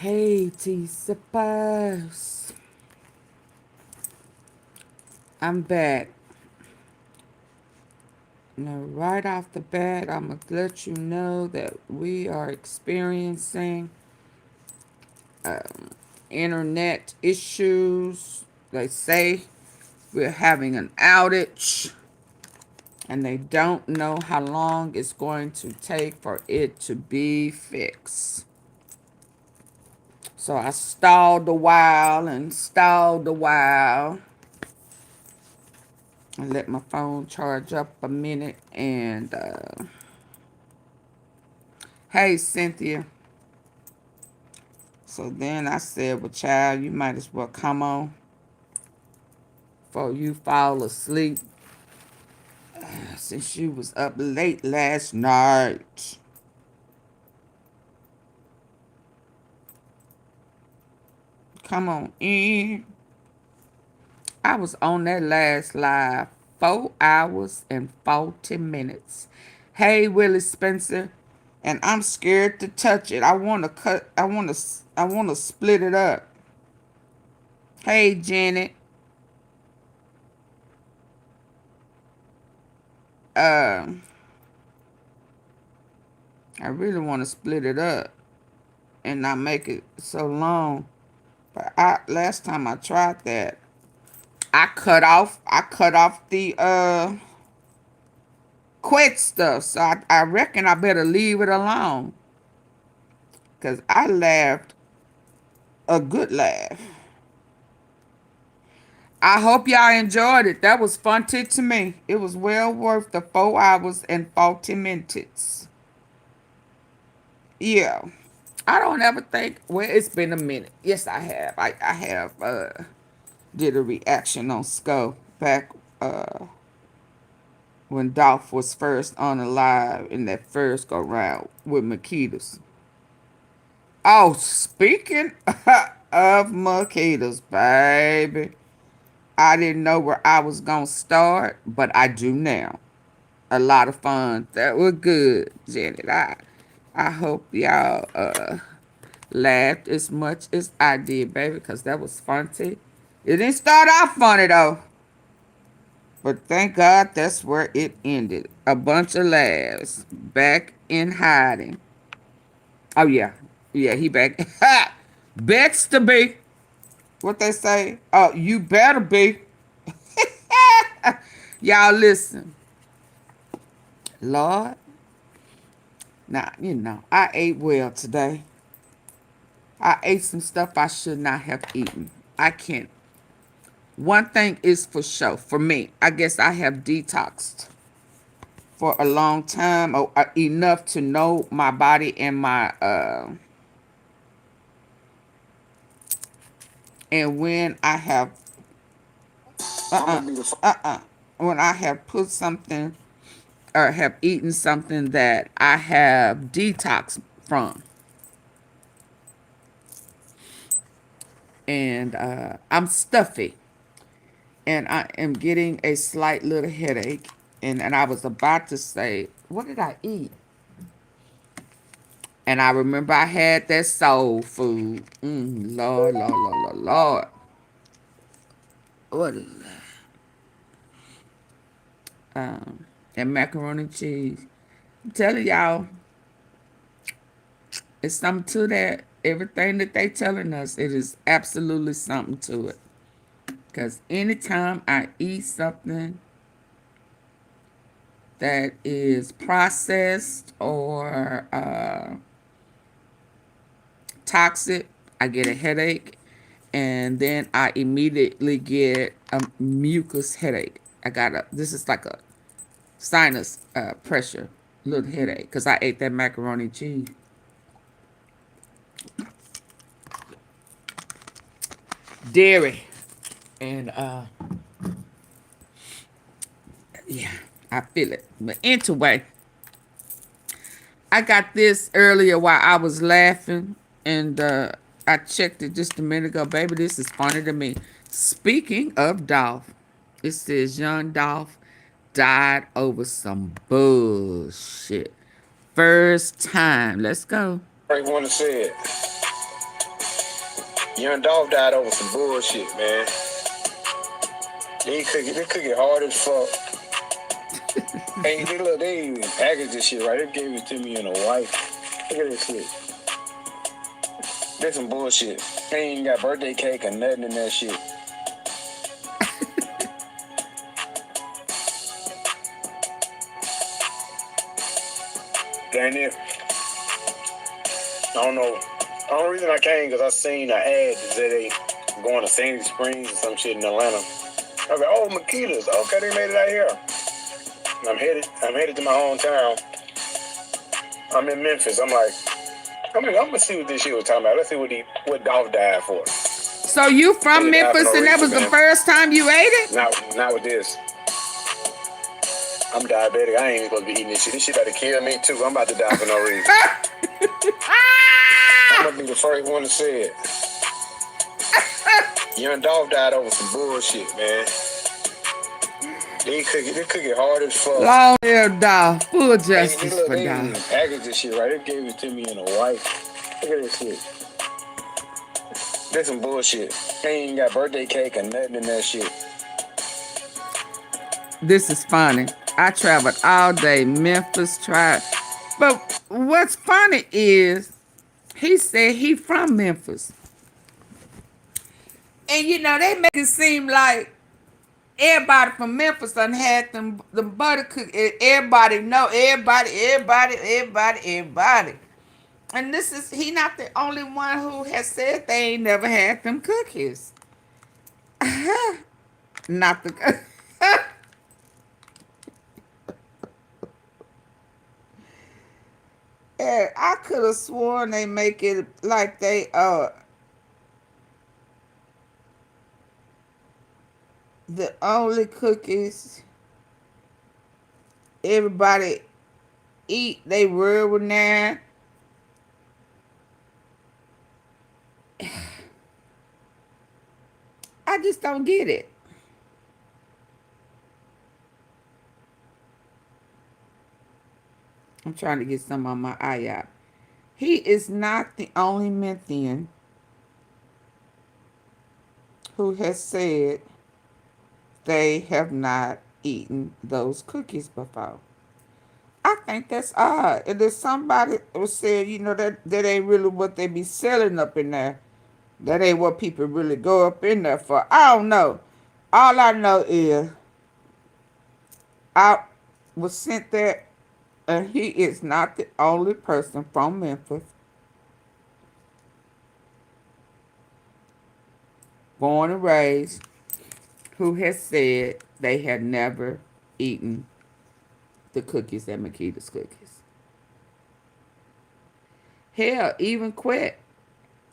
Hey, Tpusa. I'm back. Now, right off the bat, I'm going to let you know that we are experiencing internet issues. They say we're having an outage, and they don't know how long it's going to take for it to be fixed. So I stalled a while and stalled a while. I let my phone charge up a minute and hey Cynthia. So then I said, well child, you might as well come on before you fall asleep since you was up late last night. Come on in. I was on that last live 4 hours and 40 minutes. Hey Willie Spencer. And I'm scared to touch it. I want to split it up. Hey Janet. I really want to split it up and not make it so long. But last time I tried that, I cut off the quit stuff. So I reckon I better leave it alone. Cause I laughed a good laugh. I hope y'all enjoyed it. That was fun to me. It was well worth the 4 hours and 40 minutes. Yeah. I don't ever think, well, it's been a minute. Yes, I have. I have did a reaction on Skull back when Dolph was first on the live in that first go round with Makitas. Oh, speaking of Makitas, baby, I didn't know where I was gonna start, but I do now. A lot of fun. That was good, Janet. I hope y'all laughed as much as I did, baby, because that was funny. It didn't start off funny though. But thank God that's where it ended. A bunch of laughs. Back in hiding. Oh yeah. Yeah, he back. Bets to be. What they say? Oh, you better be. Y'all listen. Lord. Now, I ate well today. I ate some stuff I should not have eaten. I can't. One thing is for sure. For me, I guess I have detoxed for a long time, or enough to know my body and my and when I have when I have put something or have eaten something that I have detoxed from, and I'm stuffy and I am getting a slight little headache, and I was about to say, what did I eat? And I remember I had that soul food. Lord, Lord, Lord, Lord, Lord. What is that? And macaroni and cheese. I'm telling y'all, it's something to that. Everything that they telling us, it is absolutely something to it. Because anytime I eat something that is processed or toxic, I get a headache, and then I immediately get a mucus headache. This is like a sinus pressure little headache because I ate that macaroni and cheese. Dairy. And yeah, I feel it. But anyway, I got this earlier while I was laughing, and I checked it just a minute ago. Baby, this is funny to me. Speaking of Dolph, it says young Dolph died over some bullshit. First time. Let's go. Frank want to say it. Young Dolph died over some bullshit, man. They cook it hard as fuck. Hey, look, they even packaged this shit right. They gave it to me in a white. Look at this shit. That's some bullshit. They ain't got birthday cake or nothing in that shit. Dang it. I don't know. The only reason I came because I seen an ad that said they going to Sandy Springs or some shit in Atlanta. I was like, oh, Makitas. Okay, they made it out here. And I'm headed to my hometown. I'm in Memphis. I'm like, I'm gonna see what this shit was talking about. Let's see what Dolph died for. So you from Memphis and that was the first time you ate it? Not with this. I'm diabetic. I ain't even supposed to be eating this shit. This shit about to kill me too. I'm about to die for no reason. I'm gonna be the first one to say it. Young Dolph died over some bullshit, man. They cook it hard as fuck. Long live Dolph. Full justice for Dolph. They packaged this shit right. They gave it to me in a white. Look at this shit. That's some bullshit. They ain't got birthday cake or nothing in that shit. This is funny. I traveled all day. Memphis tried. But what's funny is he said he from Memphis. And you know, they make it seem like everybody from Memphis done had them butter cookies. Everybody know, everybody. And this is, he not the only one who has said they ain't never had them cookies. Not the I could have sworn they make it like they the only cookies everybody eat, they were now. I just don't get it. I'm trying to get some on my eye out. He is not the only Memphian who has said they have not eaten those cookies before. I think that's odd. And there's somebody who said, you know, that ain't really what they be selling up in there. That ain't what people really go up in there for. I don't know. All I know is I was sent there, and he is not the only person from Memphis, born and raised, who has said they had never eaten the cookies at Makita's Cookies. Hell, even Quet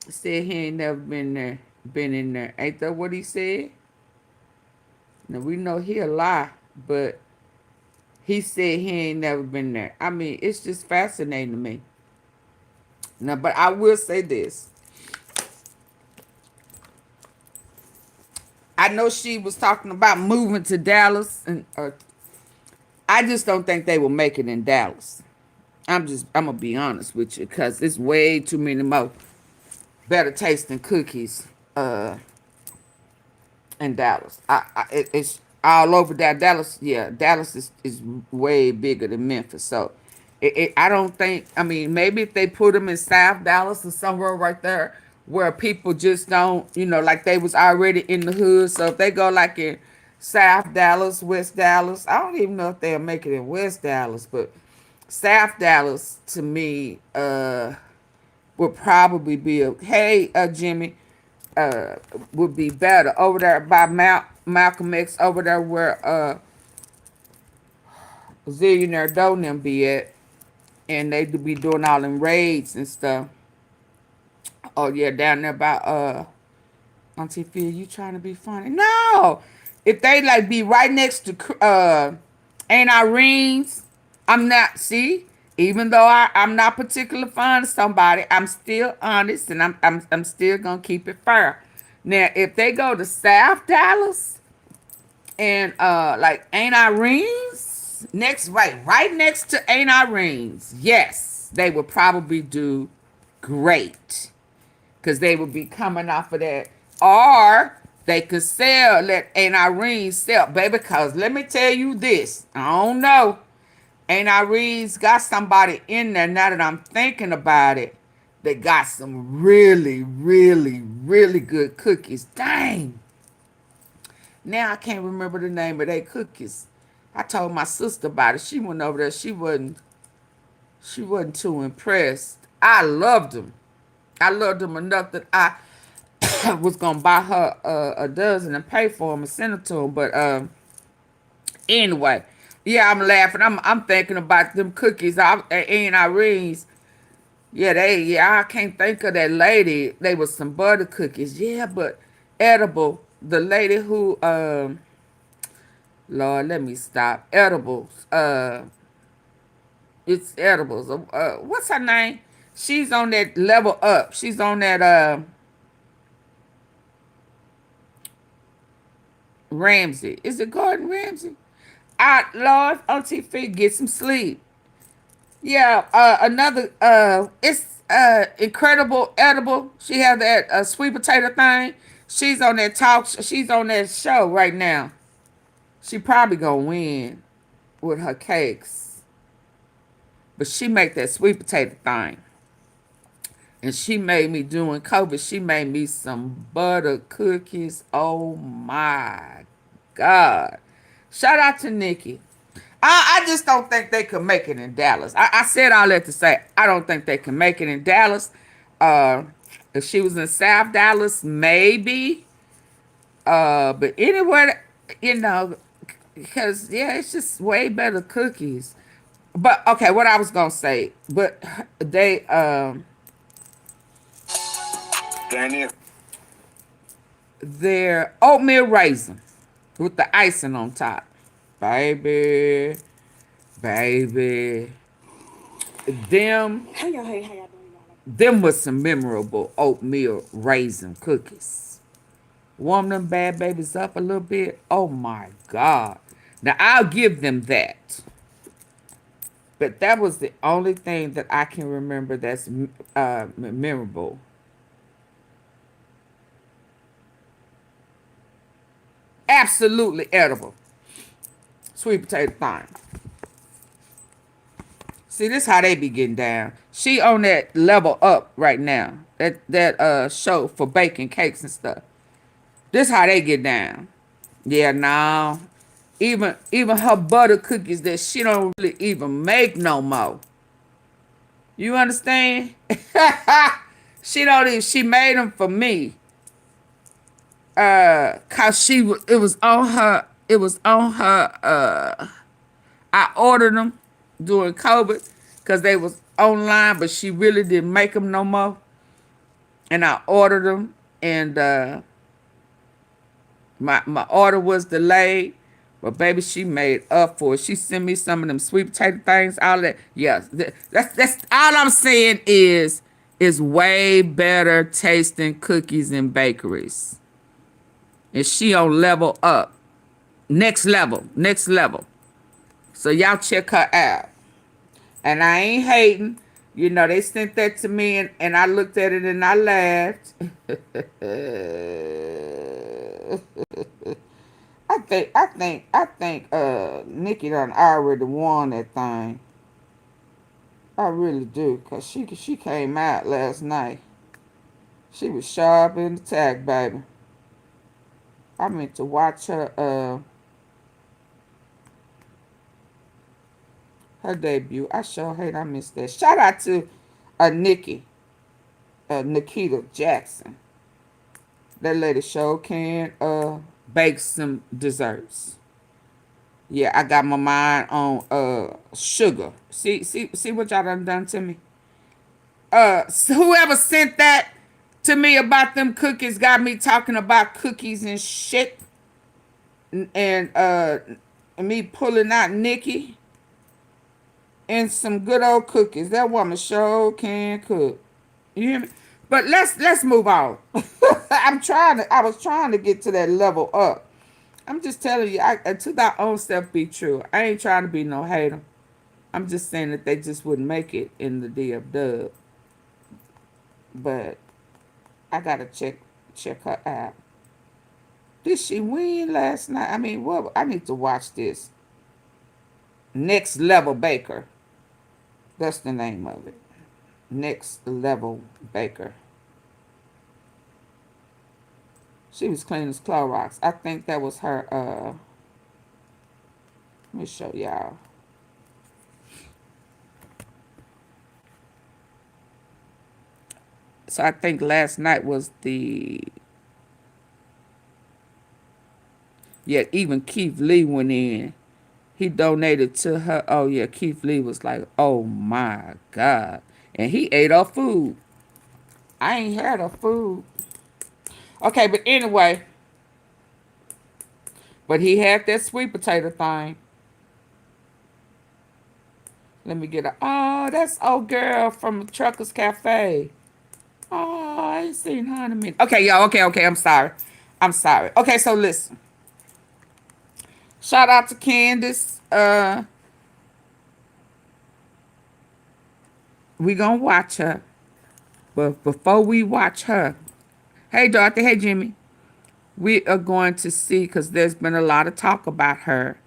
said he ain't never been in there. Ain't that what he said? Now we know he'll lie, but he said he ain't never been there. I mean, it's just fascinating to me. Now, but I will say this. I know she was talking about moving to Dallas, and I just don't think they will make it in Dallas. I'm gonna be honest with you, because it's way too many more better tasting cookies in Dallas. It's all over that. Dallas, yeah, Dallas is way bigger than Memphis. So I don't think, I mean, maybe if they put them in South Dallas or somewhere right there where people just don't, you know, like they was already in the hood. So if they go like in South Dallas, West Dallas, I don't even know if they'll make it in West Dallas, but South Dallas to me would probably be Jimmy, would be better over there by Malcolm X, over there where Zillionaire Doe and them be at, and they be doing all them raids and stuff. Oh yeah, down there by AunTeaFee, you trying to be funny? No, if they like be right next to Aunt Irene's, I'm not. See, even though I'm not particularly fond of somebody, I'm still honest, and I'm still gonna keep it fair. Now, if they go to South Dallas and like Aunt Irene's right next to Aunt Irene's, yes, they will probably do great. because they would be coming off of that. Or they could sell, let Aunt Irene sell, baby, because let me tell you this. I don't know. Aunt Irene's got somebody in there now that I'm thinking about it. They got some really, really, really good cookies. Dang. Now I can't remember the name of their cookies. I told my sister about it. She went over there. She wasn't too impressed. I loved them. I loved them enough that I was gonna buy her a dozen and pay for them and send them to them. But anyway, yeah, I'm laughing. I'm thinking about them cookies. Aunt Irene's. Yeah, I can't think of that lady. They was some butter cookies. Yeah, but edible. The lady who Lord, let me stop. Edibles. It's edibles. What's her name? She's on that level up. She's on that Ramsey. Is it Gordon Ramsay? Lord, AunTeaFee, get some sleep. Yeah, another it's incredible edible. She has that sweet potato thing. She's on that she's on that show right now. She probably gonna win with her cakes. But she make that sweet potato thing. And she made me doing COVID. She made me some butter cookies. Oh my God. Shout out to Nikki. I just don't think they could make it in Dallas. I said all that to say I don't think they can make it in Dallas. If she was in South Dallas, maybe. But anywhere, because yeah, it's just way better cookies. But okay, what I was gonna say, but they Daniel. they're oatmeal raisin with the icing on top, baby, baby. Them Hey y'all, hey, how y'all doing? them was some memorable oatmeal raisin cookies. Warm them bad babies up a little bit. Oh my God! Now I'll give them that. But that was the only thing that I can remember that's memorable. Absolutely edible. Sweet potato thing. See, this how they be getting down. She on that level up right now. That show for baking cakes and stuff. This how they get down. Yeah, now even her butter cookies that she don't really even make no more. You understand? She don't even. She made them for me. Cause it was on her. It was on her. I ordered them during COVID because they was online, but she really didn't make them no more. And I ordered them, and my order was delayed. But baby, she made up for it. She sent me some of them sweet potato things, all of that. Yes, that's all I'm saying is way better tasting cookies in bakeries. And she on level up. Next level. Next level. So y'all check her out. And I ain't hating. You know, they sent that to me and I looked at it and I laughed. I think Nikki done already won that thing. I really do. Cause she came out last night. She was sharp in the tag, baby. I meant to watch her debut. I sure hate I missed that. Shout out to Nikita Jackson. That lady sure can bake some desserts. Yeah, I got my mind on sugar. See what y'all done to me? So whoever sent that to me about them cookies got me talking about cookies and shit. And me pulling out Nikki and some good old cookies. That woman sure can cook. You hear me? But let's move on. I was trying to get to that level up. I'm just telling you, to thy own self be true. I ain't trying to be no hater. I'm just saying that they just wouldn't make it in the DFW. But I gotta check her out. Did she win last night? I mean, what? I need to watch this. Next Level Baker. That's the name of it. Next Level Baker. She was clean as Clorox. I think that was her. Let me show y'all. So I think last night was the. Yeah, even Keith Lee went in. He donated to her. Oh yeah, Keith Lee was like, oh my God. And he ate her food. I ain't had her food. Okay, but anyway. But he had that sweet potato thing. Let me get a. Oh, that's old girl from Truckers Cafe. Oh, I ain't seen her in a minute. Okay, y'all. Okay. I'm sorry. Okay, so listen. Shout out to Candace. We gonna watch her. But before we watch her, hey Dorothy, hey Jimmy, we are going to see, because there's been a lot of talk about her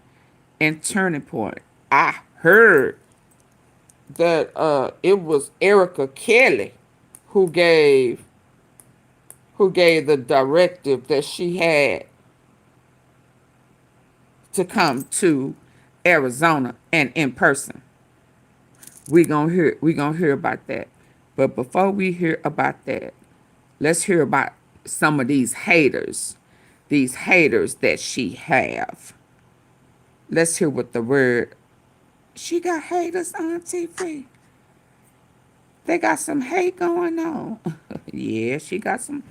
in Turning Point. I heard that it was Erika Kelly who gave the directive that she had to come to Arizona and in person. We gonna hear about that. But before we hear about that, let's hear about some of these haters that she have. Let's hear what the word. She got haters, AunTeaFee. They got some hate going on. Yeah, she got some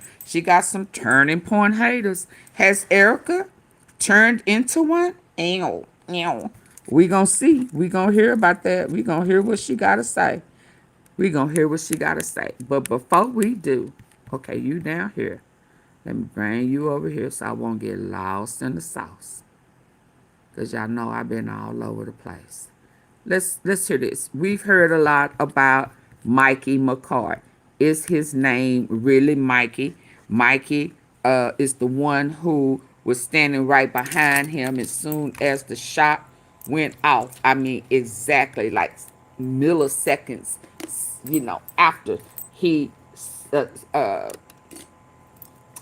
Turning Point haters. Has Erika turned into one? Ew, ew. We gonna see. We gonna hear about that. We gonna hear what she gotta say. But before we do, okay, you down here. Let me bring you over here so I won't get lost in the sauce. Because y'all know I've been all over the place. Let's hear this. We've heard a lot about Mikey McCoy. Is his name really Mikey? Mikey is the one who was standing right behind him as soon as the shot went off. I mean, exactly like milliseconds, after he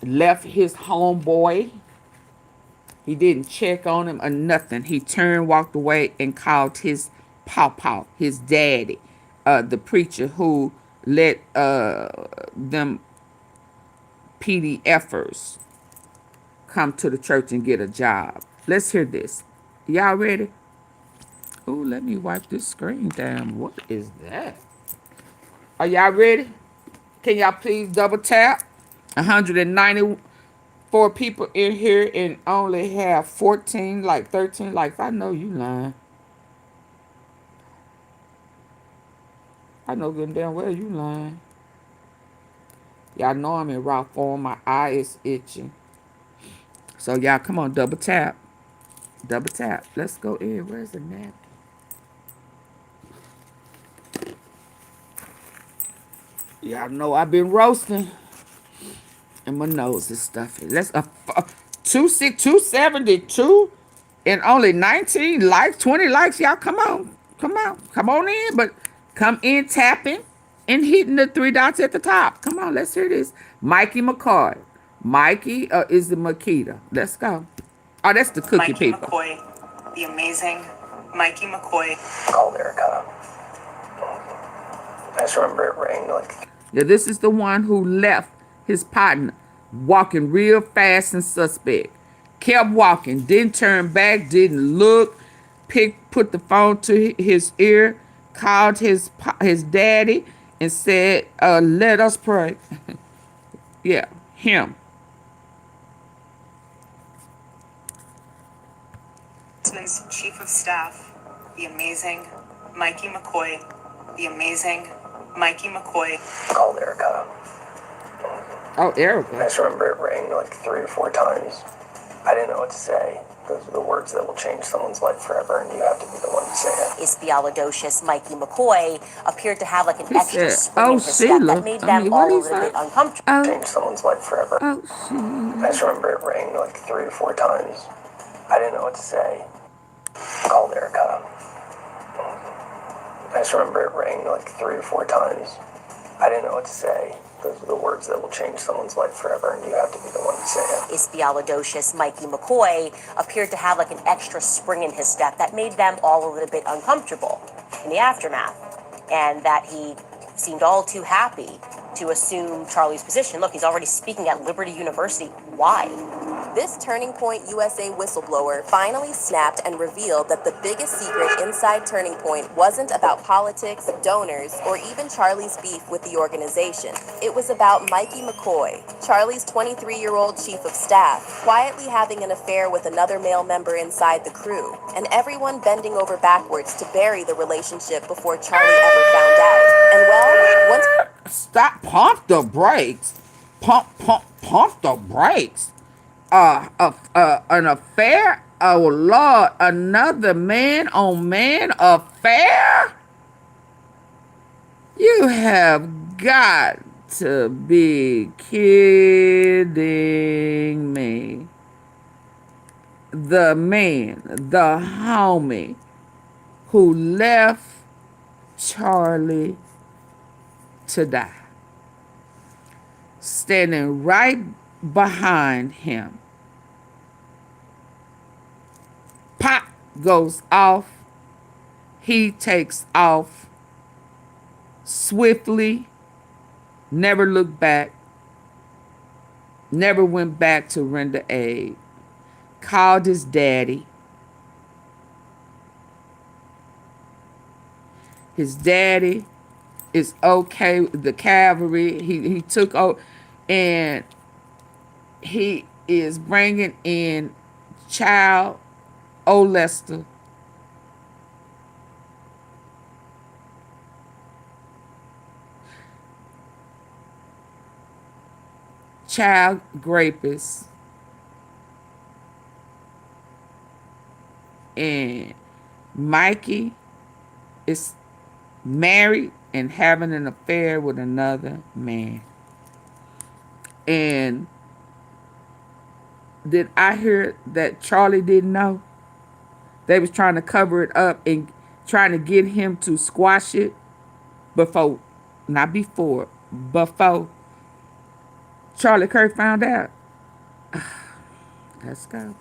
left his homeboy. He didn't check on him or nothing. He turned, walked away, and called his pawpaw, his daddy, the preacher who let them PDFers come to the church and get a job. Let's hear this. Y'all ready? Oh, let me wipe this screen down. What is that? Are y'all ready? Can y'all please double tap? 194 people in here and only have 14, like 13 likes. I know you lying. I know good and damn well you lying. Y'all know I'm in raw form. My eye is itching. So y'all come on, double tap. Double tap. Let's go in. Where's the napkin? Y'all know I've been roasting. And my nose is stuffy. Let's 272 and only 19 likes, 20 likes. Y'all come on. Come on in. But come in tapping and hitting the three dots at the top. Come on, let's hear this. Mikey McCoy. Mikey is the Makita. Let's go. Oh, that's the cookie Mikey people. McCoy, the amazing Mikey McCoy. Called Erika. I just remember it rang like. Yeah, this is the one who left his partner walking real fast and suspect. Kept walking, didn't turn back, didn't look, put the phone to his ear, called his daddy and said, let us pray. Yeah, him. President's Chief of Staff, the amazing Mikey McCoy, the amazing Mikey McCoy. Called Erika. Oh, Erika. I just remember it rang like 3 or 4 times. I didn't know what to say. Those are the words that will change someone's life forever, and you have to be the one to say it. Is theologocious Mikey McCoy appeared to have like an He extra said, spring oh, in his step that Sheila. made I them mean, what all he a little say? bit uncomfortable. Oh, Change someone's life forever. oh, I Sheila. just remember it rang like 3 or 4 times. I didn't know what to say. I called Erika. I just remember it rang like 3 or 4 times. I didn't know what to say. Those are the words that will change someone's life forever, and you have to be the one to say it. Is theologocious Mikey McCoy appeared to have like an extra spring in his step that made them all a little bit uncomfortable in the aftermath, and that he seemed all too happy to assume Charlie's position. Look, he's already speaking at Liberty University. Why? This Turning Point USA whistleblower finally snapped and revealed that the biggest secret inside Turning Point wasn't about politics, donors, or even Charlie's beef with the organization. It was about Mikey McCoy, Charlie's 23-year-old chief of staff, quietly having an affair with another male member inside the crew, and everyone bending over backwards to bury the relationship before Charlie ever found out. And well, once... Stop. Pump the brakes. Pump the brakes. An affair? Oh, Lord. Another man on man affair? You have got to be kidding me. The man, the homie who left Charlie to die, standing right behind him. Pop goes off. He takes off swiftly, never looked back, never went back to render aid. Called his daddy. His daddy is okay with the cavalry. He took over, and he is bringing in child Olester. Child rapist. And Mikey is married and having an affair with another man. And did I hear that Charlie didn't know? They was trying to cover it up and trying to get him to squash it before, not before, before Charlie Kirk found out. Let's go.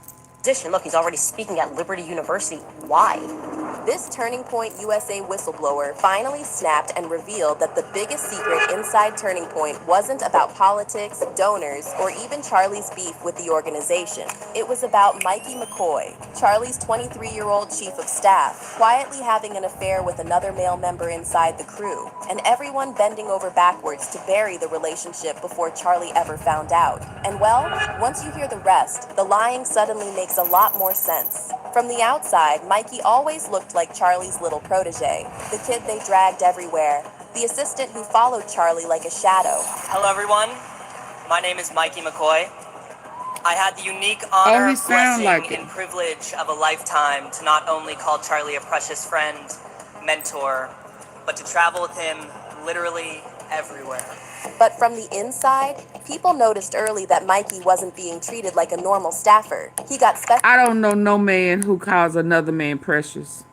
Look, he's already speaking at Liberty University. Why? This Turning Point USA whistleblower finally snapped and revealed that the biggest secret inside Turning Point wasn't about politics, donors, or even Charlie's beef with the organization. It was about Mikey McCoy, Charlie's 23-year-old chief of staff, quietly having an affair with another male member inside the crew, and everyone bending over backwards to bury the relationship before Charlie ever found out. And well, once you hear the rest, the lying suddenly makes a lot more sense. From the outside, Mikey always looked like Charlie's little protege, the kid they dragged everywhere, the assistant who followed Charlie like a shadow. Hello everyone, my name is Mikey McCoy. I had the unique honor, he sound blessing, like and it. privilege of a lifetime to not only call Charlie a precious friend, mentor, but to travel with him literally everywhere. But from the inside, people noticed early that Mikey wasn't being treated like a normal staffer. He got special. I don't know no man who calls another man precious.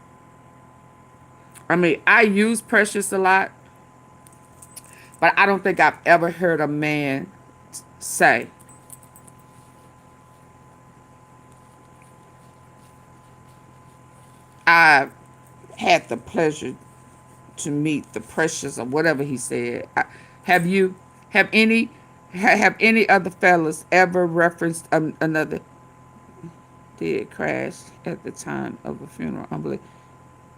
I mean, I use precious a lot, but I don't think I've ever heard a man say, I had the pleasure to meet the precious, or whatever he said. Have any other fellas ever referenced another did crash at the time of a funeral? Unbelievable.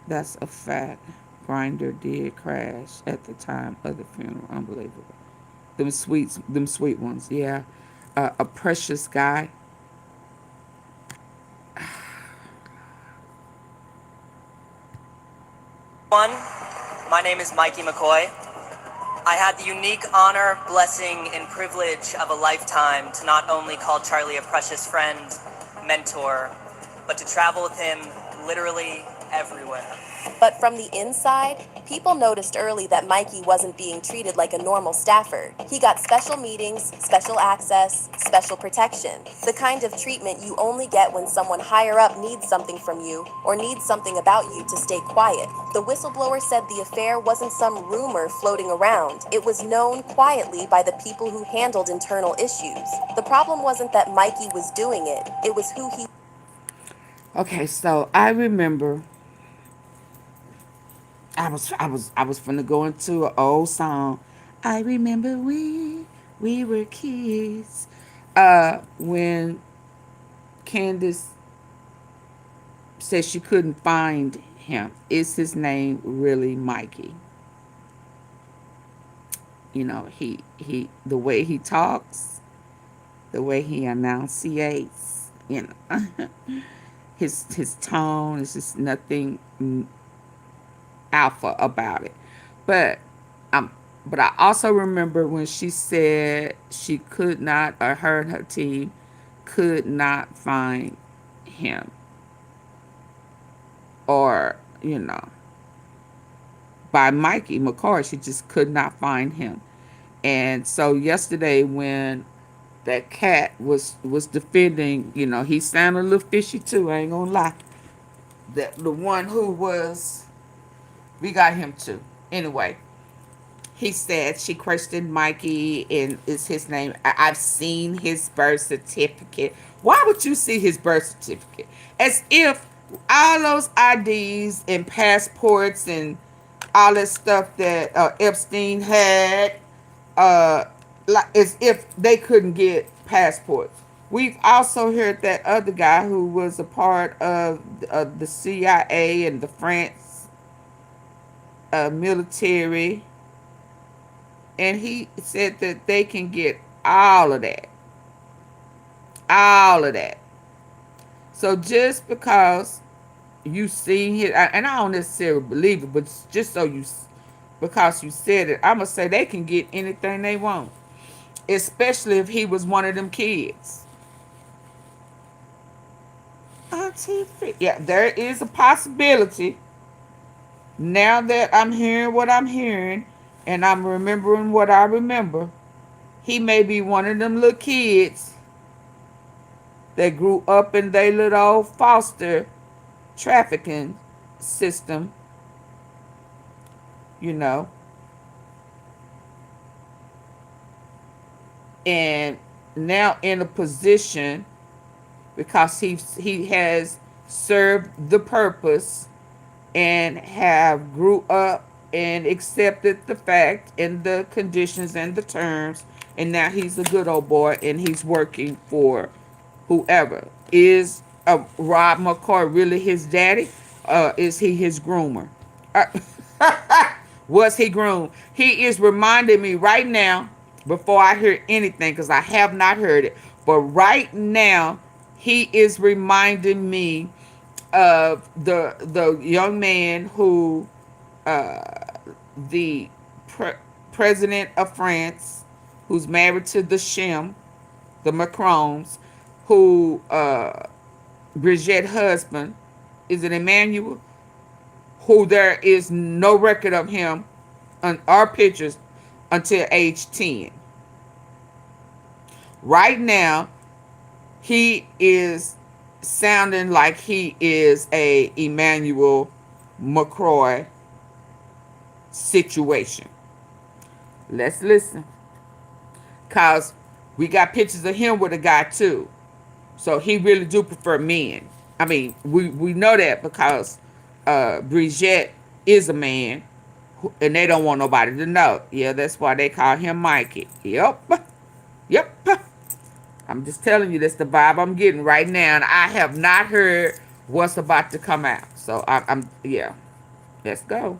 That's a fact. Grinder did crash at the time of the funeral. Unbelievable. Them sweet ones. Yeah. A precious guy. My name is Mikey McCoy. I had the unique honor, blessing, and privilege of a lifetime to not only call Charlie a precious friend, mentor, but to travel with him literally everywhere. But from the inside, people noticed early that Mikey wasn't being treated like a normal staffer. He got special meetings, special access, special protection. The kind of treatment you only get when someone higher up needs something from you or needs something about you to stay quiet. The whistleblower said the affair wasn't some rumor floating around. It was known quietly by the people who handled internal issues. The problem wasn't that Mikey was doing it. It was who he... Okay, so I remember I was finna go into an old song. I remember we were kids. When Candace said she couldn't find him. Is his name really Mikey? You know, he the way he talks, the way he enunciates, you know, his tone is just nothing alpha about it. But um but I also remember when she said she could not, or her and her team could not find him, or by Mikey McCoy, she just could not find him. And so yesterday when that cat was defending, he sounded a little fishy too, I ain't gonna lie. That the one who was, we got him too. Anyway, he said she questioned Mikey and is his name. I've seen his birth certificate. Why would you see his birth certificate? As if all those IDs and passports and all that stuff that Epstein had, like as if they couldn't get passports. We've also heard that other guy who was a part of the CIA and the France military, and he said that they can get all of that. All of that. So just because you see it, and I don't necessarily believe it, but just because you said it, I'm going to say they can get anything they want. Especially if he was one of them kids. AunTeaFee. Yeah, there is a possibility. Now that I'm hearing what I'm hearing, and I'm remembering what I remember, he may be one of them little kids that grew up in their little old foster trafficking system, and now in a position because he has served the purpose and have grew up and accepted the fact and the conditions and the terms, and now he's a good old boy and he's working for whoever. Is Rob McCoy really his daddy? Is he his groomer? Was he groomed? He is reminding me right now, before I hear anything, because I have not heard it, but right now he is reminding me of the young man who the president of France, who's married to the Macrons, who Bridget's husband, is it Emmanuel, who there is no record of him on our pictures until age 10. Right now, he is sounding like he is a Emmanuel McCoy situation. Let's listen. Because we got pictures of him with a guy too. So he really do prefer men. I mean, we know that because Bridget is a man, and they don't want nobody to know. Yeah, that's why they call him Mikey. Yep. I'm just telling you, that's the vibe I'm getting right now, and I have not heard what's about to come out. So yeah. Let's go.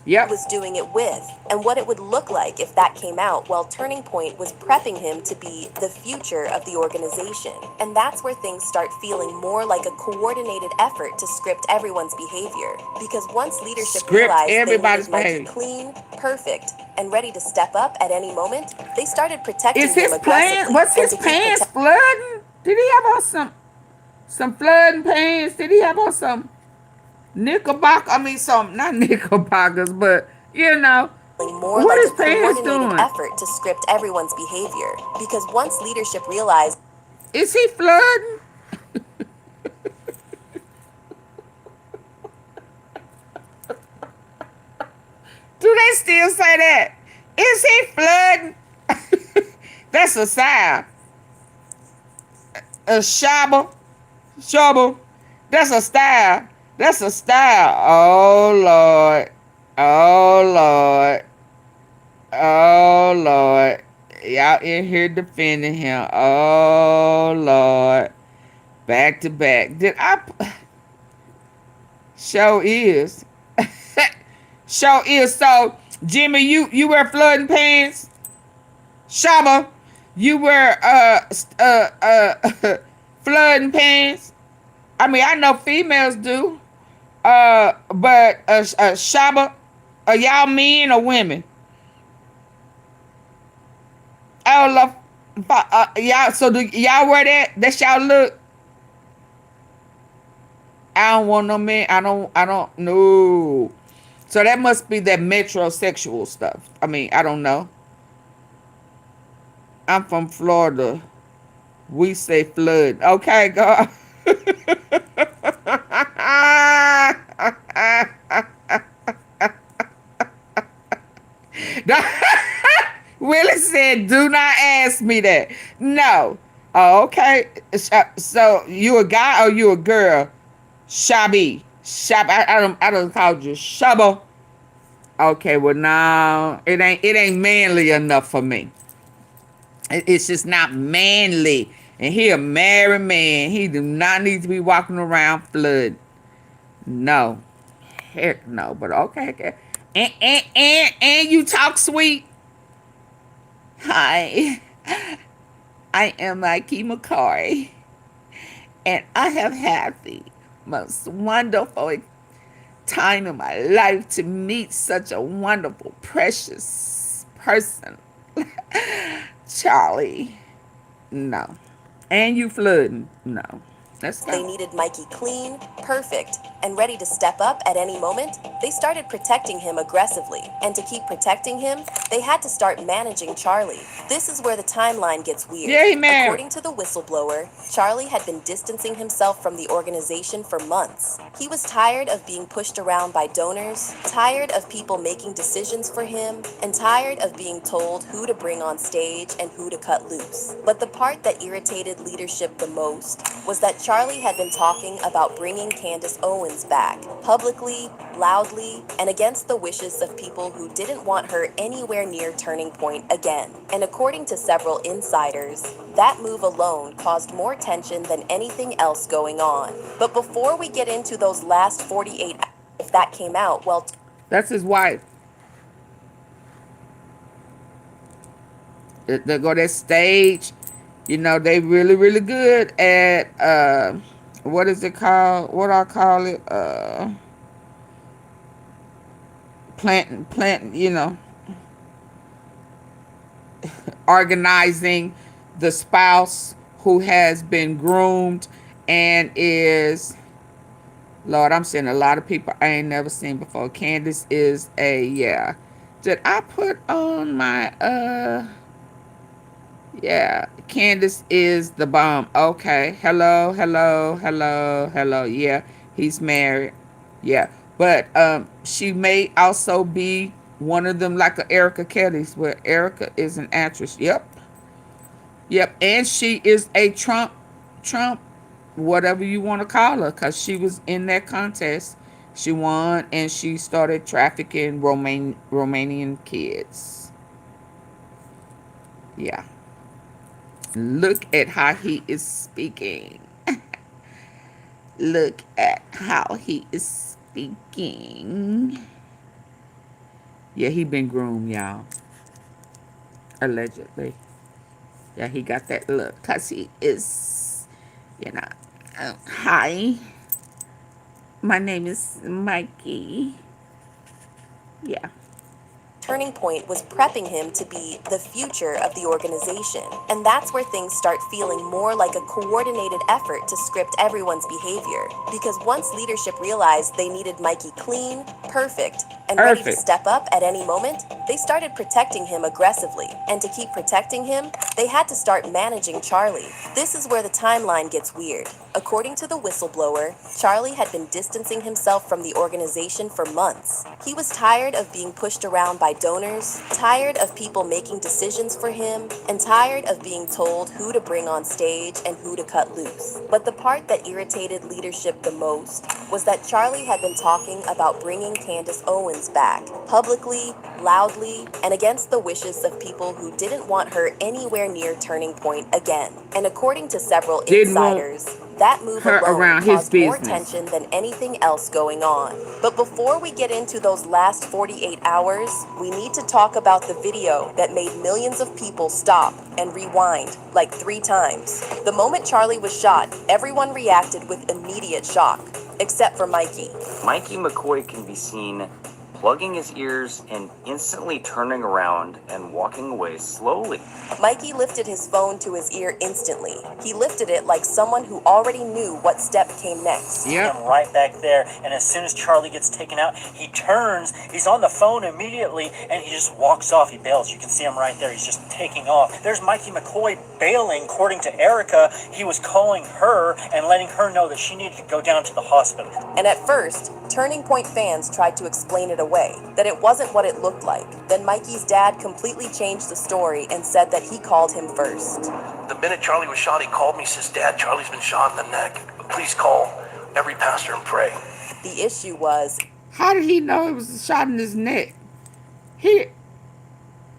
Yep. Was doing it with, and what it would look like if that came out, while Turning Point was prepping him to be the future of the organization. And that's where things start feeling more like a coordinated effort to script everyone's behavior. Because once leadership realized they needed Mikey clean, perfect, and ready to step up at any moment, they started protecting him aggressively. Was his pants flooding? Did he have on some? Some flooding pants. Did he have on some knickerbocker? I mean, some, not knickerbockers, but, you know. more What like is a pants coordinated doing? effort to script everyone's behavior. Because once leadership realized Is he flooding? Do they still say that? Is he flooding? That's a sound. A shabba. Shabba. That's a style. That's a style. Oh, Lord. Oh, Lord. Oh, Lord. Y'all in here defending him. Oh, Lord. Back to back. Did I... Show is. Show is. So, Jimmy, you wear flooding pants? Shaba, you wear flooding pants? I mean, I know females do. But Shaba, are y'all men or women? I love y'all. So do y'all wear that? That's y'all look. I don't want no man. I don't know. So that must be that metrosexual stuff. I mean, I don't know. I'm from Florida. We say flood. Okay, God. Willie said, do not ask me that. No. Oh, okay. So you a guy or you a girl? Shabby. Shab. I don't call you Shubba. Okay, well now it ain't manly enough for me. It's just not manly. And he a married man. He do not need to be walking around flood. No. Heck no. But okay. And you talk sweet. Hi. I am Mikey McCoy. And I have had the most wonderful time in my life to meet such a wonderful, precious person. Charlie. No. And you flooding. No. Let's they go. needed Mikey clean, perfect, and ready to step up at any moment, they started protecting him aggressively. And to keep protecting him, they had to start managing Charlie. This is where the timeline gets weird. Yeah, he married. According to the whistleblower, Charlie had been distancing himself from the organization for months. He was tired of being pushed around by donors, tired of people making decisions for him, and tired of being told who to bring on stage and who to cut loose. But the part that irritated leadership the most was that Charlie had been talking about bringing Candace Owens back, publicly, loudly, and against the wishes of people who didn't want her anywhere near Turning Point again. And according to several insiders, that move alone caused more tension than anything else going on. But before we get into those last 48 hours, if that came out, well... That's his wife. They go that stage. You know, they really, really good at, what is it called? What I call it? Planting, you know, organizing the spouse who has been groomed and is, Lord, I'm seeing a lot of people I ain't never seen before. Candace is yeah. Did I put on my, yeah, Candace is the bomb. Okay. Hello. Yeah, he's married. Yeah. But she may also be one of them like a Erika Kelly's where Erika is an actress. Yep. And she is a Trump, whatever you want to call her, because she was in that contest. She won and she started trafficking Romanian kids. Yeah. Look at how he is speaking. Look at how he is speaking. Yeah, he been groomed, y'all. Allegedly. Yeah, he got that look. Because he is, you know. Hi. My name is Mikey. Yeah. Turning Point was prepping him to be the future of the organization. And that's where things start feeling more like a coordinated effort to script everyone's behavior. Because once leadership realized they needed Mikey clean, perfect, and ready to step up at any moment, they started protecting him aggressively. And to keep protecting him, they had to start managing Charlie. This is where the timeline gets weird. According to the whistleblower, Charlie had been distancing himself from the organization for months. He was tired of being pushed around by donors, tired of people making decisions for him, and tired of being told who to bring on stage and who to cut loose. But the part that irritated leadership the most was that Charlie had been talking about bringing Candace Owens back, publicly, loudly, and against the wishes of people who didn't want her anywhere near Turning Point again. And according to several insiders, that move alone caused more tension than anything else going on. But before we get into those last 48 hours, we need to talk about the video that made millions of people stop and rewind like 3 times. The moment Charlie was shot, everyone reacted with immediate shock, except for Mikey. Mikey McCoy can be seen plugging his ears and instantly turning around and walking away slowly. Mikey lifted his phone to his ear instantly. He lifted it like someone who already knew what step came next. Yeah. Him right back there, and as soon as Charlie gets taken out, he turns, he's on the phone immediately, and he just walks off. He bails. You can see him right there. He's just taking off. There's Mikey McCoy bailing. According to Erika, he was calling her and letting her know that she needed to go down to the hospital. And at first, Turning Point fans tried to explain it away, that it wasn't what it looked like. Then Mikey's dad completely changed the story and said that he called him first. The minute Charlie was shot, he called me, says, "Dad, Charlie's been shot in the neck. Please call every pastor and pray." The issue was, how did he know it was a shot in his neck?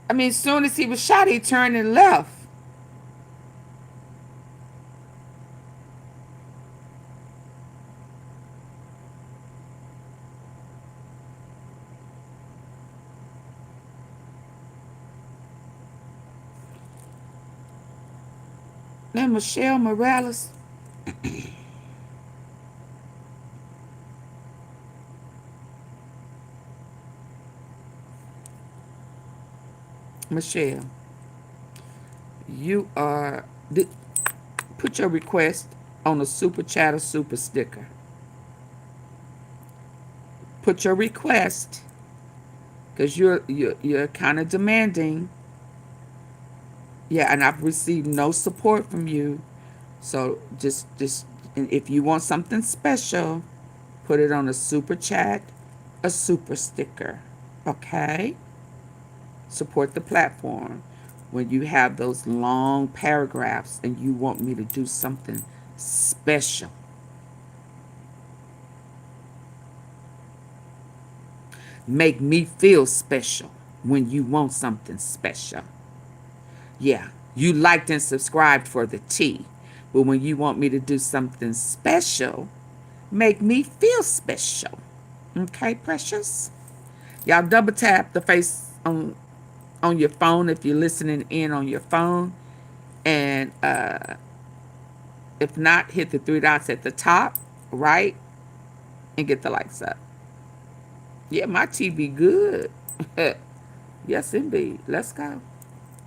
As soon as he was shot, he turned and left. Then Michelle Morales. Michelle, you are put your request on a super chat or super sticker. Put your request, because you're kind of demanding. Yeah, and I've received no support from you. So just if you want something special, put it on a super chat, a super sticker. Okay? Support the platform. When you have those long paragraphs and you want me to do something special. Make me feel special when you want something special. Yeah, you liked and subscribed for the tea. But when you want me to do something special, make me feel special. Okay, precious? Y'all double tap the face on your phone if you're listening in on your phone. And if not, hit the 3 dots at the top, right? And get the likes up. Yeah, my TV good. Yes, indeed. Let's go.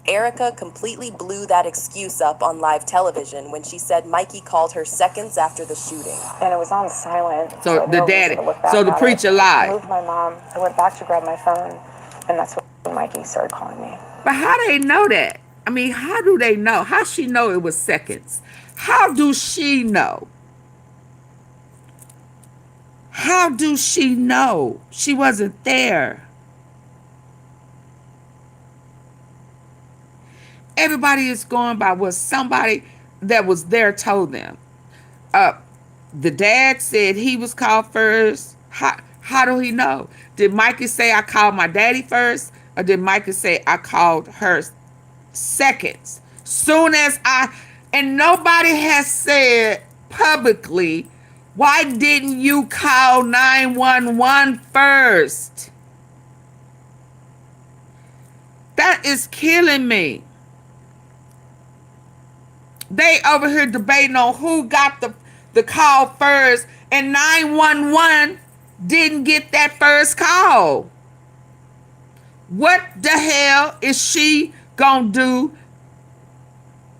Erika completely blew that excuse up on live television when she said Mikey called her seconds after the shooting. And it was on silent. So the daddy, so the preacher lied. I moved my mom. I went back to grab my phone, and that's when Mikey started calling me. But how do they know that? How do they know? How she know it was seconds? How do she know? How do she know? She wasn't there. Everybody is going by what somebody that was there told them. The dad said he was called first. How do he know? Did Mikey say I called my daddy first? Or did Mikey say I called her seconds? Soon as and nobody has said publicly, why didn't you call 911 first? That is killing me. They over here debating on who got the call first, and 911 didn't get that first call. What the hell is she gonna do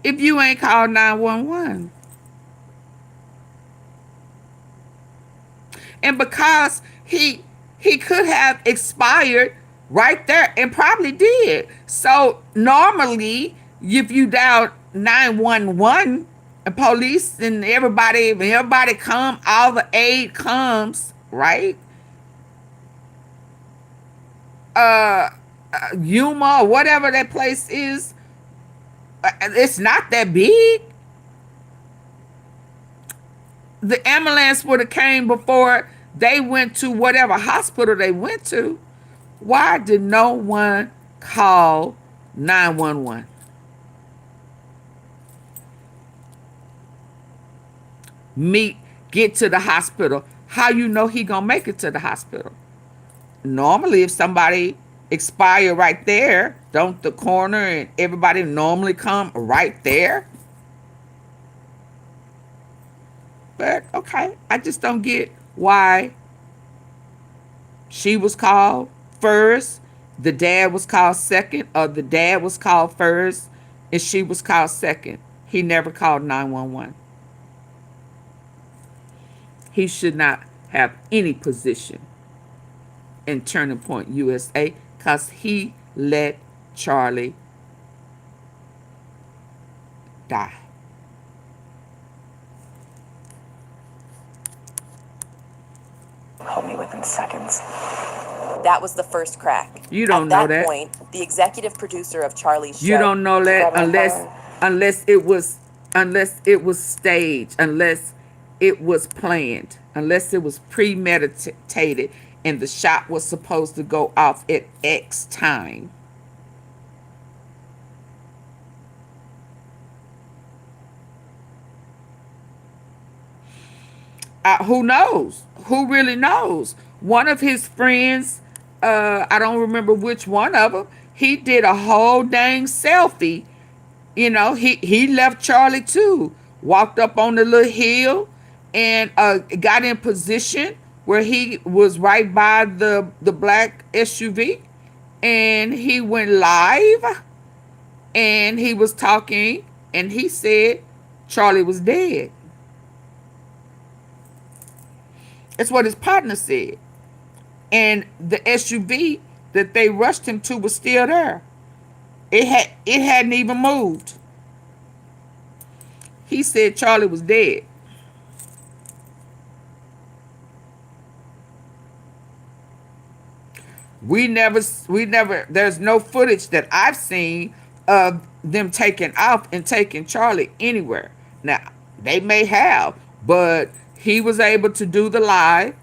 if you ain't called 911? And because he could have expired right there and probably did. So normally if you dial 911 and police and everybody come, all the aid comes, right? Yuma or whatever that place is, it's not that big. The ambulance would have came before they went to whatever hospital they went to. Why did no one call 911? Get to the hospital. How you know he gonna make it to the hospital? Normally, if somebody expire right there, don't the coroner and everybody normally come right there? But okay, I just don't get why she was called first, the dad was called second, or the dad was called first and she was called second. He never called 911. He should not have any position in Turning Point USA because he let Charlie die. Called me within seconds. That was the first crack. You don't know that. At that point, the executive producer of Charlie's show. You don't know that unless it was staged, unless it was planned, unless it was premeditated, and the shot was supposed to go off at X time. Who knows? Who really knows? One of his friends, I don't remember which one of them, he did a whole dang selfie. You know, he left Charlie too. Walked up on the little hill and got in position where he was right by the black SUV. And he went live and he was talking and he said Charlie was dead. That's what his partner said. And the SUV that they rushed him to was still there. It hadn't even moved. He said Charlie was dead. We never, there's no footage that I've seen of them taking off and taking Charlie anywhere. Now, they may have, but he was able to do the live.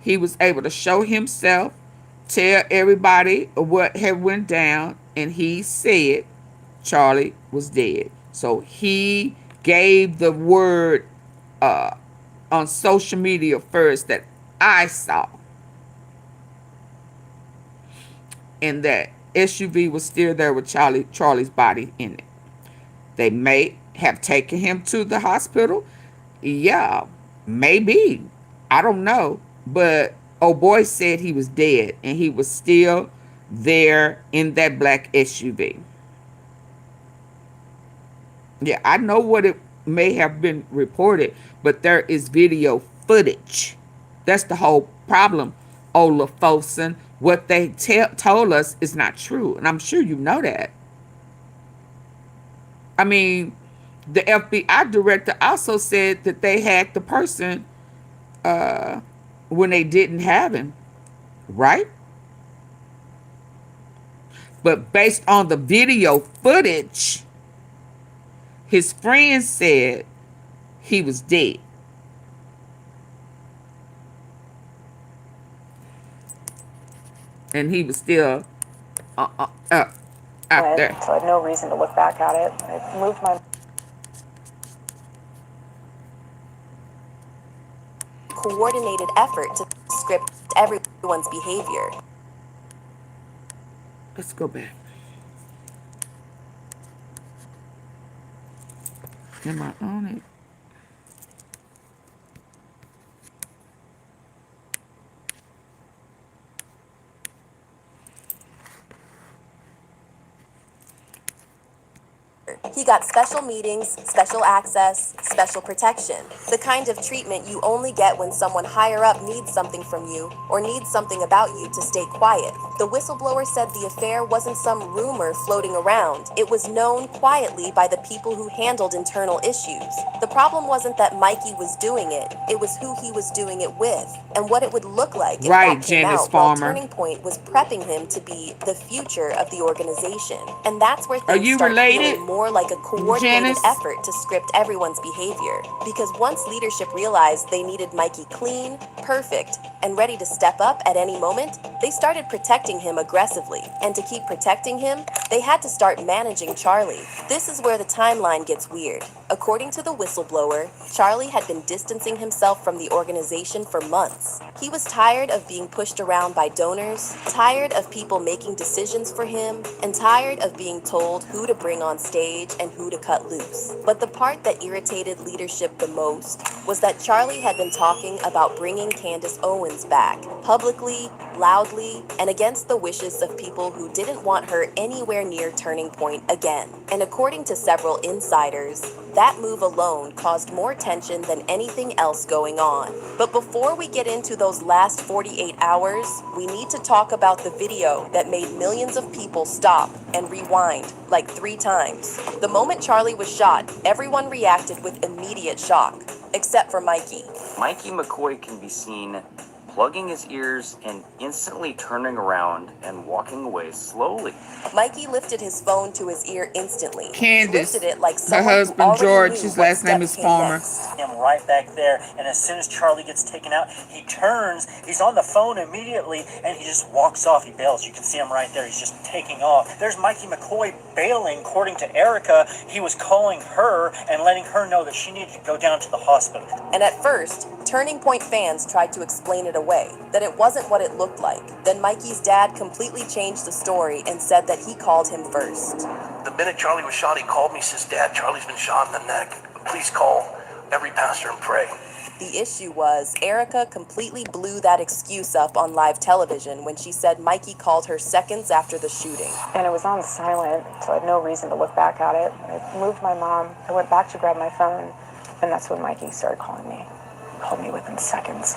He was able to show himself, tell everybody what had went down, and he said Charlie was dead. So he gave the word on social media first that I saw. And that SUV was still there with Charlie's body in it. They may have taken him to the hospital. Yeah, maybe. I don't know. But old boy said he was dead and he was still there in that black SUV. Yeah, I know what it may have been reported, but there is video footage. That's the whole problem, Olaf Folson. What they told us is not true, and I'm sure you know that. I mean, the FBI director also said that they had the person when they didn't have him, right? But based on the video footage, his friend said he was dead. And he was still out there. So I had no reason to look back at it. I moved my... Coordinated effort to script everyone's behavior. Let's go back. Am I on it? He got special meetings, special access, special protection. The kind of treatment you only get when someone higher up needs something from you or needs something about you to stay quiet. The whistleblower said the affair wasn't some rumor floating around. It was known quietly by the people who handled internal issues. The problem wasn't that Mikey was doing it, it was who he was doing it with and what it would look like if Right, that came Janice out while Farmer. Turning Point was prepping him to be the future of the organization. And that's where Are things you start related, feeling more like a coordinated Janice? effort to script everyone's behavior. Because once leadership realized they needed Mikey clean, perfect, and ready to step up at any moment, they started protecting him aggressively. And to keep protecting him, they had to start managing Charlie. This is where the timeline gets weird. According to the whistleblower, Charlie had been distancing himself from the organization for months. He was tired of being pushed around by donors, tired of people making decisions for him, and tired of being told who to bring on stage and who to cut loose. But the part that irritated leadership the most was that Charlie had been talking about bringing Candace Owens back, publicly, loudly, and against the wishes of people who didn't want her anywhere near Turning Point again. And according to several insiders, that move alone caused more tension than anything else going on. But before we get into those last 48 hours, we need to talk about the video that made millions of people stop and rewind like 3 times. The moment Charlie was shot, everyone reacted with immediate shock, except for Mikey. Mikey McCoy can be seen plugging his ears and instantly turning around and walking away slowly. Mikey lifted his phone to his ear instantly. Candace, He lifted it like her someone who husband already George, knew his what last name steps is came Farmer. next. Him right back there, and as soon as Charlie gets taken out, he turns, he's on the phone immediately, and he just walks off. He bails. You can see him right there. He's just taking off. There's Mikey McCoy bailing. According to Erika, he was calling her and letting her know that she needed to go down to the hospital. And at first, Turning Point fans tried to explain it away, that it wasn't what it looked like. Then Mikey's dad completely changed the story and said that he called him first. The minute Charlie was shot, he called me, says, "Dad, Charlie's been shot in the neck. Please call every pastor and pray." The issue was, Erika completely blew that excuse up on live television when she said Mikey called her seconds after the shooting. And it was on silent, so I had no reason to look back at it. I moved my mom. I went back to grab my phone, and that's when Mikey started calling me. He called me within seconds.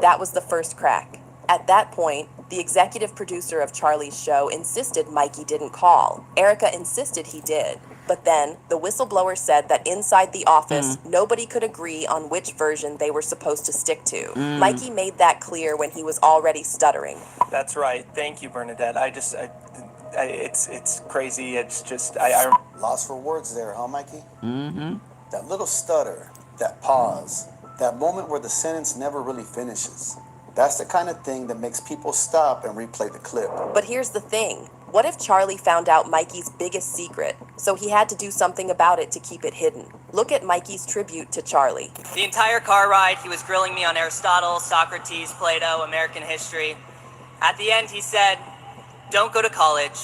That was the first crack. At that point, the executive producer of Charlie's show insisted Mikey didn't call. Erika insisted he did. But then, the whistleblower said that inside the office, nobody could agree on which version they were supposed to stick to. Mikey made that clear when he was already stuttering. That's right. Thank you, Bernadette. It's crazy. It's just, Lost for words there, huh, Mikey? Mm-hmm. That little stutter, that pause, that moment where the sentence never really finishes. That's the kind of thing that makes people stop and replay the clip. But here's the thing. What if Charlie found out Mikey's biggest secret, so he had to do something about it to keep it hidden? Look at Mikey's tribute to Charlie. The entire car ride, he was grilling me on Aristotle, Socrates, Plato, American history. At the end, he said, "Don't go to college.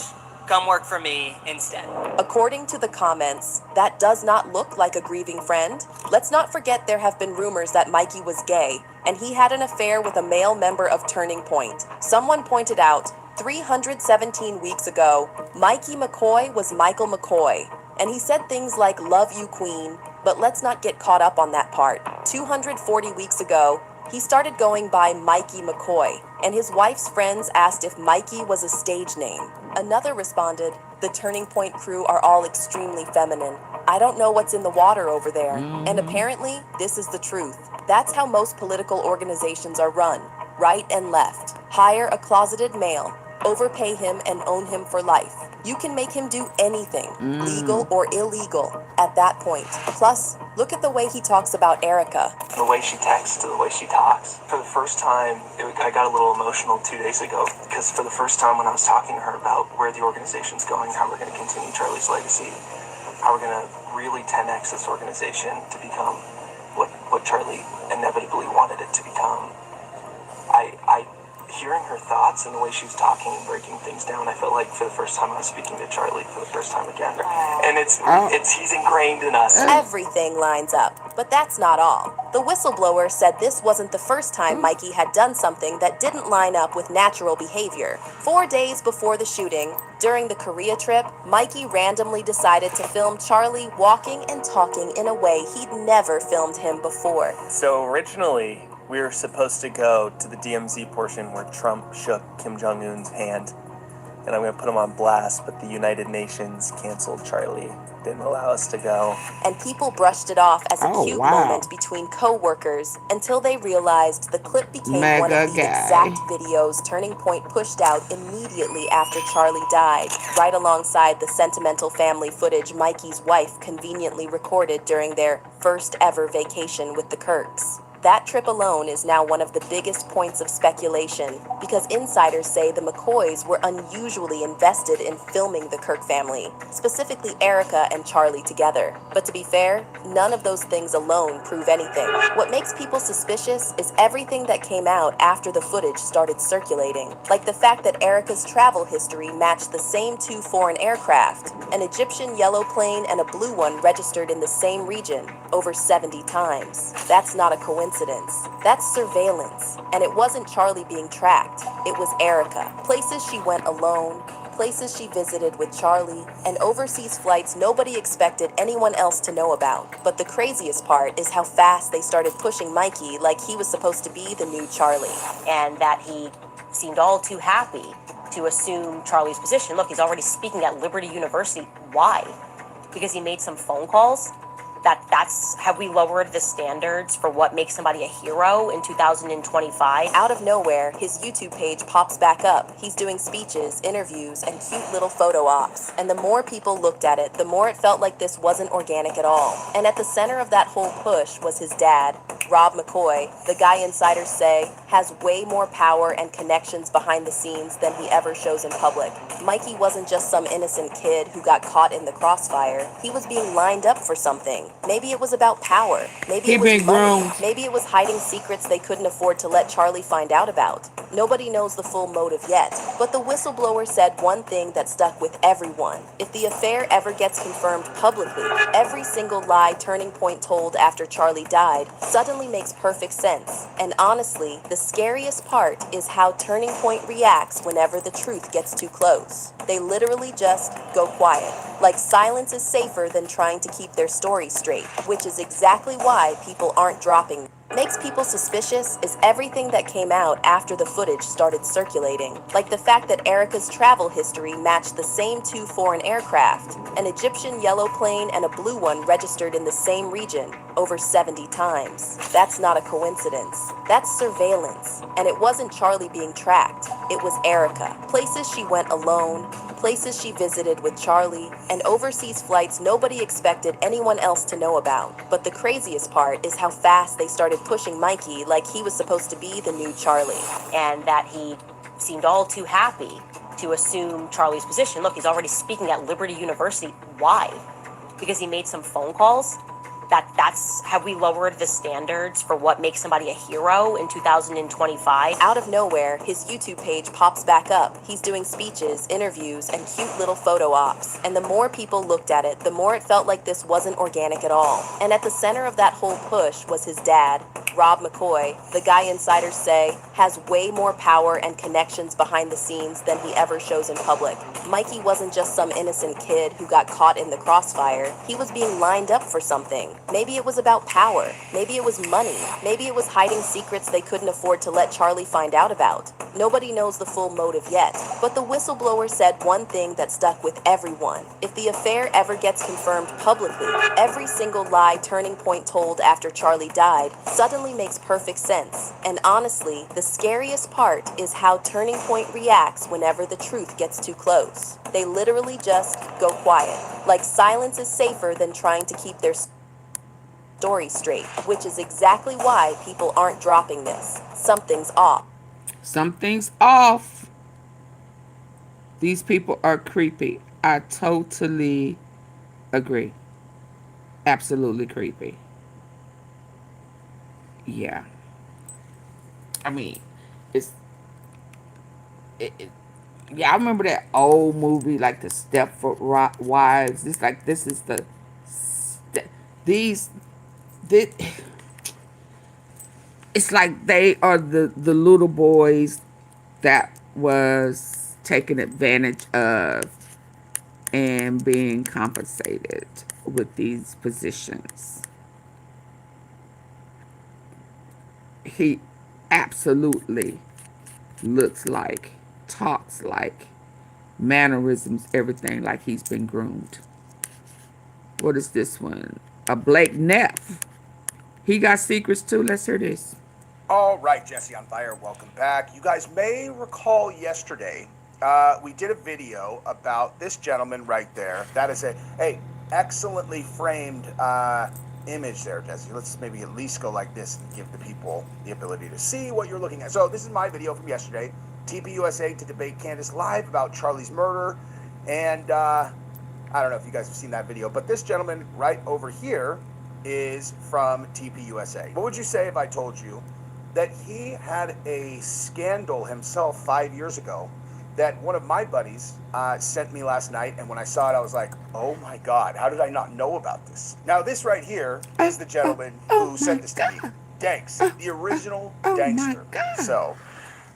Come work for me instead." According to the comments, that does not look like a grieving friend. Let's not forget there have been rumors that Mikey was gay, and he had an affair with a male member of Turning Point. Someone pointed out, 317 weeks ago, Mikey McCoy was Michael McCoy, and he said things like, "Love you, Queen," but let's not get caught up on that part. 240 weeks ago, he started going by Mikey McCoy, and his wife's friends asked if Mikey was a stage name. Another responded, "The Turning Point crew are all extremely feminine. I don't know what's in the water over there." And apparently, this is the truth. That's how most political organizations are run, right and left. Hire a closeted male, overpay him and own him for life. You can make him do anything, legal or illegal, at that point. Plus, look at the way he talks about Erika. The way she texts to the way she talks. For the first time, I got a little emotional 2 days ago, because for the first time when I was talking to her about where the organization's going, how we're going to continue Charlie's legacy, how we're going to really 10x this organization to become what Charlie inevitably wanted it to become, hearing her thoughts and the way she was talking and breaking things down, I felt like for the first time I was speaking to Charlie for the first time again. And he's ingrained in us. Everything lines up, but that's not all. The whistleblower said this wasn't the first time Mikey had done something that didn't line up with natural behavior. 4 days before the shooting, during the Korea trip, Mikey randomly decided to film Charlie walking and talking in a way he'd never filmed him before. So originally, we were supposed to go to the DMZ portion where Trump shook Kim Jong-un's hand. And I'm going to put him on blast, but the United Nations canceled Charlie. Didn't allow us to go. And people brushed it off as a cute wow. moment between co-workers until they realized the clip became Mega one of the guy. exact videos Turning Point pushed out immediately after Charlie died, right alongside the sentimental family footage Mikey's wife conveniently recorded during their first ever vacation with the Kirks. That trip alone is now one of the biggest points of speculation because insiders say the McCoys were unusually invested in filming the Kirk family, specifically Erika and Charlie together. But to be fair, none of those things alone prove anything. What makes people suspicious is everything that came out after the footage started circulating, like the fact that Erika's travel history matched the same 2 foreign aircraft, an Egyptian yellow plane and a blue one registered in the same region, over 70 times. That's not a coincidence. That's surveillance. And it wasn't Charlie being tracked. It was Erika. Places she went alone, places she visited with Charlie, and overseas flights nobody expected anyone else to know about. But the craziest part is how fast they started pushing Mikey like he was supposed to be the new Charlie. And that he seemed all too happy to assume Charlie's position. Look, he's already speaking at Liberty University. Why? Because he made some phone calls? That's have we lowered the standards for what makes somebody a hero in 2025? Out of nowhere, his YouTube page pops back up. He's doing speeches, interviews, and cute little photo ops. And the more people looked at it, the more it felt like this wasn't organic at all. And at the center of that whole push was his dad, Rob McCoy, the guy insiders say has way more power and connections behind the scenes than he ever shows in public. Mikey wasn't just some innocent kid who got caught in the crossfire. He was being lined up for something. Maybe it was about power. Maybe it was money. Maybe it was hiding secrets they couldn't afford to let Charlie find out about. Nobody knows the full motive yet, but the whistleblower said one thing that stuck with everyone. If the affair ever gets confirmed publicly, every single lie Turning Point told after Charlie died suddenly makes perfect sense. And honestly, the scariest part is how Turning Point reacts whenever the truth gets too close. They literally just go quiet. Like silence is safer than trying to keep their story straight, which is exactly why people aren't dropping. Makes people suspicious is everything that came out after the footage started circulating, like the fact that Erika's travel history matched the same 2 foreign aircraft, an Egyptian yellow plane and a blue one registered in the same region, over 70 times. That's not a coincidence. That's surveillance. And it wasn't Charlie being tracked. It was Erika. Places she went alone, places she visited with Charlie, and overseas flights nobody expected anyone else to know about. But the craziest part is how fast they started pushing Mikey like he was supposed to be the new Charlie. And that he seemed all too happy to assume Charlie's position. Look, he's already speaking at Liberty University. Why? Because he made some phone calls? That's have we lowered the standards for what makes somebody a hero in 2025? Out of nowhere, his YouTube page pops back up. He's doing speeches, interviews, and cute little photo ops. And the more people looked at it, the more it felt like this wasn't organic at all. And at the center of that whole push was his dad, Rob McCoy, the guy insiders say has way more power and connections behind the scenes than he ever shows in public. Mikey wasn't just some innocent kid who got caught in the crossfire. He was being lined up for something. Maybe it was about power. Maybe it was money. Maybe it was hiding secrets they couldn't afford to let Charlie find out about. Nobody knows the full motive yet, but the whistleblower said one thing that stuck with everyone. If the affair ever gets confirmed publicly, every single lie Turning Point told after Charlie died suddenly makes perfect sense. And honestly, the scariest part is how Turning Point reacts whenever the truth gets too close. They literally just go quiet. Like silence is safer than trying to keep their story straight, which is exactly why people aren't dropping this. Something's off. Something's off. These people are creepy. I totally agree. Absolutely creepy. Yeah. I mean, it's Yeah, I remember that old movie, like the Stepford Wives. It's like this is the these. This, it's like they are the little boys that was taken advantage of and being compensated with these positions. He absolutely looks like, talks like, mannerisms, everything like he's been groomed. What is this one? A Blake Neff. He got secrets too. Let's hear this. All right, Jesse on Fire, welcome back. You guys may recall yesterday, we did a video about this gentleman right there. That is a excellently framed image there, Jesse. Let's maybe at least go like this and give the people the ability to see what you're looking at. So this is my video from yesterday. TPUSA to debate Candace live about Charlie's murder. And I don't know if you guys have seen that video, but this gentleman right over here is from TPUSA. What would you say if I told you that he had a scandal himself 5 years ago that one of my buddies sent me last night, and when I saw it, I was like, oh my God, how did I not know about this? Now, this right here is the gentleman who sent this to me. Danks, the original Dankster. So,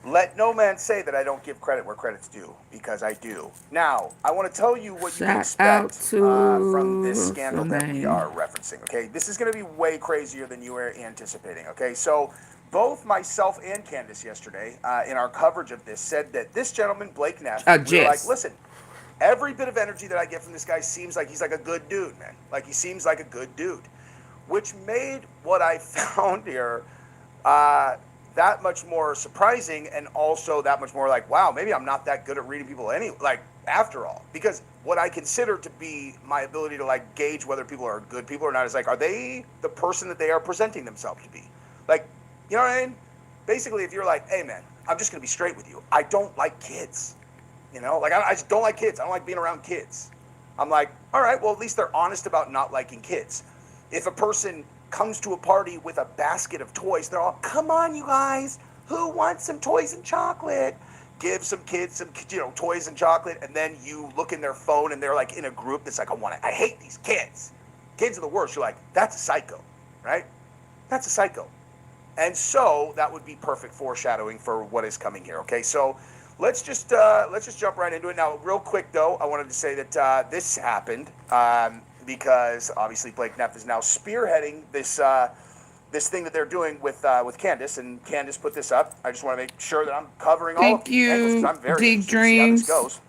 let no man say that I don't give credit where credit's due, because I do. Now, I want to tell you what you can expect from this scandal that we are referencing, okay? This is going to be way crazier than you were anticipating, okay? So, both myself and Candace yesterday, in our coverage of this, said that this gentleman, Blake Neff, we were like, listen, every bit of energy that I get from this guy seems like he's like a good dude, man. Like, he seems like a good dude. Which made what I found here that much more surprising, and also that much more like, wow, maybe I'm not that good at reading people after all. Because what I consider to be my ability to like gauge whether people are good people or not is like, are they the person that they are presenting themselves to be? Like, you know what I mean? Basically, if you're like, hey man, I'm just gonna be straight with you. I don't like kids. You know, like I just don't like kids. I don't like being around kids. I'm like, all right, well, at least they're honest about not liking kids. If a person comes to a party with a basket of toys, they're all, come on, you guys, who wants some toys and chocolate? Give some kids some, toys and chocolate, and then you look in their phone and they're like in a group that's like, I hate these kids. Kids are the worst. You're like, that's a psycho, right? That's a psycho. And so that would be perfect foreshadowing for what is coming here. Okay, so let's just jump right into it now. Real quick though, I wanted to say that this happened because obviously Blake Neff is now spearheading this this thing that they're doing with Candace, and Candace put this up. I just want to make sure that I'm covering all of the angles because I'm very interested to see how this goes.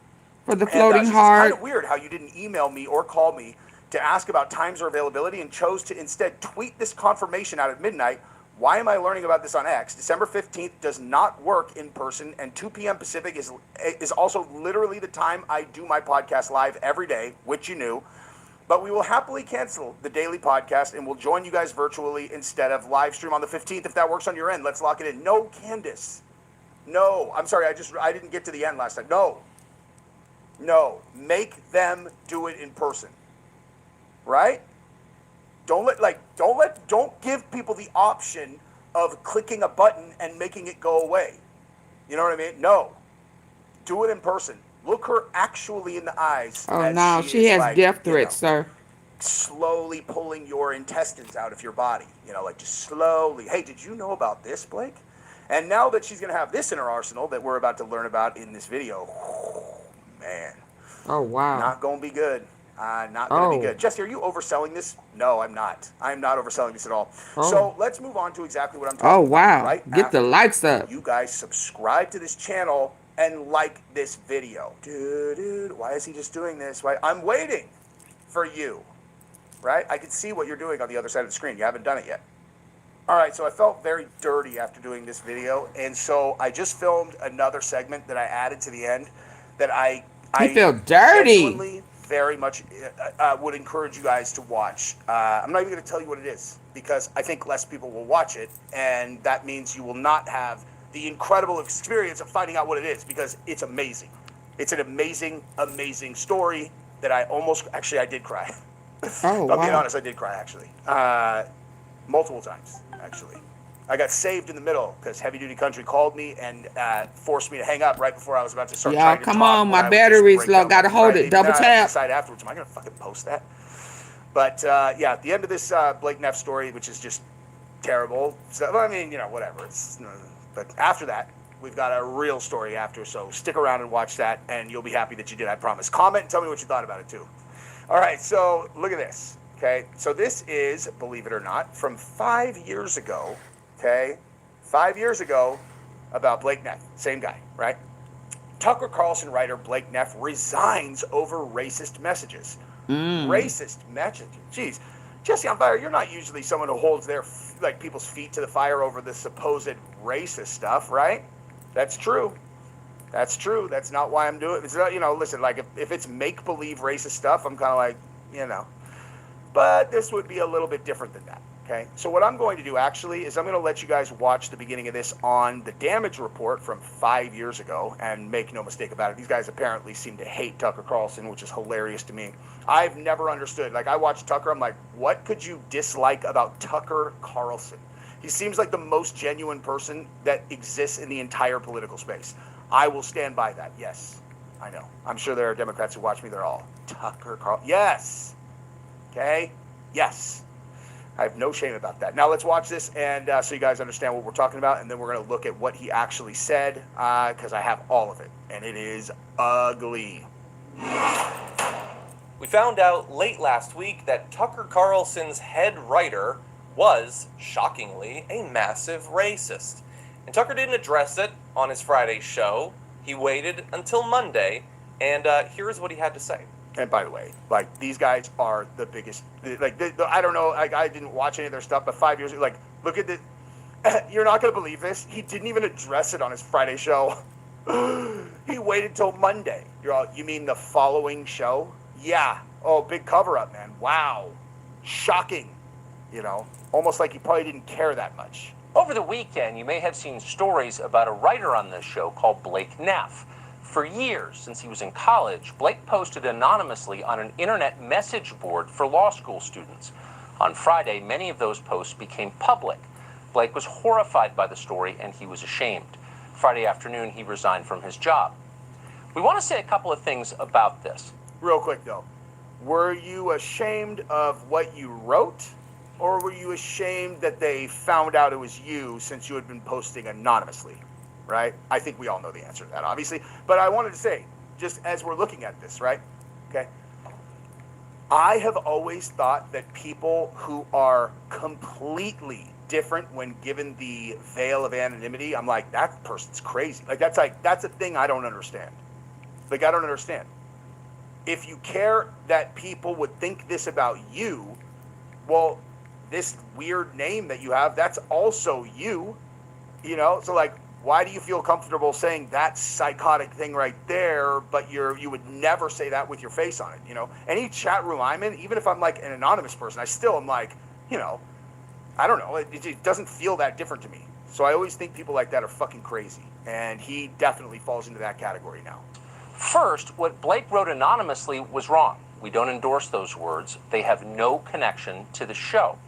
For the floating It's heart. kind of weird how you didn't email me or call me to ask about times or availability and chose to instead tweet this confirmation out at midnight. Why am I learning about this on X? December 15th does not work in person, and 2 p.m. Pacific is also literally the time I do my podcast live every day, which you knew. But we will happily cancel the daily podcast, and we'll join you guys virtually instead of live stream on the 15th if that works on your end. Let's lock it in. No, Candace. No, I'm sorry. I didn't get to the end last time. No. Make them do it in person. Right? Don't give people the option of clicking a button and making it go away. You know what I mean? No. Do it in person. Look her actually in the eyes. Oh no, she has death threats, sir. Slowly pulling your intestines out of your body. Just slowly. Hey, did you know about this, Blake? And now that she's going to have this in her arsenal that we're about to learn about in this video, man. Oh, wow. Not going to be good. Not going to be good. Jesse, are you overselling this? No, I'm not. I'm not overselling this at all. So let's move on to exactly what I'm talking about. Right Get the likes up. You guys subscribe to this channel and like this video. Dude, why is he just doing this? Why? I'm waiting for you. Right? I can see what you're doing on the other side of the screen. You haven't done it yet. All right, so I felt very dirty after doing this video, and so I just filmed another segment that I added to the end that I feel dirty. Genuinely very much would encourage you guys to watch. I'm not even going to tell you what it is because I think less people will watch it, and that means you will not have the incredible experience of finding out what it is because it's amazing. It's an amazing, amazing story that I did cry. Oh, I'll be honest, I did cry actually. Multiple times, actually. I got saved in the middle because Heavy Duty Country called me and forced me to hang up right before I was about to start Y'all, trying to come talk. on. When My I would just battery's break low. down Gotta left and hold right. it. Even Double then, I had to tap. decide afterwards, am I going to fucking post that? But yeah, at the end of this Blake Neff story, which is just terrible. So, I mean, whatever. But after that, we've got a real story after. So stick around and watch that, and you'll be happy that you did, I promise. Comment and tell me what you thought about it, too. All right, so look at this. Okay, so this is, believe it or not, from 5 years ago. Okay, 5 years ago about Blake Neff. Same guy, right? Tucker Carlson writer Blake Neff resigns over racist messages. Racist messages. Jeez. Jesse on Fire, you're not usually someone who holds their people's feet to the fire over the supposed racist stuff, right? That's true. That's true. That's not why I'm doing it. It's not, listen, like if it's make-believe racist stuff, I'm kind of like, But this would be a little bit different than that. Okay, so what I'm going to do actually is I'm going to let you guys watch the beginning of this on the damage report from 5 years ago, and make no mistake about it, these guys apparently seem to hate Tucker Carlson, which is hilarious to me. I've never understood. Like, I watch Tucker, I'm like, what could you dislike about Tucker Carlson? He seems like the most genuine person that exists in the entire political space. I will stand by that. Yes, I know. I'm sure there are Democrats who watch me. They're all Tucker Carlson. Yes. Okay. Yes. I have no shame about that. Now let's watch this, and so you guys understand what we're talking about, and then we're going to look at what he actually said, because I have all of it, and it is ugly. We found out late last week that Tucker Carlson's head writer was, shockingly, a massive racist. And Tucker didn't address it on his Friday show. He waited until Monday, and here's what he had to say. And by the way, these guys are the biggest, I don't know, I didn't watch any of their stuff, but 5 years ago, look at this. You're not going to believe this. He didn't even address it on his Friday show. He waited till Monday. You're all, you mean the following show? Yeah. Oh, big cover up, man. Wow. Shocking. Almost like he probably didn't care that much. Over the weekend, you may have seen stories about a writer on this show called Blake Neff. For years, since he was in college, Blake posted anonymously on an internet message board for law school students. On Friday, many of those posts became public. Blake was horrified by the story, and he was ashamed. Friday afternoon, he resigned from his job. We want to say a couple of things about this. Real quick, though. Were you ashamed of what you wrote, or were you ashamed that they found out it was you since you had been posting anonymously? Right? I think we all know the answer to that, obviously. But I wanted to say, just as we're looking at this, right? Okay. I have always thought that people who are completely different when given the veil of anonymity, I'm like, that person's crazy. That's a thing I don't understand. I don't understand. If you care that people would think this about you, well, this weird name that you have, that's also you. So why do you feel comfortable saying that psychotic thing right there, but you would never say that with your face on it, Any chat room I'm in, even if I'm an anonymous person, I still am I don't know, it doesn't feel that different to me. So I always think people like that are fucking crazy, and he definitely falls into that category now. First, what Blake wrote anonymously was wrong. We don't endorse those words. They have no connection to the show.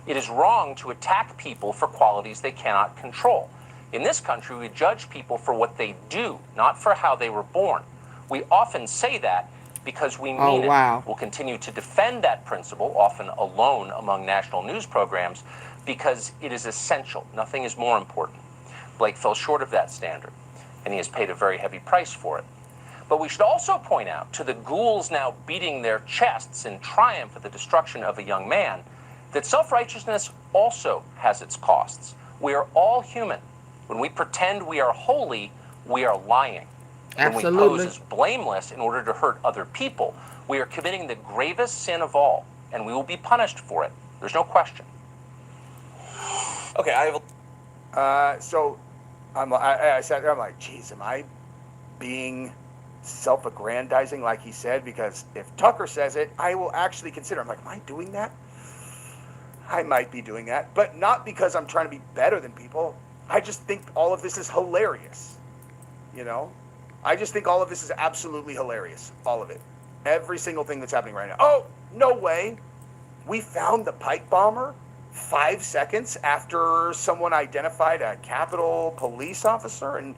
It is wrong to attack people for qualities they cannot control. In this country, we judge people for what they do, not for how they were born. We often say that because we mean it. We'll continue to defend that principle, often alone among national news programs, because it is essential. Nothing is more important. Blake fell short of that standard, and he has paid a very heavy price for it. But we should also point out to the ghouls now beating their chests in triumph at the destruction of a young man that self-righteousness also has its costs. We are all human. When we pretend we are holy, we are lying. Absolutely. When we pose as blameless in order to hurt other people, we are committing the gravest sin of all, and we will be punished for it. There's no question. Okay, I have so I sat there, I'm like, geez, am I being self-aggrandizing like he said? Because if Tucker says it, I will actually consider. I'm like, am I doing that? I might be doing that, but not because I'm trying to be better than people. I just think all of this is hilarious. I just think all of this is absolutely hilarious. All of it. Every single thing that's happening right now. Oh, no way. We found the pipe bomber 5 seconds after someone identified a Capitol police officer. And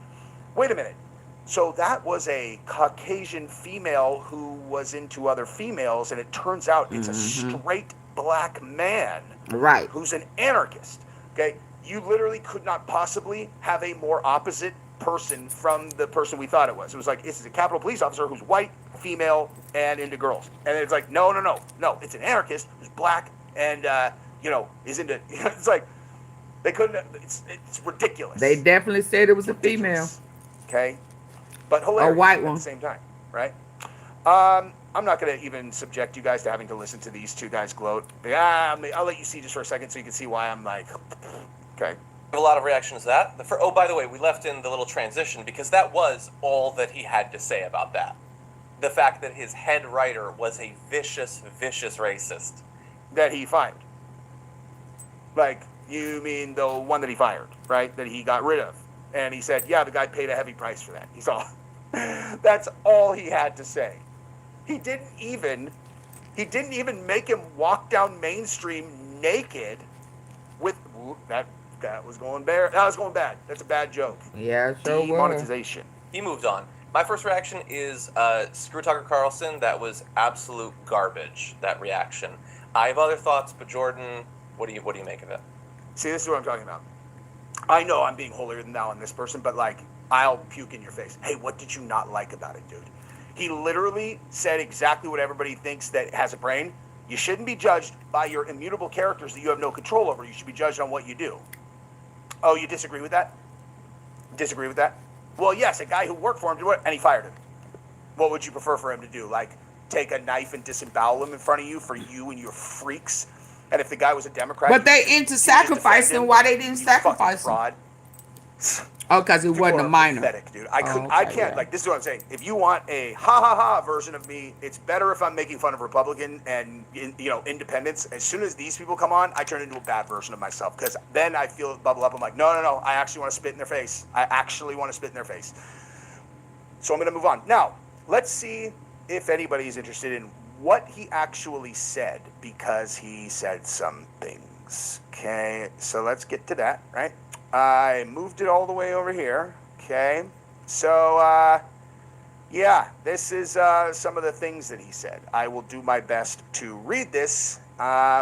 wait a minute. So that was a Caucasian female who was into other females, and it turns out it's a straight black man Right. who's an anarchist. Okay? You literally could not possibly have a more opposite person from the person we thought it was. It was like, this is a Capitol police officer who's white, female, and into girls. And it's like, no. It's an anarchist who's black and, is into, it's like, they couldn't, it's ridiculous. They definitely said it was a female. Okay? But hilarious a white at one. the same time, right? I'm not going to even subject you guys to having to listen to these two guys gloat. I'll let you see just for a second so you can see why I'm like, okay. A lot of reactions to that. By the way, we left in the little transition because that was all that he had to say about that. The fact that his head writer was a vicious, vicious racist. That he fired. Like, you mean the one that he fired, right? That he got rid of. And he said, yeah, the guy paid a heavy price for that. He's all, that's all he had to say. He didn't even make him walk down Main Street naked with, that was going bad. That was going bad. That's a bad joke. Yeah, sure. Demonetization. He moved on. My first reaction is screw Tucker Carlson. That was absolute garbage, that reaction. I have other thoughts, but Jordan, what do you make of it? See, this is what I'm talking about. I know I'm being holier than thou on this person, but like, I'll puke in your face. Hey, what did you not like about it, dude? He literally said exactly what everybody thinks that has a brain. You shouldn't be judged by your immutable characters that you have no control over. You should be judged on what you do. Oh, you disagree with that? Disagree with that? Well, yes, a guy who worked for him did what? And he fired him. What would you prefer for him to do? Like, take a knife and disembowel him in front of you for you and your freaks? And if the guy was a Democrat... But they into sacrificing. Why they didn't sacrifice him? Fraud. Oh, because he wasn't a minor. Pathetic, dude. I can't, like, this is what I'm saying. If you want a ha-ha-ha version of me, it's better if I'm making fun of Republican and, independents. As soon as these people come on, I turn into a bad version of myself. Because then I feel it bubble up. I'm like, no. I actually want to spit in their face. So I'm going to move on. Now, let's see if anybody is interested in what he actually said, because he said some things. Okay, so let's get to that, right? I moved it all the way over here. Okay, so yeah, this is some of the things that he said. I will do my best to read this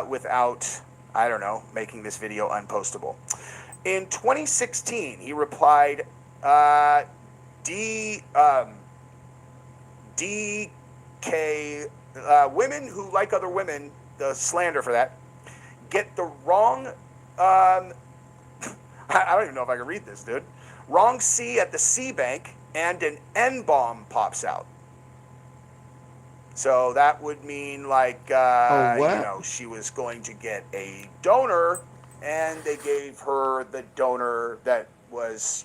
without, I don't know, making this video unpostable. In 2016, he replied, DK, women who like other women, the slander for that, get the wrong, I don't even know if I can read this, dude. Wrong C at the C bank and an N bomb pops out. So that would mean like, she was going to get a donor and they gave her the donor that was,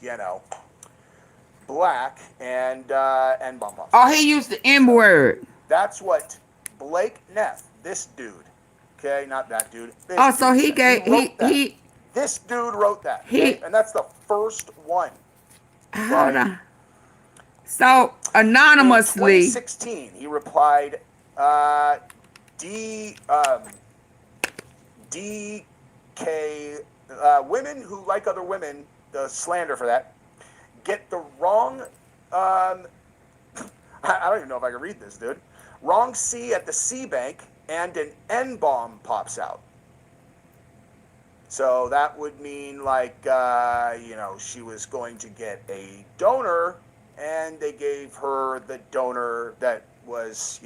black and N bomb pops out. Oh, he used the M word. That's what Blake Neff, this dude, okay, not that dude. So he this dude wrote that, okay? And that's the first one. Hold on. So anonymously, in 2016, he replied, DK, women who like other women, the slander for that, get the wrong, I don't even know if I can read this, dude. Wrong C at the C bank and an N bomb pops out. So that would mean like, she was going to get a donor and they gave her the donor that was,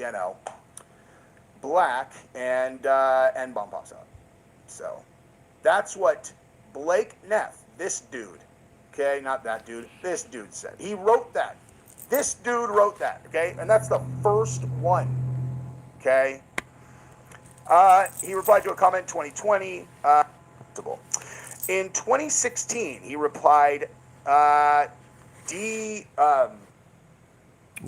black and N bomb pops out. So that's what Blake Neff, this dude, okay, not that dude, this dude said. He wrote that. This dude wrote that, okay? And that's the first one, okay? He replied to a comment in 2020. In 2016, he replied,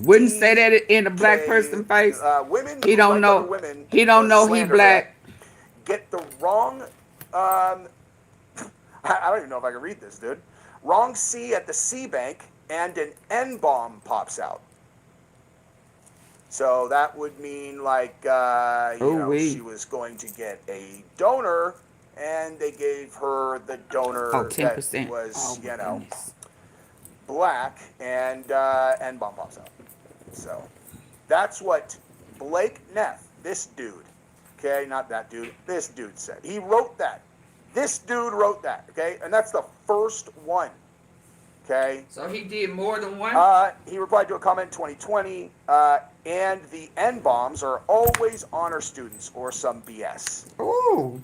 wouldn't say that in a black person face. Women he don't know. Women, he don't know he black. Get the wrong. I don't even know if I can read this, dude. Wrong C at the C bank and an N bomb pops out. So that would mean like, she was going to get a donor and they gave her the donor Oh, that 10%. was, Oh, my goodness. black, and bomb pops out. So that's what Blake Neff, this dude, okay, not that dude, this dude said. He wrote that. This dude wrote that, okay, and that's the first one, okay. So he did more than one? He replied to a comment in 2020, and the N-bombs are always honor students or some BS. Ooh.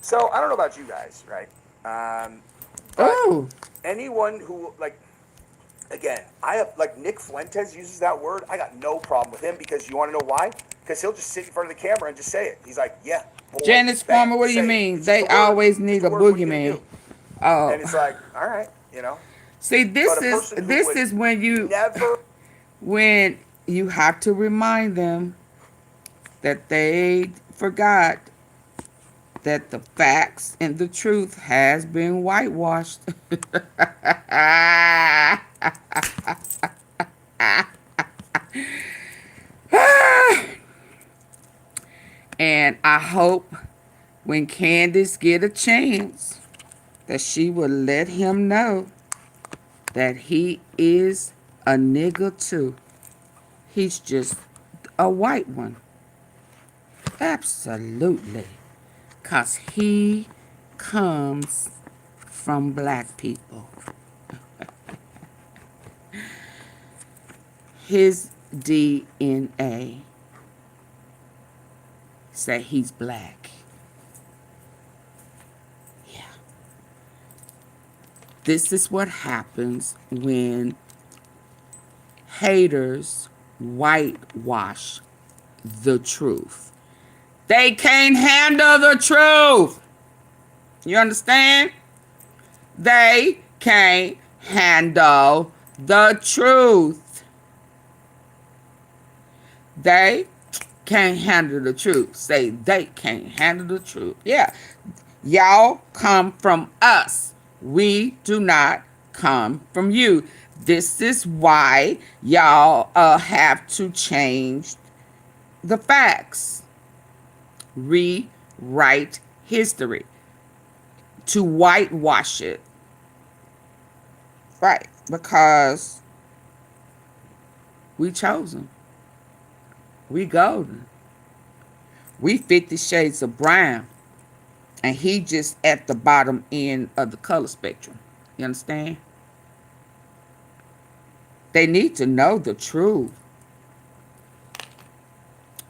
So I don't know about you guys, right? But Ooh. anyone who, like, again, I have, like, Nick Fuentes uses that word. I got no problem with him because you want to know why? Because he'll just sit in front of the camera and just say it. He's like, yeah. Boy, Janice bam, Farmer, what do you say it. mean? It's They just a word. always It's need just a word. What are you gonna boogeyman. do? Oh. And it's like, all right, you know. See, this But a person who would is when you never when you have to remind them that they forgot that the facts and the truth has been whitewashed. And I hope when Candace get a chance that she will let him know that he is a nigger too. He's just a white one. Absolutely. 'Cause he comes from black people. His DNA say he's black. Yeah. This is what happens when haters whitewash the truth. They can't handle the truth. You understand? They can't handle the truth. They can't handle the truth. Say they can't handle the truth. Yeah. Y'all come from us. We do not come from you. This is why y'all have to change the facts. Rewrite history. To whitewash it. Right. Because we chosen. We golden. We 50 shades of brown. And he just at the bottom end of the color spectrum. You understand? They need to know the truth.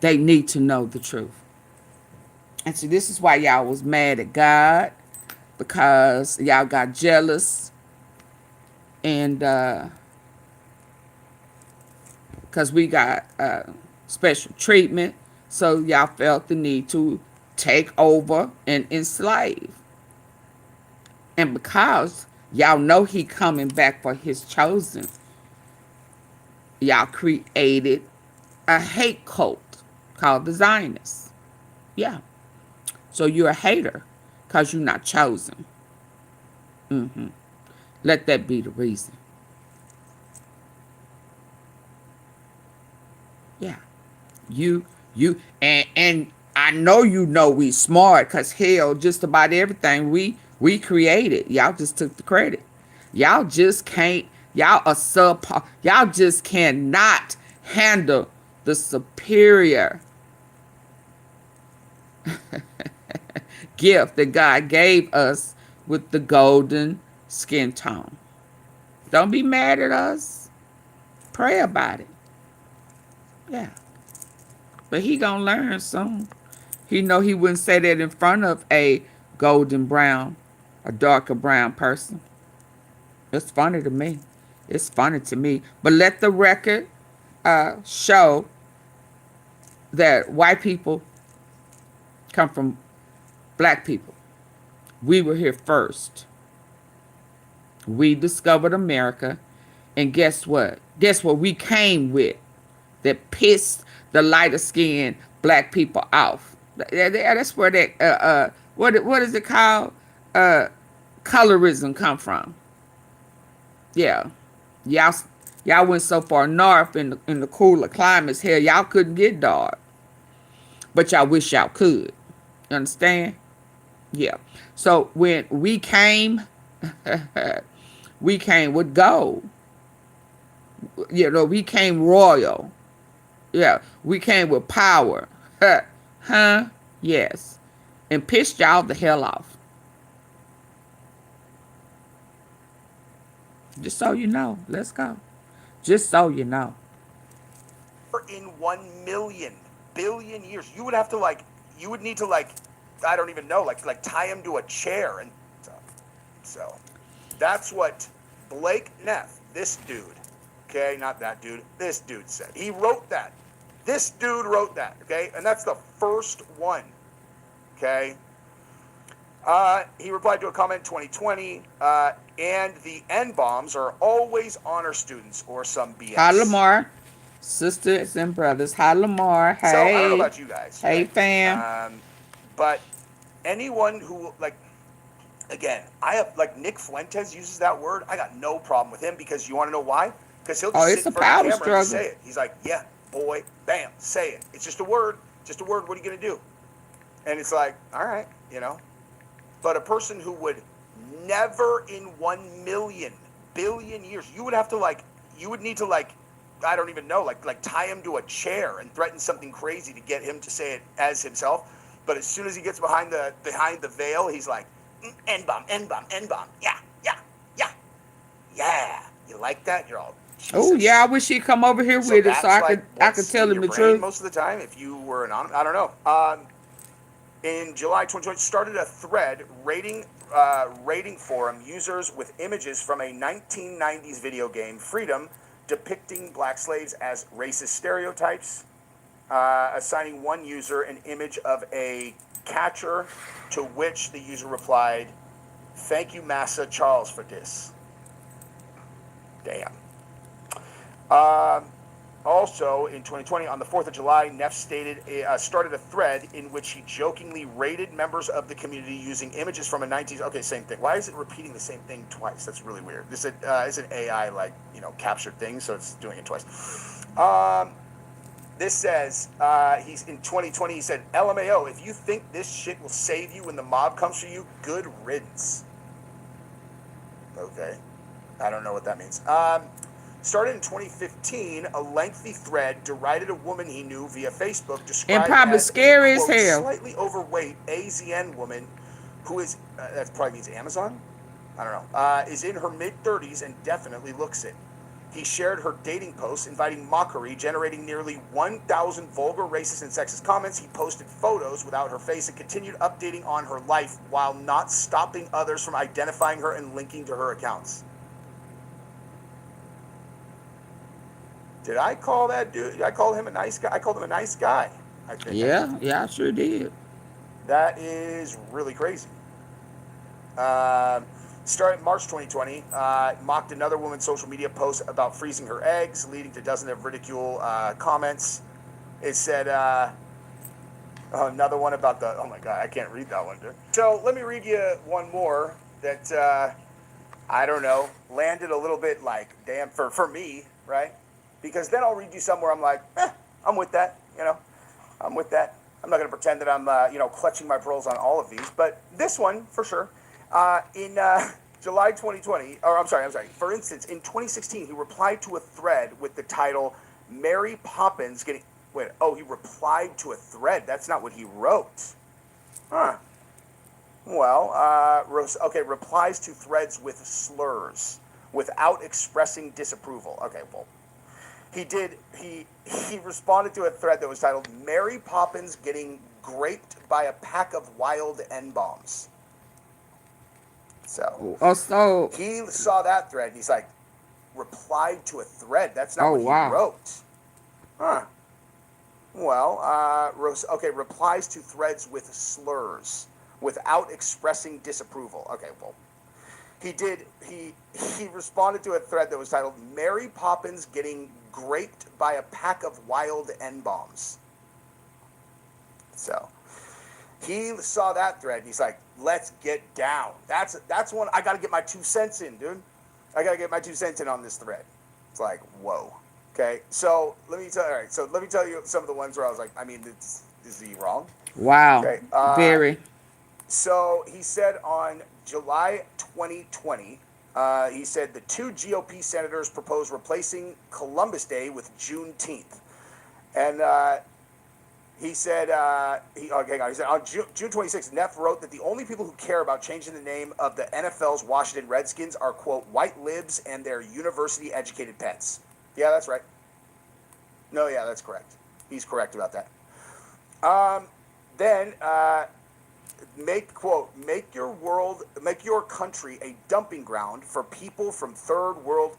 They need to know the truth. And see, this is why y'all was mad at God. Because y'all got jealous. And because we got special treatment. So y'all felt the need to take over and enslave. And because y'all know he coming back for his chosen, y'all created a hate cult called the Zionists. Yeah. So you're a hater because you're not chosen. Let that be the reason. Yeah. And I know you know we smart because hell, just about everything we created. Y'all just took the credit. Y'all just can't, y'all are subpar. Y'all just cannot handle the superior gift that God gave us with the golden skin tone. Don't be mad at us. Pray about it. Yeah. But he gonna learn soon. He know he wouldn't say that in front of a golden brown, a darker brown person. It's funny to me. It's funny to me. But let the record show that white people come from black people. We were here first. We discovered America. And guess what? Guess what we came with that pissed the lighter skinned black people off. That's where that what is it called? Colorism come from. Yeah. Y'all went so far north in the cooler climates. Hell, y'all couldn't get dark. But y'all wish y'all could. You understand? Yeah. So when we came, we came with gold. You know, we came royal. Yeah. We came with power. Huh? Yes. And pissed y'all the hell off. Just so you know. Let's go. Just so you know. In 1,000,000,000,000,000 years, you would have to like, you would need to like, I don't even know, like tie him to a chair and stuff. So that's what Blake Neff, this dude, okay, not that dude, this dude said. He wrote that. This dude wrote that, okay, and that's the first one, okay. He replied to a comment in 2020, and the N-bombs are always honor students or some BS. Hi, Lamar. Sisters and brothers. Hi, Lamar. Hey. So, I don't know about you guys. Hey, right? fam. But anyone who, like, again, I have, like, Nick Fuentes uses that word. I got no problem with him because you want to know why? Because he'll just sit in front of the camera and say it. He's like, yeah, boy, bam, say it. It's just a word. Just a word. What are you going to do? And it's like, all right, you know. But a person who would never in 1,000,000,000,000 years, you would have to, like, you would need to, like, I don't even know, like tie him to a chair and threaten something crazy to get him to say it as himself. But as soon as he gets behind the veil, he's like, N-bomb, N-bomb, N-bomb, yeah. You like that? You're all. Oh yeah, I wish he'd come over here with it so I could tell him the truth. Most of the time, if you were anonymous, I don't know. In July 2020, started a thread rating forum users with images from a 1990s video game, Freedom, depicting black slaves as racist stereotypes, assigning one user an image of a catcher, to which the user replied, "Thank you, Massa Charles, for this." Damn. Also, in 2020, on the 4th of July, Neff started a thread in which he jokingly rated members of the community using images from a 19s. Okay, same thing. Why is it repeating the same thing twice? That's really weird. This is an AI, like, you know, captured thing, so it's doing it twice. This says, he's in 2020, he said, LMAO, if you think this shit will save you when the mob comes for you, good riddance. Okay. I don't know what that means. Started in 2015, a lengthy thread derided a woman he knew via Facebook, described and probably as scary a, as quote, hell, slightly overweight AZN woman who is, that probably means Amazon? I don't know, is in her mid-30s and definitely looks it. He shared her dating posts, inviting mockery, generating nearly 1,000 vulgar, racist, and sexist comments. He posted photos without her face and continued updating on her life while not stopping others from identifying her and linking to her accounts. Did I call that dude? I called him a nice guy. I called him a nice guy, I think. Yeah, I sure did. That is really crazy. Started March 2020, mocked another woman's social media post about freezing her eggs, leading to dozens of ridicule comments. It said, another one about the, oh my God, I can't read that one, dude. So let me read you one more that, I don't know, landed a little bit like, damn, for me, right? Because then I'll read you somewhere I'm like, I'm with that, you know, I'm with that. I'm not going to pretend that I'm, you know, clutching my pearls on all of these, but this one, for sure. In July 2020, or I'm sorry. For instance, in 2016, he replied to a thread with the title, Mary Poppins getting, he replied to a thread. That's not what he wrote. Huh. Well, replies to threads with slurs without expressing disapproval. Okay, well. He responded to a thread that was titled, Mary Poppins getting graped by a pack of wild N-bombs. So, he saw that thread and he's like, replied to a thread. That's not what he wrote. Huh. Well, replies to threads with slurs without expressing disapproval. Okay, well. He responded to a thread that was titled, Mary Poppins getting graped by a pack of wild N-bombs. So, he saw that thread and he's like, let's get down. That's one, I gotta get my 2 cents in, dude. I gotta get my 2 cents in on this thread. It's like, whoa. Okay, so let me tell you some of the ones where I was like, I mean, Is he wrong? Wow. Okay. Very. So he said on July 2020, he said the two GOP senators proposed replacing Columbus Day with Juneteenth. And he said, he said on June 26th, Neff wrote that the only people who care about changing the name of the NFL's Washington Redskins are, quote, white libs and their university-educated pets. Yeah, that's right. No, yeah, that's correct. He's correct about that. Then, make your country a dumping ground for people from third world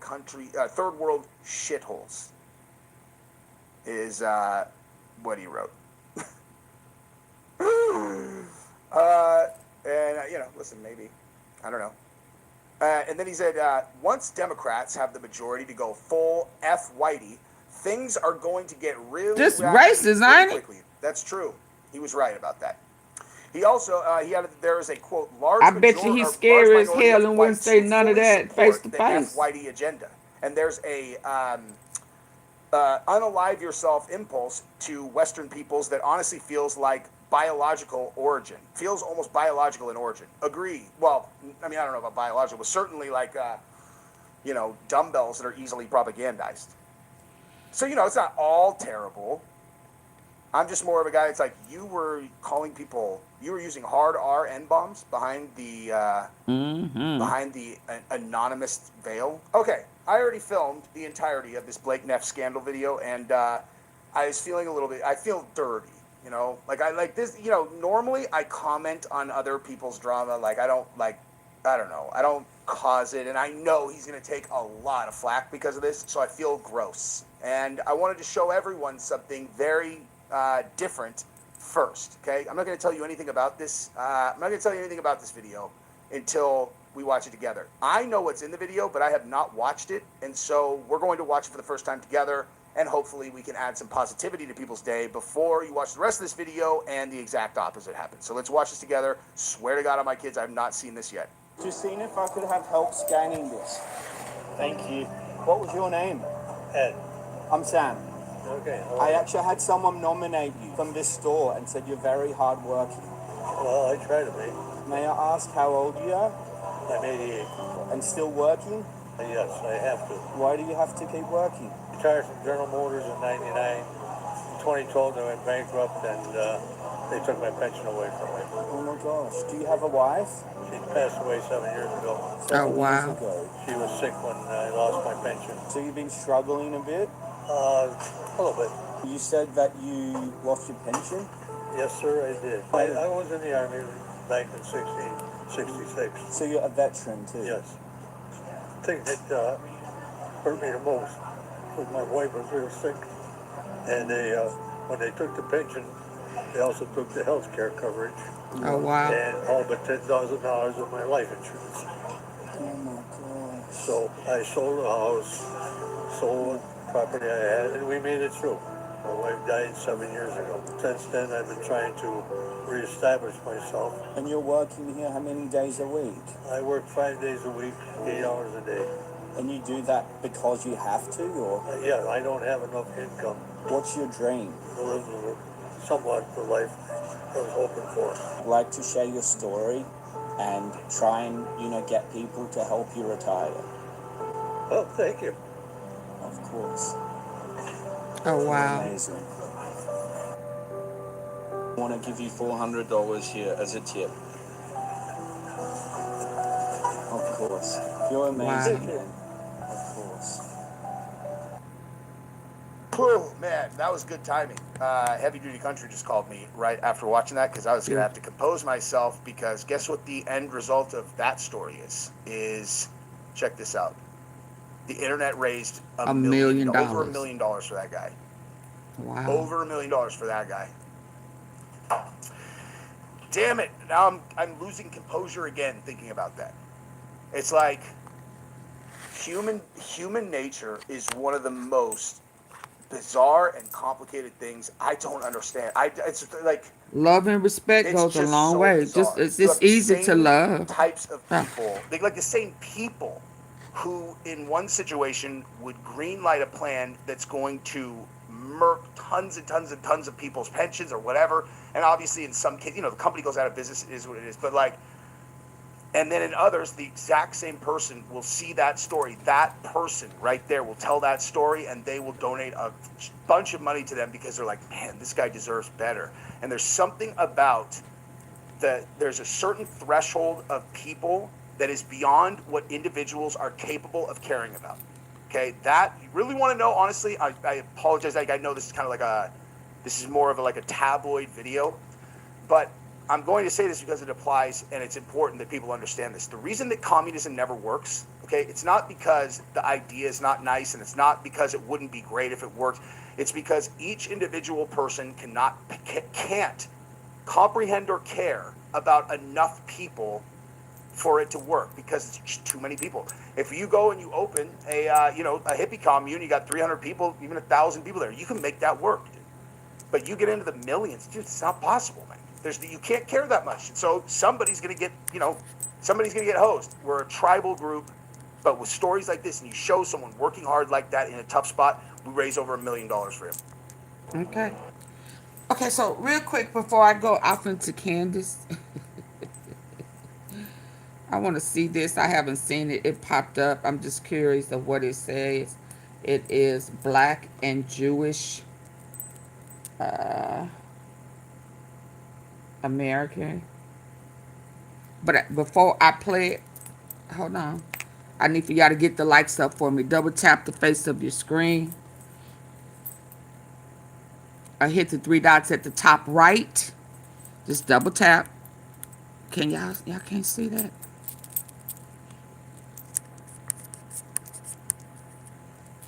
shitholes. Is what he wrote. Listen, maybe, I don't know. And then he said, once Democrats have the majority to go full F Whitey, things are going to get really Just racist, ain't it? quickly. That's true. He was right about that. He also he added that there is a, quote, large I bet you he's scary as minority hell of and wouldn't whites say who none of fully that face to support the F face. Whitey agenda. And there's a unalive yourself impulse to Western peoples that honestly feels like biological origin. Feels almost biological in origin. Agree. Well, I mean, I don't know about biological, but certainly like, dumbbells that are easily propagandized. So, it's not all terrible. I'm just more of a guy that's like, you were using hard R N-bombs behind the anonymous veil. Okay, I already filmed the entirety of this Blake Neff scandal video, and I was feeling I feel dirty, like I like this, normally I comment on other people's drama, like I don't cause it, and I know he's going to take a lot of flack because of this, so I feel gross. And I wanted to show everyone something very different first, okay? I'm not going to tell you anything about this. I'm not going to tell you anything about this video until we watch it together. I know what's in the video, but I have not watched it, and so we're going to watch it for the first time together, and hopefully we can add some positivity to people's day before you watch the rest of this video and the exact opposite happens. So let's watch this together. Swear to God on my kids, I have not seen this yet. Just seeing if I could have help scanning this. Thank you. What was your name? Ed. I'm Sam. Okay. I actually had someone nominate you from this store and said you're very hardworking. Well, I try to be. May I ask how old you are? I'm 88. And still working? Yes, I have to. Why do you have to keep working? Retired from General Motors in 99. In 2012, I went bankrupt and they took my pension away from me. Oh my gosh. Do you have a wife? She passed away 7 years ago. 7 years ago. She was sick when I lost my pension. So you've been struggling a bit? A little bit. You said that you lost your pension? Yes, sir, I did. I was in the Army back in 1966. So you're a veteran too? Yes. The thing that hurt me the most was my wife was real sick. And they, when they took the pension, they also took the health care coverage. Oh, wow. And all but $10,000 of my life insurance. Oh my gosh. So I sold the house, sold property I had, and we made it through. My wife died 7 years ago. Since then, I've been trying to reestablish myself. And you're working here how many days a week? I work 5 days a week, 8 hours a day. And you do that because you have to, or? Yeah, I don't have enough income. What's your dream? To live somewhat the life I was hoping for. I'd like to share your story and try and, get people to help you retire. Well, thank you. Of course. Oh, wow. Amazing. I want to give you $400 here as a tip. Of course. You're amazing, man. Of course. Oh, man, that was good timing. Heavy Duty Country just called me right after watching that because I was going to have to compose myself because guess what the end result of that story is check this out. The internet raised $1 million. Over $1 million for that guy. Wow. Over $1 million for that guy. Damn it. Now I'm losing composure again thinking about that. It's like human nature is one of the most bizarre and complicated things I don't understand. It's like love and respect goes a long way. Bizarre. It's easy to love. Types of people, like the same people who in one situation would green light a plan that's going to murk tons and tons and tons of people's pensions or whatever. And obviously in some cases, the company goes out of business, it is what it is. But like, and then in others, the exact same person will see that story. That person right there will tell that story, and they will donate a bunch of money to them because they're like, man, this guy deserves better. And there's something about there's a certain threshold of people that is beyond what individuals are capable of caring about. Okay, that you really want to know, honestly, I apologize. I know this is kind of like this is more of like a tabloid video, but I'm going to say this because it applies and it's important that people understand this. The reason that communism never works, okay, it's not because the idea is not nice and it's not because it wouldn't be great if it worked. It's because each individual person can't comprehend or care about enough people for it to work because it's just too many people. If you go and you open a hippie commune, you got 300 people, even 1,000 people there, you can make that work, dude. But you get into the millions, dude, it's not possible, man. You can't care that much. And so somebody's gonna get hosed. We're a tribal group, but with stories like this, and you show someone working hard like that in a tough spot, we raise over $1 million for him. Okay. Okay, so real quick before I go off into Candace, I want to see this. I haven't seen it. It popped up. I'm just curious of what it says. It is Black and Jewish American. But before I play it, hold on. I need for y'all to get the likes up for me. Double tap the face of your screen. I hit the 3 dots at the top right. Just double tap. Can y'all can't see that?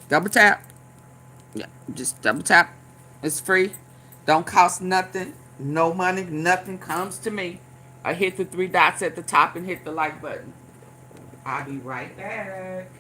Double tap. Yeah, just double tap. It's free. Don't cost nothing. No money. Nothing comes to me. I hit the 3 dots at the top and hit the like button. I'll be right back.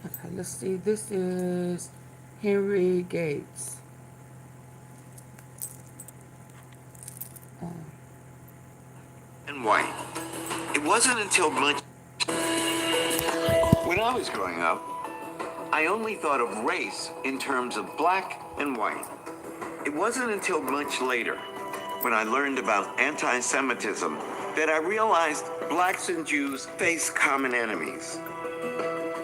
Okay, let's see. This is Henry Gates. And white. It wasn't until much... When I was growing up, I only thought of race in terms of black and white. It wasn't until much later, when I learned about anti-Semitism, that I realized blacks and Jews face common enemies.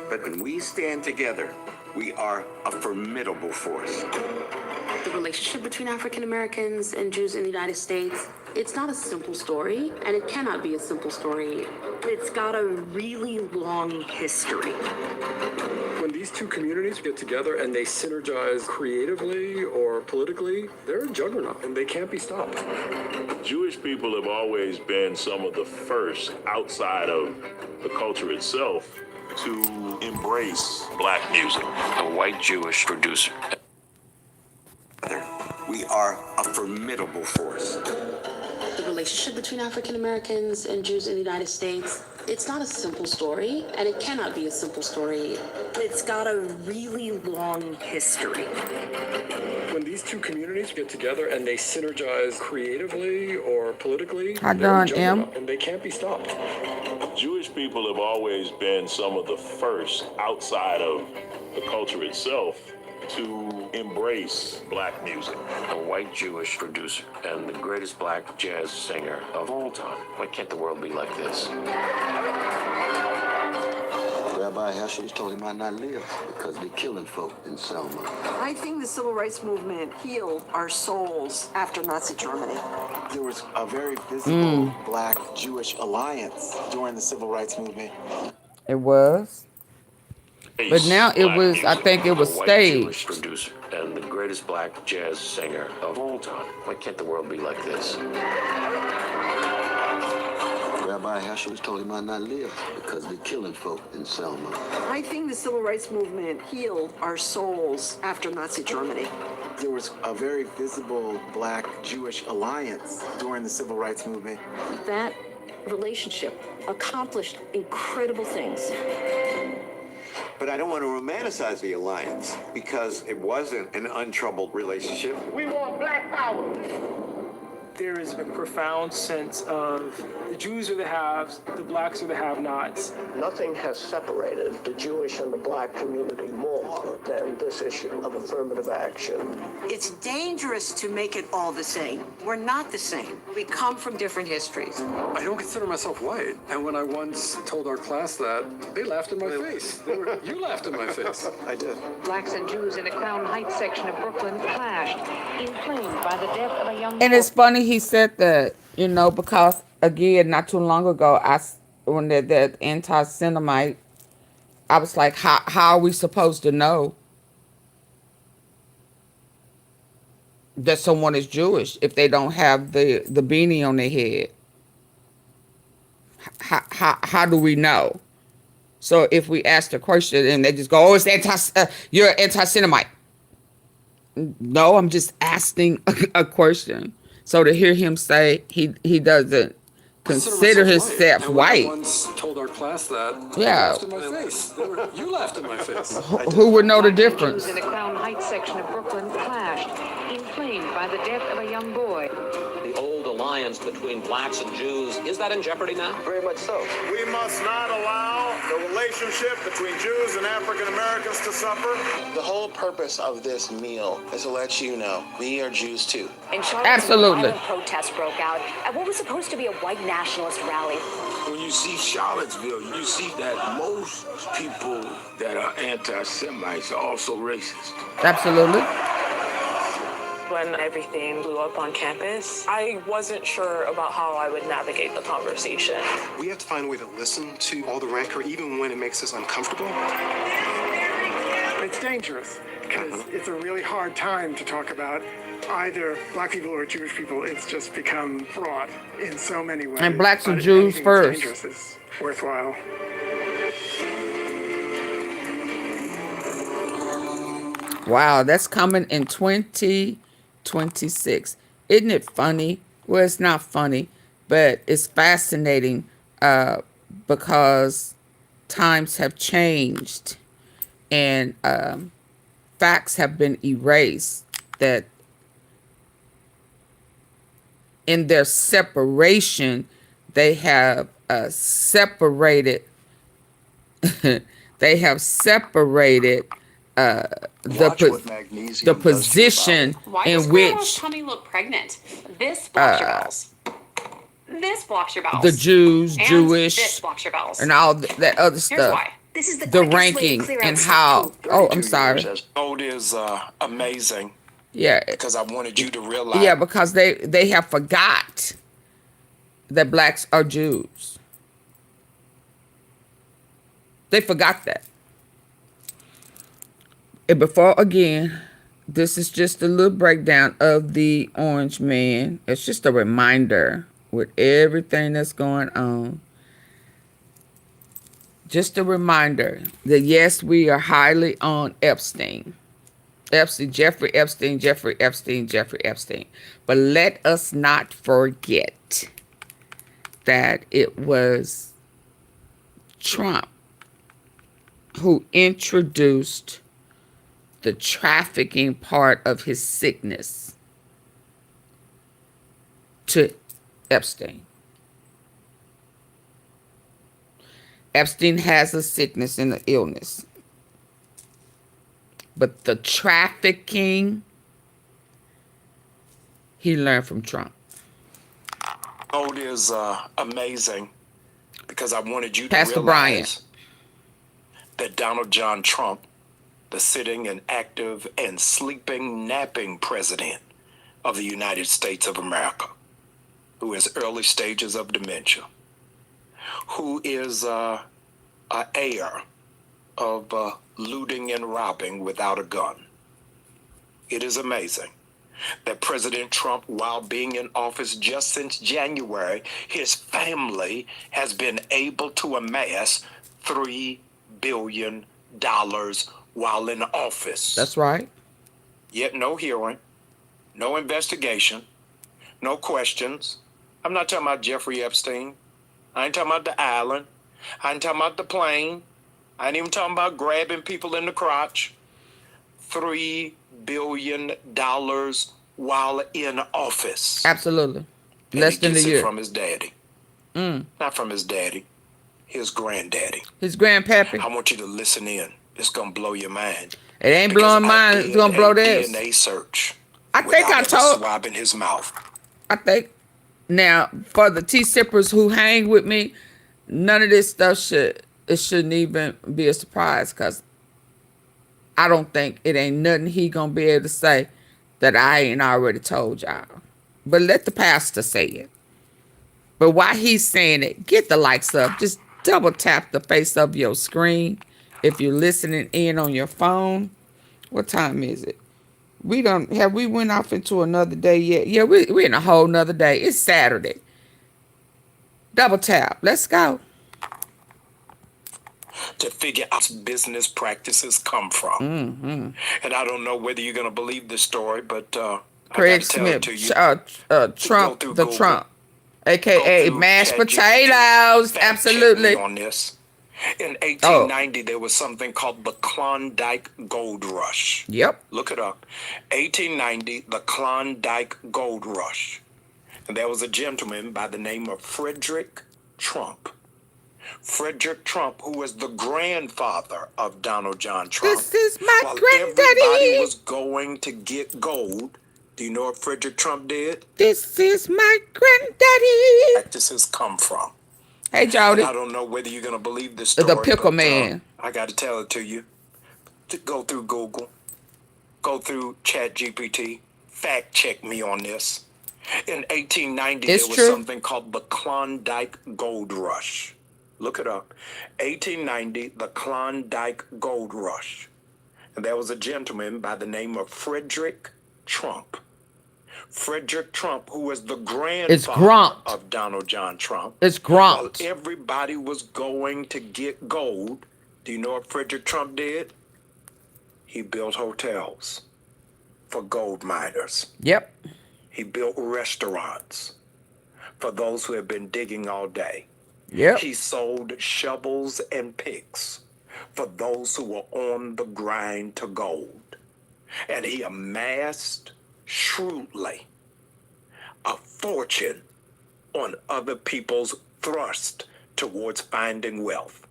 But when we stand together, we are a formidable force. The relationship between African Americans and Jews in the United States, it's not a simple story, and it cannot be a simple story. It's got a really long history. When these two communities get together and they synergize creatively or politically, they're a juggernaut, and they can't be stopped. Jewish people have always been some of the first, outside of the culture itself, to embrace black music. A white Jewish producer. We are a formidable force. The relationship between African Americans and Jews in the United States, it's not a simple story, and it cannot be a simple story. It's got a really long history. When these two communities get together and they synergize creatively or politically, How they're a done, juggernaut, and they can't be stopped. Jewish people have always been some of the first, outside of the culture itself, to embrace black music. A white Jewish producer and the greatest black jazz singer of all time. Why can't the world be like this? Rabbi Heschel told him I not live because they're killing folk in Selma. I think the civil rights movement healed our souls after Nazi Germany. There was a very visible Black-Jewish alliance during the civil rights movement. It was. But now it was, I think it was a white Jewish staged. producer and the greatest black jazz singer of all time. Why can't the world be like this? Rabbi Heschel told him I not live because they're killing folk in Selma. I think the civil rights movement healed our souls after Nazi Germany. There was a very visible Black-Jewish alliance during the civil rights movement. That relationship accomplished incredible things. But I don't want to romanticize the alliance because it wasn't an untroubled relationship. We want Black power. There is a profound sense of the Jews are the haves, the blacks are the have-nots. Nothing has separated the Jewish and the Black community more than this issue of affirmative action. It's dangerous to make it all the same. We're not the same. We come from different histories. I don't consider myself white. And when I once told our class that, they laughed in my face. You laughed in my face. I did. Blacks and Jews in a Crown Heights section of Brooklyn clashed, inflamed by the death of a young And it's funny he said that, you know, because again, not too long ago, when that anti-Semite, I was like, how are we supposed to know that someone is Jewish if they don't have the beanie on their head? How do we know? So if we ask the question and they just go, "Oh, it's you're an anti-Semite." No, I'm just asking a question. So to hear him say he doesn't consider himself white. I once told our class that. Yeah. They laughed in my face. You laughed in my face. Who would know the difference? Jews in a Crown Heights section of Brooklyn clashed, inflamed by the death of a young boy. The old alliance between blacks and Jews, is that in jeopardy now? Very much so. We must not allow the relationship between Jews and African Americans to suffer. The whole purpose of this meal is to let you know we are Jews too. In Charlottesville, Absolutely. violent protests broke out at what was supposed to be a white nationalist rally. When you see Charlottesville, you see that most people that are anti-Semites are also racist. Absolutely. When everything blew up on campus, I wasn't sure about how I would navigate the conversation. We have to find a way to listen to all the rancor, even when it makes us uncomfortable. It's dangerous because it's a really hard time to talk about either black people or Jewish people. It's just become fraught in so many ways. And blacks and But Jews anything first. that's dangerous is worthwhile. Wow, that's coming in 2026. Isn't it funny? Well, it's not funny, but it's fascinating because times have changed and facts have been erased that in their separation, they have separated they have separated the position Why in does Grandma's which tummy look pregnant? This blocks your bowels. This blocks your bowels. the Jews, and Jewish, this blocks your bowels. and all that other Here's stuff. why. This is the ranking and how. Oh, I'm sorry. Gold is amazing. Yeah, Because I wanted you to realize. yeah, because they have forgot that blacks are Jews. They forgot that. And before, again, this is just a little breakdown of the Orange Man. It's just a reminder with everything that's going on. Just a reminder that, yes, we are highly on Epstein. Jeffrey Epstein. But let us not forget that it was Trump who introduced the trafficking part of his sickness to Epstein. Epstein has a sickness and an illness. But the trafficking, he learned from Trump. Gold is amazing because I wanted you to Pastor realize that Donald John Trump, the sitting and active and sleeping, napping president of the United States of America, who has early stages of dementia, who is a heir of looting and robbing without a gun. It is amazing that President Trump, while being in office just since January, his family has been able to amass $3 billion while in office. That's right. Yet no hearing, no investigation, no questions. I'm not talking about Jeffrey Epstein. I ain't talking about the island. I ain't talking about the plane. I ain't even talking about grabbing people in the crotch. $3 billion while in office. Absolutely. And Less he than a gets it year. from his daddy. Not from his daddy. His granddaddy. His grandpappy. I want you to listen in. It's going to blow your mind. It ain't blowing mine. It's going to blow theirs. DNA search. I think I told. Swabbing his mouth. I think. Now, for the tea sippers who hang with me, none of this stuff shouldn't even be a surprise, because I don't think it ain't nothing he gonna be able to say that I ain't already told y'all. But let the pastor say it. But while he's saying it, get the likes up. Just double tap the face of your screen if you're listening in on your phone. What time is it? We went off into another day yet? Yeah, we're in a whole nother day. It's Saturday. Double tap. Let's go. To figure out business practices come from. And I don't know whether you're going to believe this story, but Craig Smith, Trump, the Trump, a.k.a. mashed potatoes. Absolutely. On this. In 1890, there was something called the Klondike Gold Rush. Yep. Look it up. 1890, the Klondike Gold Rush. And there was a gentleman by the name of Frederick Trump. Frederick Trump, who was the grandfather of Donald John Trump. This is my while granddaddy. Everybody was going to get gold. Do you know what Frederick Trump did? This is my granddaddy. Practices come from. Hey, Jody. And I don't know whether you're going to believe this story. The pickle man. I got to tell it to you. Go through Google. Go through ChatGPT. Fact check me on this. In 1890, there was something called the Klondike Gold Rush. Look it up. 1890, the Klondike Gold Rush. And there was a gentleman by the name of Frederick Trump. Frederick Trump, who was the grandfather of Donald John Trump. It's Grant. While everybody was going to get gold, do you know what Frederick Trump did? He built hotels for gold miners. Yep. He built restaurants for those who have been digging all day. Yep. He sold shovels and picks for those who were on the grind to gold. And he amassed shrewdly a fortune on other people's thrust towards finding wealth.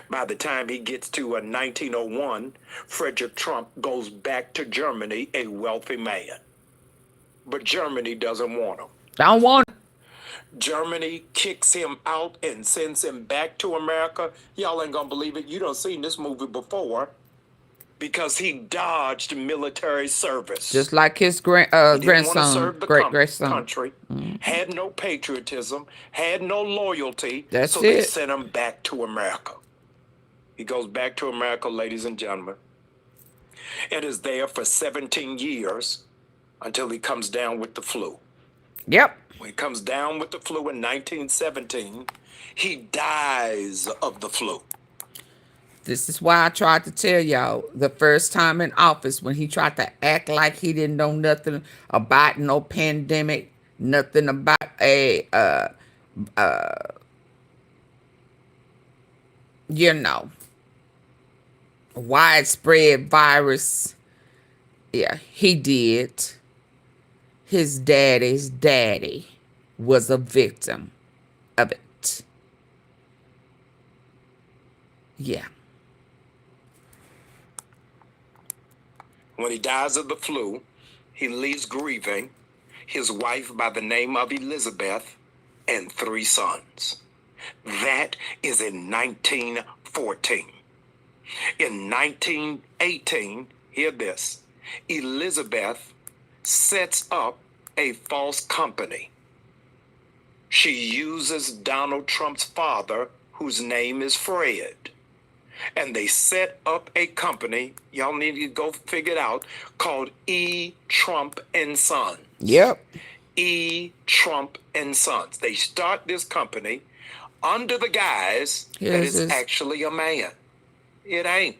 By the time he gets to 1901, Frederick Trump goes back to Germany a wealthy man. But Germany doesn't want him. Don't want him. Germany kicks him out and sends him back to America. Y'all ain't gonna believe it. You done seen this movie before. Because he dodged military service. Just like his grandson, great-grandson. Country, had no patriotism, had no loyalty. That's so it. they sent him back to America. He goes back to America, ladies and gentlemen, and is there for 17 years until he comes down with the flu. Yep. When he comes down with the flu in 1917, he dies of the flu. This is why I tried to tell y'all the first time in office when he tried to act like he didn't know nothing about no pandemic, nothing about a, widespread virus. Yeah, he did. His daddy's daddy was a victim of it. Yeah. When he dies of the flu, he leaves grieving his wife by the name of Elizabeth and 3 sons. That is in 1914. In 1918, hear this, Elizabeth sets up a false company. She uses Donald Trump's father, whose name is Fred. And they set up a company, y'all need to go figure it out, called E. Trump and Sons. Yep. E. Trump and Sons. They start this company under the guise that it's actually a man. It ain't.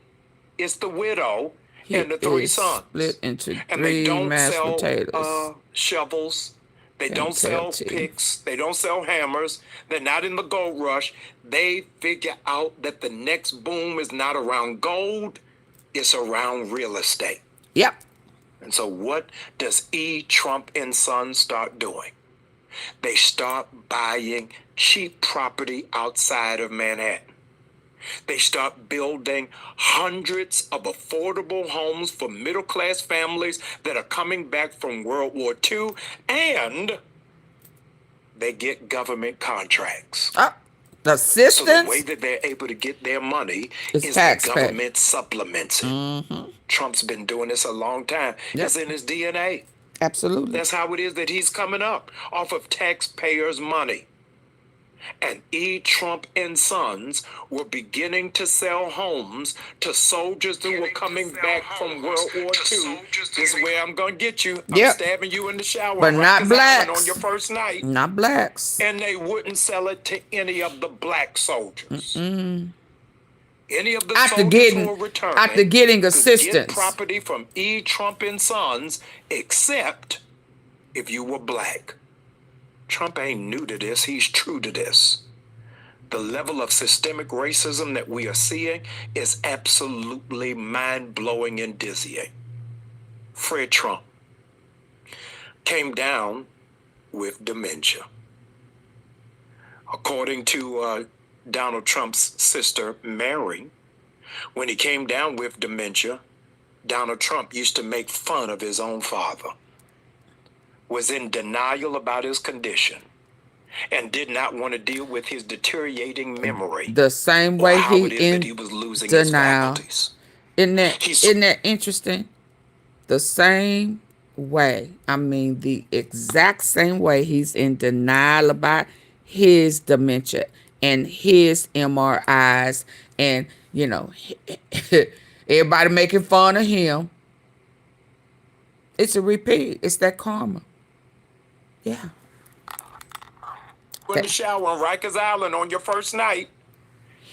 It's the widow and the three sons. Split into and they three don't mashed sell potatoes. shovels. They Can't don't tell sell T. picks. They don't sell hammers. They're not in the gold rush. They figure out that the next boom is not around gold. It's around real estate. Yep. And so what does E. Trump and Sons start doing? They start buying cheap property outside of Manhattan. They start building hundreds of affordable homes for middle-class families that are coming back from World War II, and they get government contracts. The assistance? So the way that they're able to get their money is the government supplements it. Trump's been doing this a long time. Yep. It's in his DNA. Absolutely. That's how it is that he's coming up, off of taxpayers' money. And E. Trump and Sons were beginning to sell homes to soldiers who were coming back from World War II. This is where I'm going to get you. I'm stabbing you in the shower. But not blacks. On your first night. Not blacks. And they wouldn't sell it to any of the black soldiers. Any of the soldiers who were returning. After getting assistance. Get property from E. Trump and Sons, except if you were black. Trump ain't new to this. He's true to this. The level of systemic racism that we are seeing is absolutely mind-blowing and dizzying. Fred Trump came down with dementia. According to Donald Trump's sister, Mary, when he came down with dementia, Donald Trump used to make fun of his own father, was in denial about his condition, and did not want to deal with his deteriorating memory. The same way he was losing denial. his faculties. Isn't that interesting? The same way. I mean, the exact same way he's in denial about his dementia and his MRIs, and you know, everybody making fun of him. It's a repeat. It's that karma. Yeah. In the shower on Rikers Island on your first night,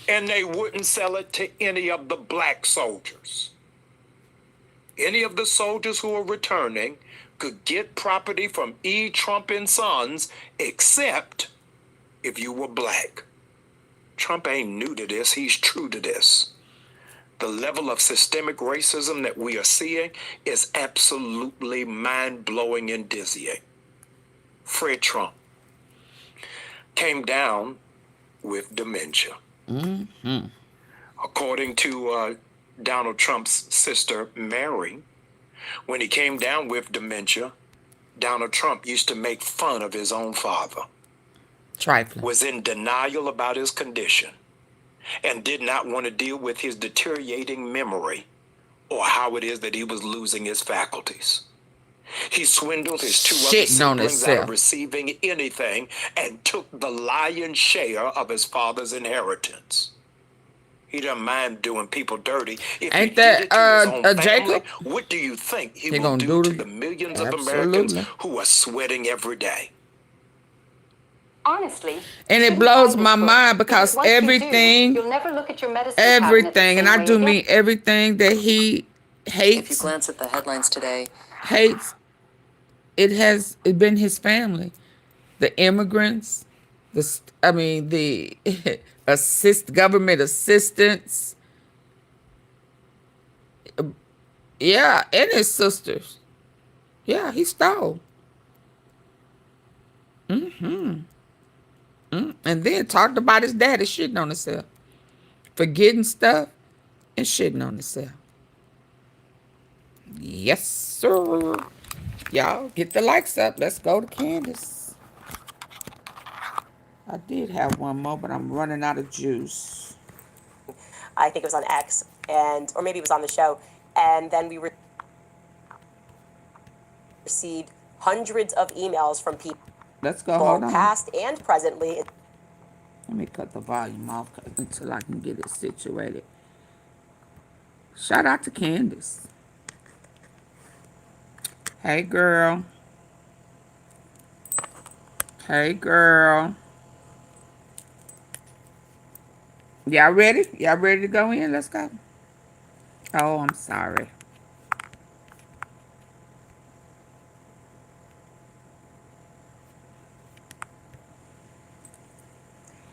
and they wouldn't sell it to any of the black soldiers. Any of the soldiers who are returning could get property from E. Trump and Sons, except if you were black. Trump ain't new to this. He's true to this. The level of systemic racism that we are seeing is absolutely mind-blowing and dizzying. Fred Trump came down with dementia. According to Donald Trump's sister, Mary, when he came down with dementia, Donald Trump used to make fun of his own father. Trifling. Was in denial about his condition, and did not want to deal with his deteriorating memory or how it is that he was losing his faculties. He swindled his two other siblings out of receiving anything and took the lion's share of his father's inheritance. He doesn't mind doing people dirty. If Ain't he that did it to his own family, Jacob? what do you think he will do to the millions of Americans who are sweating every day? Honestly. And it blows my mind because everything, You'll never look at your medicine everything, and I do mean everything that he hates. If you glance at the headlines today, hates, it's been his family, the immigrants, the government assistance, yeah, and his sisters. Yeah, he stole. And then talked about his daddy shitting on himself, forgetting stuff and shitting on himself. Yes, sir. Y'all get the likes up. Let's go to Candace. I did have one more, but I'm running out of juice. I think it was on X, or maybe it was on the show, and then we received hundreds of emails from people, Let's go. Hold on. past and presently. Let me cut the volume off until I can get it situated. Shout out to Candace. Hey, girl. Hey, girl. Y'all ready? Y'all ready to go in? Let's go. Oh, I'm sorry.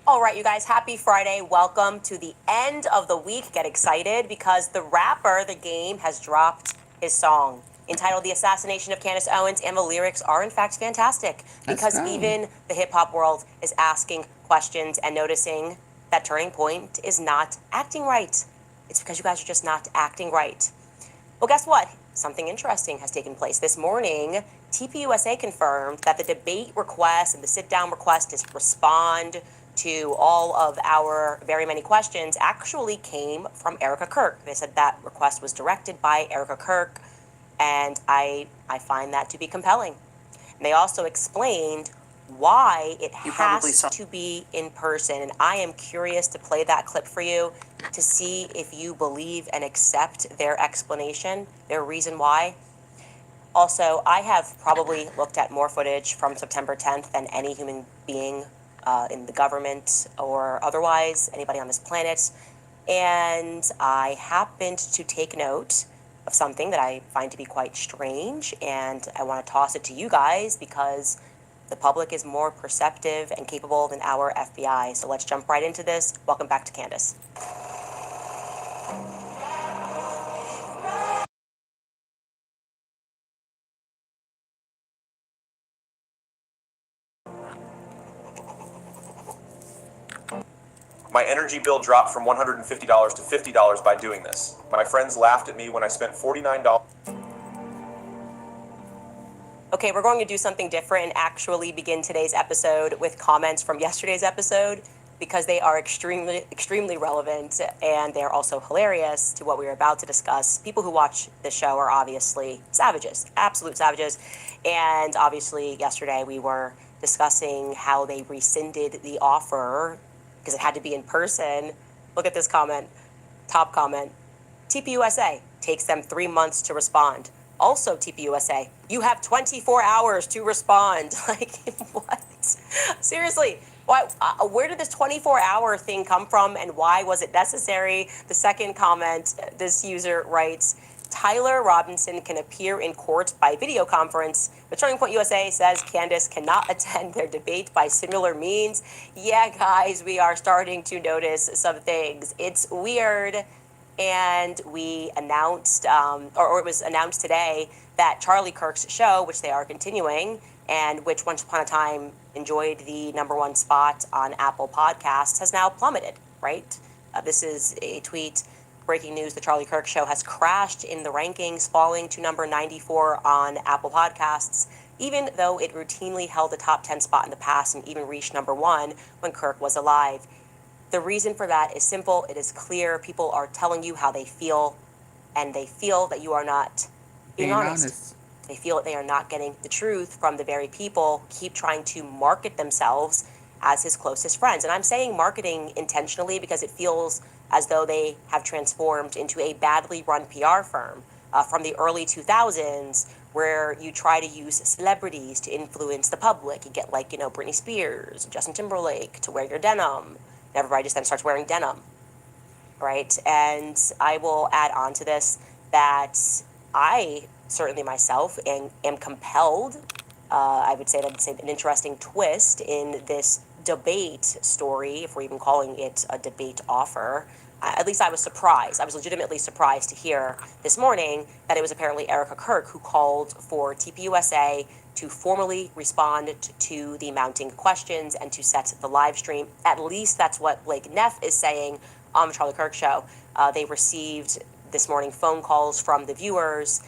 All right, you guys, happy Friday. Welcome to the end of the week. Get excited because the rapper, The Game, has dropped his song entitled The Assassination of Candace Owens, and the lyrics are in fact fantastic because even the hip hop world is asking questions and noticing that Turning Point is not acting right. It's because you guys are just not acting right. Well, guess what? Something interesting has taken place. This morning, TPUSA confirmed that the debate request and the sit-down request to respond to all of our very many questions actually came from Erika Kirk. They said that request was directed by Erika Kirk, and I find that to be compelling. And they also explained why it has to be in person, and I am curious to play that clip for you to see if you believe and accept their explanation, their reason why. Also, I have probably looked at more footage from September 10th than any human being in the government or otherwise, anybody on this planet. And I happened to take note of something that I find to be quite strange, and I want to toss it to you guys because the public is more perceptive and capable than our FBI. So let's jump right into this. Welcome back to Candace. My energy bill dropped from $150 to $50 by doing this. My friends laughed at me when I spent $49. Okay, we're going to do something different and actually begin today's episode with comments from yesterday's episode because they are extremely relevant, and they're also hilarious to what we are about to discuss. People who watch the show are obviously savages, absolute savages. And obviously yesterday we were discussing how they rescinded the offer because it had to be in person. Look at this comment, top comment. TPUSA takes them 3 months to respond. Also, TPUSA, you have 24 hours to respond. Like, what? Seriously, why? Where did this 24-hour thing come from, and why was it necessary? The second comment, this user writes, Tyler Robinson can appear in court by video conference, but Turning Point USA says Candace cannot attend their debate by similar means. Yeah, guys, we are starting to notice some things. It's weird. And we announced, or it was announced today, that Charlie Kirk's show, which they are continuing, and which once upon a time enjoyed the #1 spot on Apple Podcasts, has now plummeted, right? This is a tweet. Breaking news, the Charlie Kirk show has crashed in the rankings, falling to number 94 on Apple Podcasts, even though it routinely held the top 10 spot in the past and even reached #1 when Kirk was alive. The reason for that is simple. It is clear. People are telling you how they feel, and they feel that you are not being honest. They feel that they are not getting the truth from the very people who keep trying to market themselves as his closest friends. And I'm saying marketing intentionally because it feels as though they have transformed into a badly run PR firm from the early 2000s, where you try to use celebrities to influence the public. You get like, Britney Spears, Justin Timberlake to wear your denim. Everybody just then starts wearing denim, right? And I will add on to this that I certainly myself am compelled. I would say that's an interesting twist in this debate story, if we're even calling it a debate offer. At least I was surprised. I was legitimately surprised to hear this morning that it was apparently Erika Kirk who called for TPUSA to formally respond to the mounting questions and to set the live stream. At least that's what Blake Neff is saying on the Charlie Kirk show. They received this morning phone calls from the viewers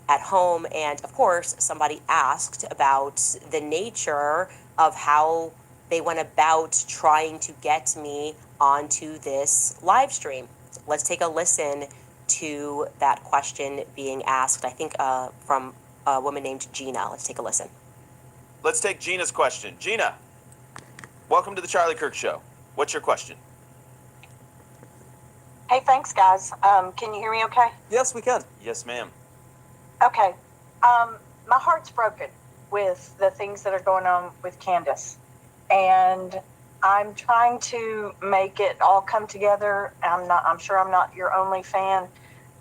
at home, and of course somebody asked about the nature of how they went about trying to get me onto this live stream. let's take a listen to that question being asked, I think from a woman named Gina. Let's take a listen. Let's take Gina's question. Gina, welcome to the Charlie Kirk Show. What's your question? Hey, thanks, guys. Can you hear me okay? Yes, we can. Yes, ma'am. Okay. My heart's broken with the things that are going on with Candace. And I'm trying to make it all come together. I'm sure I'm not your only fan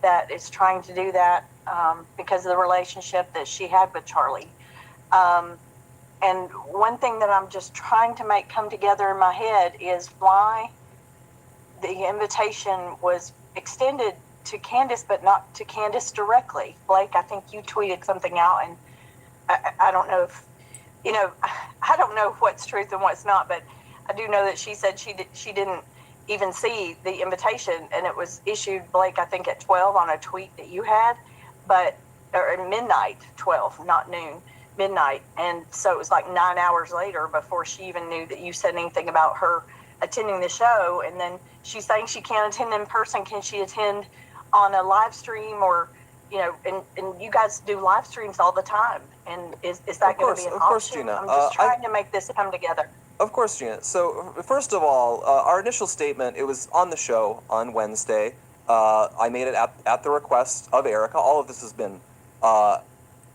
that is trying to do that because of the relationship that she had with Charlie. And one thing that I'm just trying to make come together in my head is why the invitation was extended to Candace, but not to Candace directly. Blake, I think you tweeted something out, and I don't know if, I don't know what's truth and what's not, but I do know that she said she didn't even see the invitation, and it was issued, Blake, I think at 12 on a tweet that you had, or at midnight, 12, not noon, midnight. And so it was like 9 hours later before she even knew that you said anything about her attending the show. And then she's saying she can't attend in person. Can she attend on a live stream or, and you guys do live streams all the time. And is that going to be an option? Of course, Gina. I'm just trying to make this come together. Of course, Gina. So, first of all, our initial statement, it was on the show on Wednesday. I made it at the request of Erika. All of this has been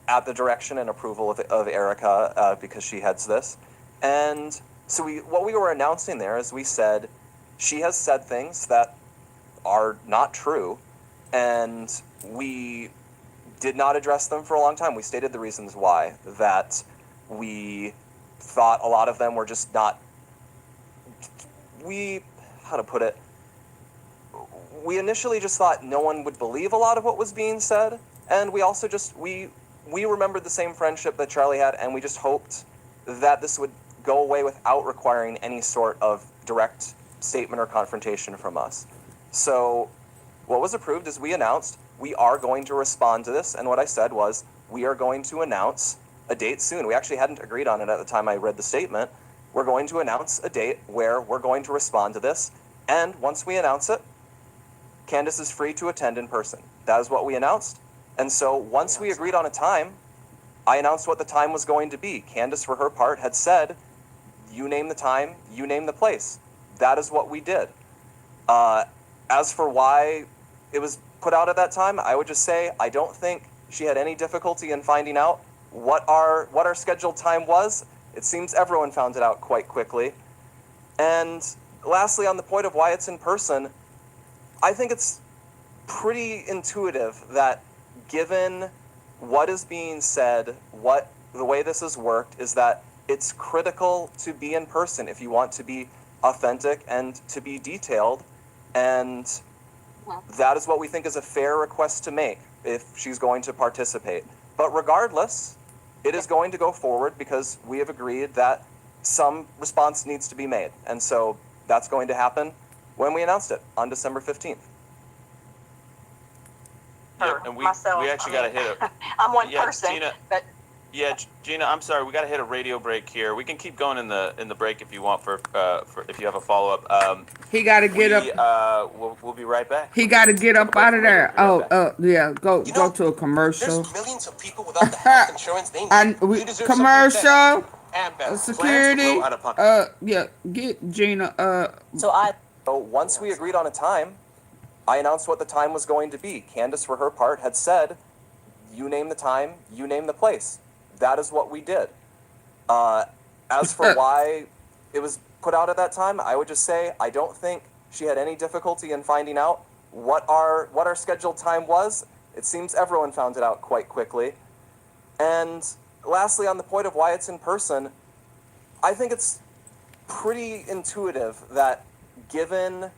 at the direction and approval of Erika because she heads this. And so what we were announcing there is we said she has said things that are not true, and we did not address them for a long time. We stated the reasons why, that we thought a lot of them were just not, we initially just thought no one would believe a lot of what was being said, and we also just, we remembered the same friendship that Charlie had, and we just hoped that this would go away without requiring any sort of direct statement or confrontation from us. So what was approved is we announced we are going to respond to this, and what I said was we are going to announce a date soon. We actually hadn't agreed on it at the time I read the statement. We're going to announce a date where we're going to respond to this, and once we announce it, Candace is free to attend in person. That is what we announced. And so once we agreed on a time, I announced what the time was going to be. Candace, for her part, had said, you name the time, you name the place. That is what we did. As for why it was put out at that time, I would just say I don't think she had any difficulty in finding out what our scheduled time was. It seems everyone found it out quite quickly. And lastly, on the point of why it's in person, I think it's pretty intuitive that given what is being said, the way this has worked is that it's critical to be in person if you want to be authentic and to be detailed. And that is what we think is a fair request to make if she's going to participate. But regardless, it is going to go forward because we have agreed that some response needs to be made. And so that's going to happen when we announced it on December 15th. Yeah, and we actually got to hit it. I'm one person, Gina, but yeah, Gina, I'm sorry, we got to hit a radio break here. We can keep going in the break if you want for if you have a follow up. He got to get up. We'll be right back. He got to get up out of there. Yeah, go to a commercial. There's millions of people without the health insurance they need. You deserve commercial. something better and better. Security. Yeah, get Gina. So once we agreed on a time, I announced what the time was going to be. Candace, for her part, had said, you name the time, you name the place. That is what we did. As for why it was put out at that time, I would just say I don't think she had any difficulty in finding out what our scheduled time was. It seems everyone found it out quite quickly. And lastly, on the point of why it's in person, I think it's pretty intuitive that given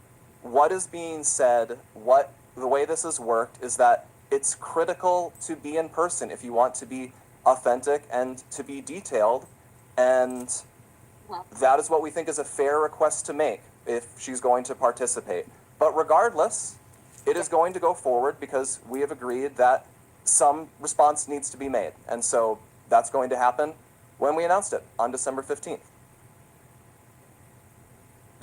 what is being said, the way this has worked is that it's critical to be in person if you want to be authentic and to be detailed. And that is what we think is a fair request to make if she's going to participate. But regardless, it is going to go forward because we have agreed that some response needs to be made. And so that's going to happen when we announced it on December 15th.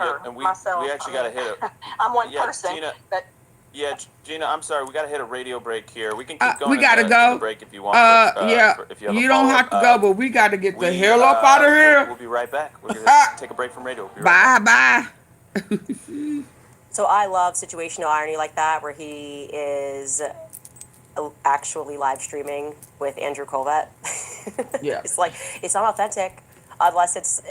her and myself. we actually got to hit it. I'm one Yeah, person, Gina. but Yeah, Gina, I'm sorry. We got to hit a radio break here. We can keep going We gotta in the go. break if you want. Yeah, If you have a you don't follow-up. have to go, but we gotta get the hell up out of We'll here. be right back. We're gonna take a break from radio. We'll be right back. Bye. So I love situational irony like that, where he is actually live streaming with Andrew Colvett. Yeah. It's like, it's not authentic unless it's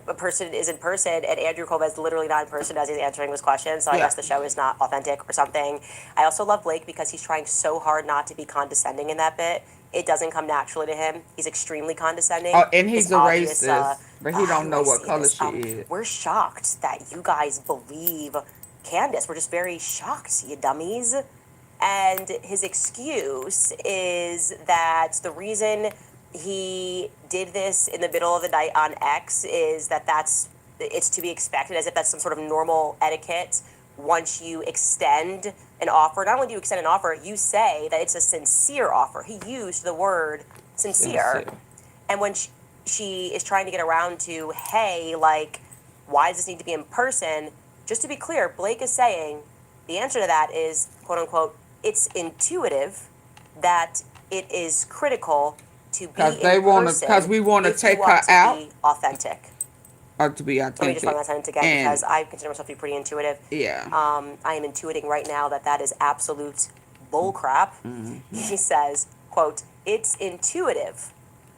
a person is in person, and Andrew Colvett's literally not in person as he's answering those questions. So I Yeah. guess the show is not authentic or something. I also love Blake because he's trying so hard not to be condescending in that bit. It doesn't come naturally to him. He's extremely condescending. Oh, and he's It's a obvious, racist, but he how don't do know I what say color this? she is. We're shocked that you guys believe Candace. We're just very shocked, you dummies. And his excuse is that the reason he did this in the middle of the night on X is that it's to be expected, as if that's some sort of normal etiquette. Once you extend an offer, not only do you extend an offer, you say that it's a sincere offer. He used the word sincere. And when she is trying to get around to, hey, like, why does this need to be in person? Just to be clear, Blake is saying the answer to that is, quote unquote, it's intuitive that it is critical to be in person. Because we want to take her out. Be authentic. Or to be Let me just run that sentence again, because I consider myself to be pretty intuitive. Yeah. I am intuiting right now that is absolute bullcrap. Mm-hmm. He says, quote, it's intuitive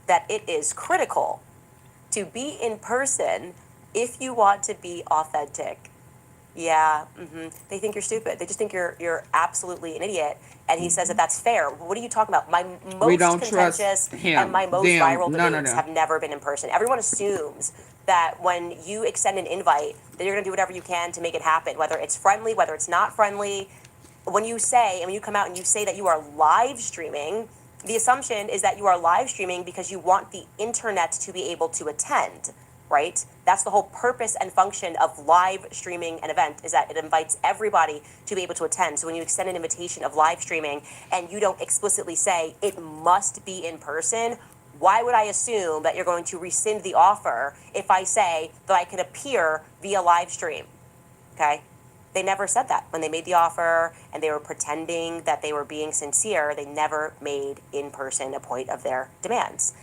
that it is critical to be in person if you want to be authentic. Yeah, they think you're stupid. They just think you're absolutely an idiot. And he says that that's fair. What are you talking about? My most contentious and my most viral debates have never been in person. Everyone assumes that when you extend an invite, that you're going to do whatever you can to make it happen, whether it's friendly, whether it's not friendly. When you say, and when you come out and you say that you are live streaming, the assumption is that you are live streaming because you want the internet to be able to attend, right? That's the whole purpose and function of live streaming an event, is that it invites everybody to be able to attend. So when you extend an invitation of live streaming and you don't explicitly say it must be in person, why would I assume that you're going to rescind the offer if I say that I can appear via live stream? Okay? They never said that. When they made the offer and they were pretending that they were being sincere, they never made in person a point of their demands.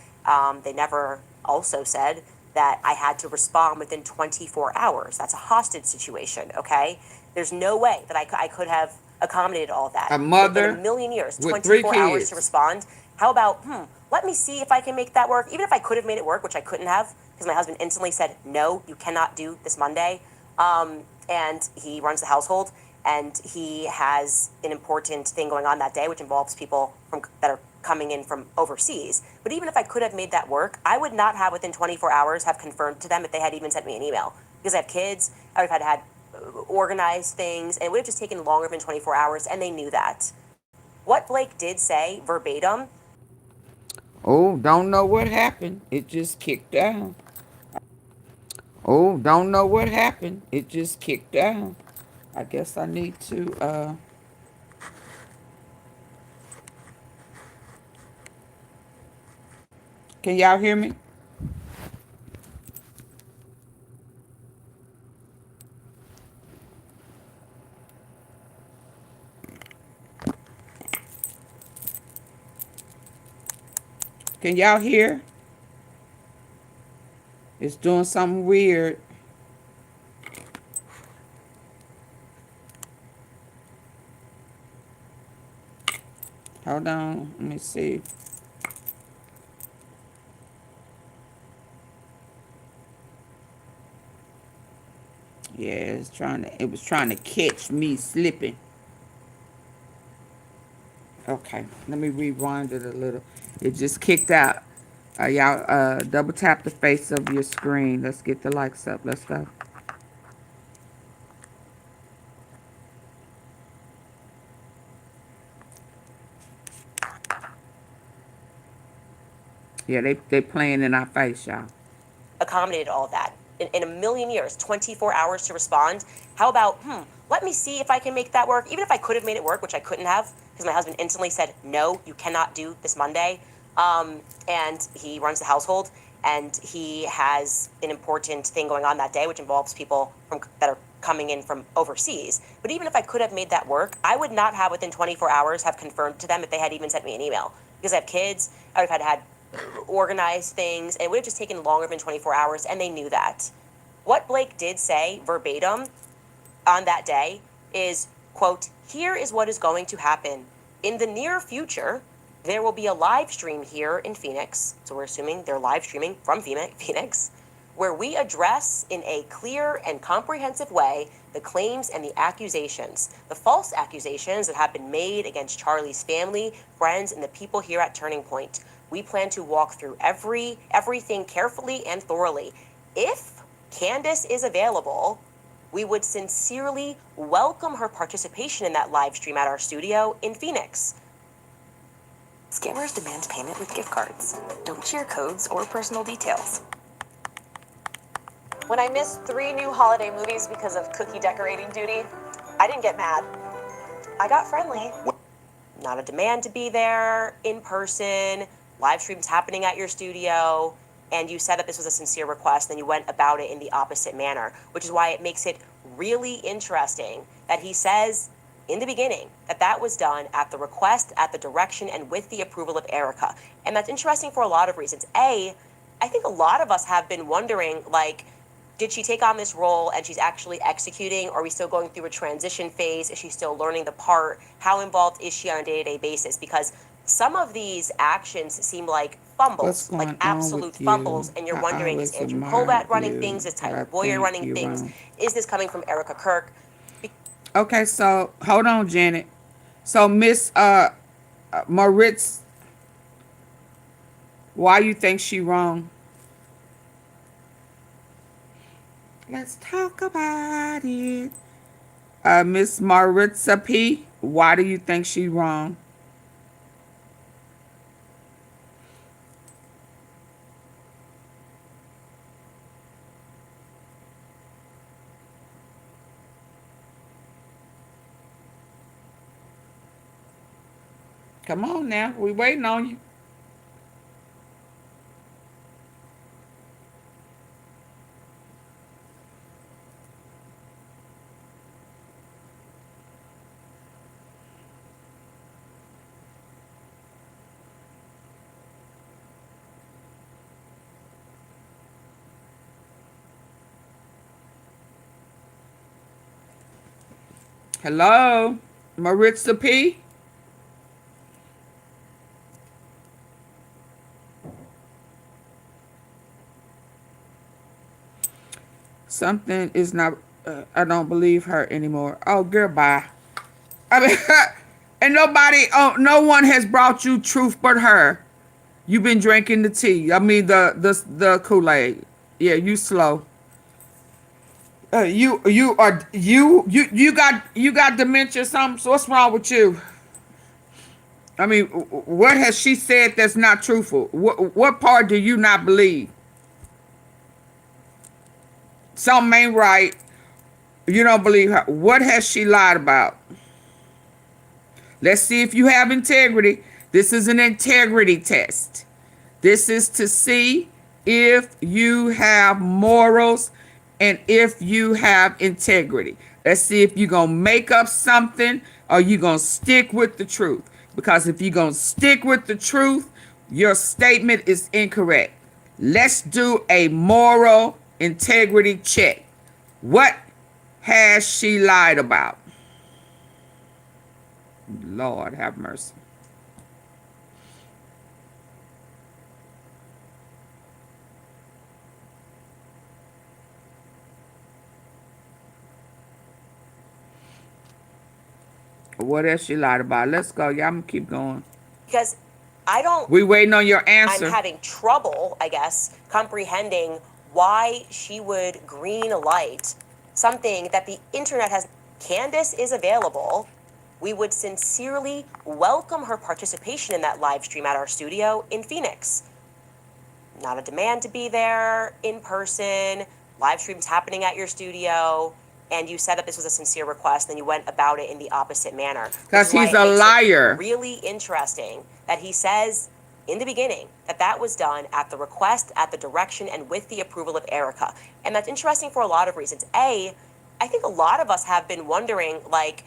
They never also said that I had to respond within 24 hours. That's a hostage situation, okay? There's no way that I could have accommodated all of that. A mother in a million years, with 24 hours to respond. How about, let me see if I can make that work. Even if I could have made it work, which I couldn't have, because my husband instantly said, no, you cannot do this Monday. And he runs the household, and he has an important thing going on that day, which involves people that are coming in from overseas. But even if I could have made that work, I would not have within 24 hours have confirmed to them if they had even sent me an email. Because I have kids, I would have had organized things, and it would have just taken longer than 24 hours, and they knew that. What Blake did say verbatim. Oh, don't know what happened. It just kicked down. Oh, don't know what happened. It just kicked down. I guess I need to, Can y'all hear me? Can y'all hear? It's doing something weird. Hold on, let me see. Yeah, it was trying to catch me slipping. Okay, let me rewind it a little. It just kicked out. Y'all double tap the face of your screen. Let's get the likes up. Let's go. Yeah, they playing in our face, y'all. Accommodated all of that. In a million years, 24 hours to respond. How about, let me see if I can make that work. Even if I could have made it work, which I couldn't have, because my husband instantly said, no, you cannot do this Monday. And he runs the household, and he has an important thing going on that day, which involves people that are coming in from overseas. But even if I could have made that work, I would not have within 24 hours have confirmed to them if they had even sent me an email. Because I have kids, I would have had organize things, and it would have just taken longer than 24 hours, and they knew that. What Blake did say verbatim on that day is, quote, "Here is what is going to happen. In the near future, there will be a live stream here in Phoenix," so we're assuming they're live streaming from Phoenix, "where we address in a clear and comprehensive way the claims and the accusations, the false accusations that have been made against Charlie's family, friends, and the people here at Turning Point. We plan to walk through everything carefully and thoroughly. If Candace is available, we would sincerely welcome her participation in that live stream at our studio in Phoenix." Scammers demand payment with gift cards. Don't share codes or personal details. When I missed 3 new holiday movies because of cookie decorating duty, I didn't get mad. I got friendly. Not a demand to be there in person, live streams happening at your studio, and you said that this was a sincere request, and you went about it in the opposite manner, which is why it makes it really interesting that he says in the beginning that that was done at the request, at the direction, and with the approval of Erika. And that's interesting for a lot of reasons. A, I think a lot of us have been wondering, like, did she take on this role and she's actually executing? Or are we still going through a transition phase? Is she still learning the part? How involved is she on a day-to-day basis? Because some of these actions seem like fumbles, like absolute fumbles, and you're wondering, is Andrew Colbat running things? Is Tyler Boyer running things? Is this coming from Erika Kirk? Okay, so hold on, Janet. So Miss Moritz, why you think she wrong? Let's talk about it. Miss Maritza P, why do you think she wrong? Come on now, we waiting on you. Hello, Maritza P. Something is not, I don't believe her anymore. Oh, goodbye. I mean, and nobody, no one has brought you truth but her. You've been drinking the tea. I mean, the Kool-Aid. Yeah, you slow. You got dementia or something? So what's wrong with you? I mean, what has she said that's not truthful? What part do you not believe? Something ain't right. You don't believe her. What has she lied about? Let's see if you have integrity. This is an integrity test. This is to see if you have morals and if you have integrity. Let's see if you're going to make up something or you're going to stick with the truth. Because if you're going to stick with the truth, your statement is incorrect. Let's do a moral integrity check. What has she lied about? Lord have mercy. What else she lied about? Let's go. Y'all gonna keep going. Because I don't... We waiting on your answer. I'm having trouble, I guess, comprehending why she would green light something that the internet has. Candace is available. We would sincerely welcome her participation in that live stream at our studio in Phoenix. Not a demand to be there in person, live streams happening at your studio, and you said that this was a sincere request, and you went about it in the opposite manner. Because he's a liar. Really interesting that he says in the beginning that that was done at the request, at the direction, and with the approval of Erika. And that's interesting for a lot of reasons. A, I think a lot of us have been wondering, like,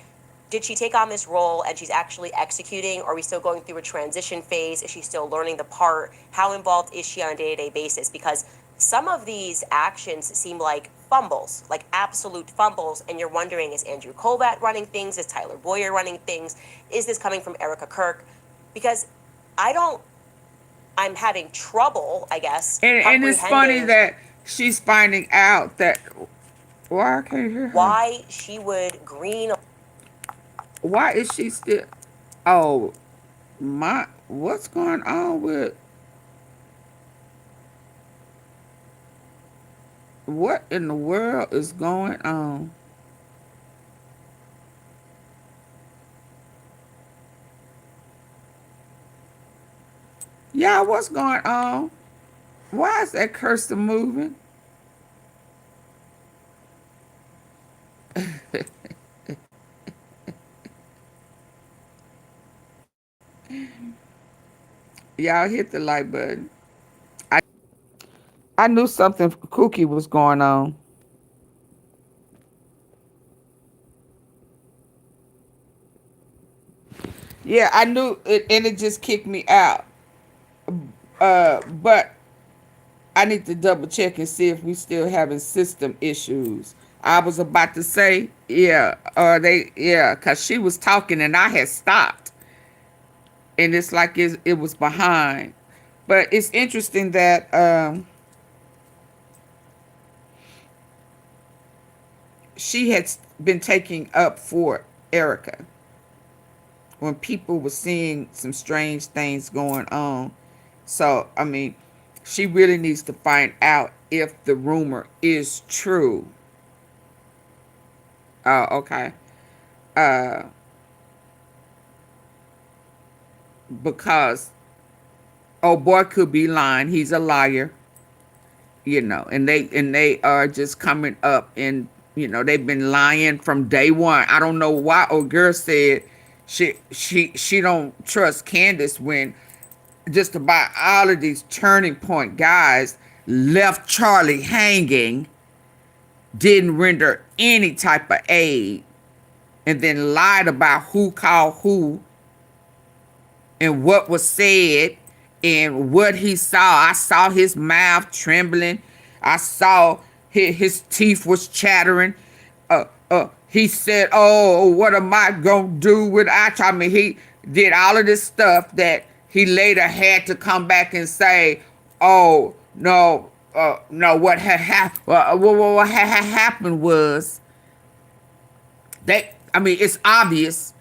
did she take on this role and she's actually executing? Or are we still going through a transition phase? Is she still learning the part? How involved is she on a day-to-day basis? Because some of these actions seem like fumbles, like absolute fumbles, and you're wondering, is Andrew Colbat running things? Is Tyler Boyer running things? Is this coming from Erika Kirk? Because I'm having trouble, I guess. And it's funny that she's finding out that, why I can't hear her? Why she would green. Why is she still, oh, what's going on with, what in the world is going on? Yeah, what's going on? Why is that cursor moving? Y'all hit the like button. I knew something kooky was going on. Yeah, I knew it, and it just kicked me out. But I need to double check and see if we still having system issues. I was about to say, yeah, because she was talking and I had stopped. And it's like it was behind. But it's interesting that she had been taking up for Erika when people were seeing some strange things going on. So, I mean, she really needs to find out if the rumor is true. Oh, okay. Because oh boy could be lying. He's a liar. You know, and they are just coming up, and you know, they've been lying from day one. I don't know why old girl said she don't trust Candace when just about all of these turning point guys left Charlie hanging, didn't render any type of aid, and then lied about who called who and what was said and what he saw. I saw his mouth trembling. I saw his teeth was chattering. He said, oh, what am I going to do without you? I mean, he did all of this stuff that he later had to come back and say, oh, no, what had happened was I mean, it's obvious.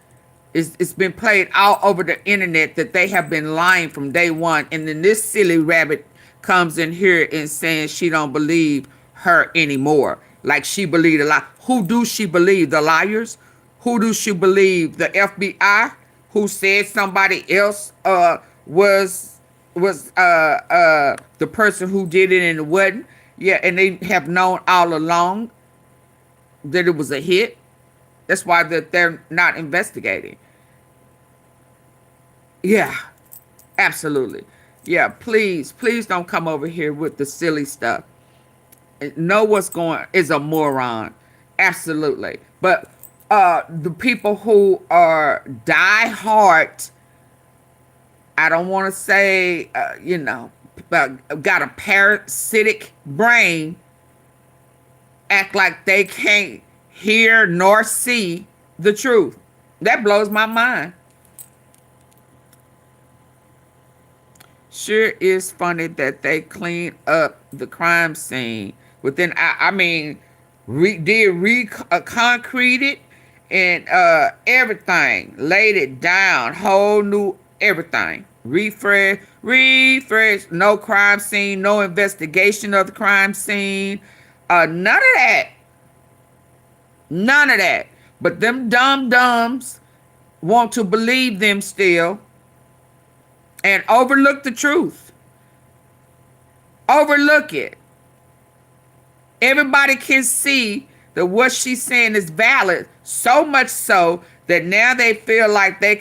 It's been played all over the internet that they have been lying from day one. And then this silly rabbit comes in here and saying she don't believe her anymore. Like she believed a lie. Who do she believe? The liars? Who do she believe? The FBI? Who said somebody else was the person who did it and it wasn't? Yeah, and they have known all along that it was a hit. That's why they're not investigating. Yeah, absolutely. Yeah, please don't come over here with the silly stuff. Know what's going is a moron. Absolutely. But the people who are diehard, I don't want to say, you know, got a parasitic brain, act like they can't hear nor see the truth. That blows my mind. Sure is funny that they clean up the crime scene within, I mean, concrete it and everything, laid it down, whole new everything, refresh, no crime scene, no investigation of the crime scene, none of that. None of that. But them dumb-dumbs want to believe them still and overlook the truth. Overlook it. Everybody can see that what she's saying is valid, so much so that now they feel like they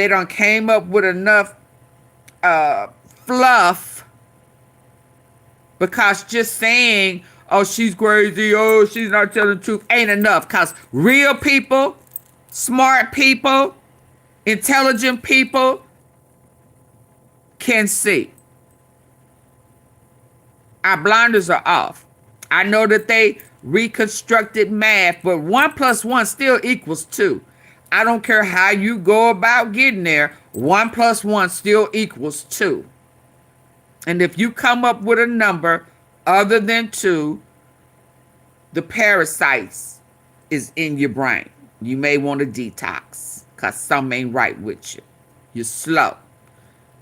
done came up with enough fluff, because just saying, oh, she's crazy, oh, she's not telling the truth, ain't enough. Because real people, smart people, intelligent people can see. Our blinders are off. I know that they reconstructed math, but 1 + 1 still equals 2. I don't care how you go about getting there, 1 + 1 still equals 2. And if you come up with a number other than 2, the parasites is in your brain. You may want to detox because something ain't right with you. You're slow.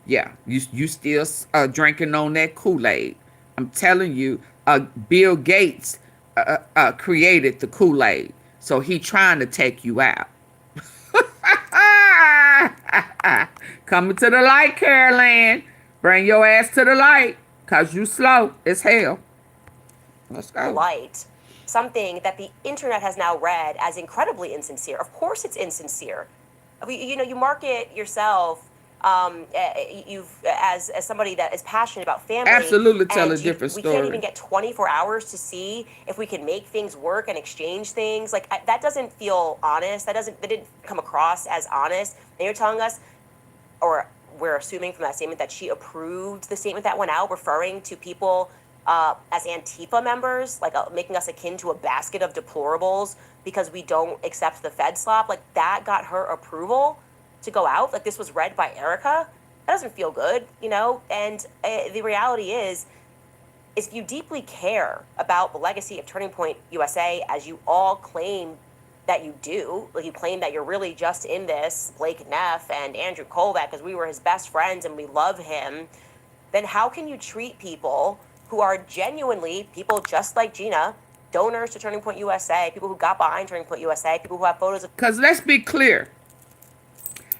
Yeah, you still drinking on that Kool-Aid. I'm telling you, Bill Gates created the Kool-Aid, so he trying to take you out. Coming to the light, Caroline. Bring your ass to the light, cause you slow as hell. Let's go. Light, something that the internet has now read as incredibly insincere. Of course, it's insincere. You market yourself as somebody that is passionate about family. Absolutely tell a different story. We can't even get 24 hours to see if we can make things work and exchange things. Like, that doesn't feel honest. That didn't come across as honest. And you're telling us, or we're assuming from that statement, that she approved the statement that went out referring to people as Antifa members, like making us akin to a basket of deplorables because we don't accept the Fed slop. Like, that got her approval to go out. Like, this was read by Erika. That doesn't feel good, And the reality is if you deeply care about the legacy of Turning Point USA, as you all claim that you do, like you claim that you're really just in this, Blake Neff and Andrew Kolbeck, because we were his best friends and we love him, then how can you treat people who are genuinely people just like Gina, donors to Turning Point USA, people who got behind Turning Point USA, people who have photos of... Because let's be clear.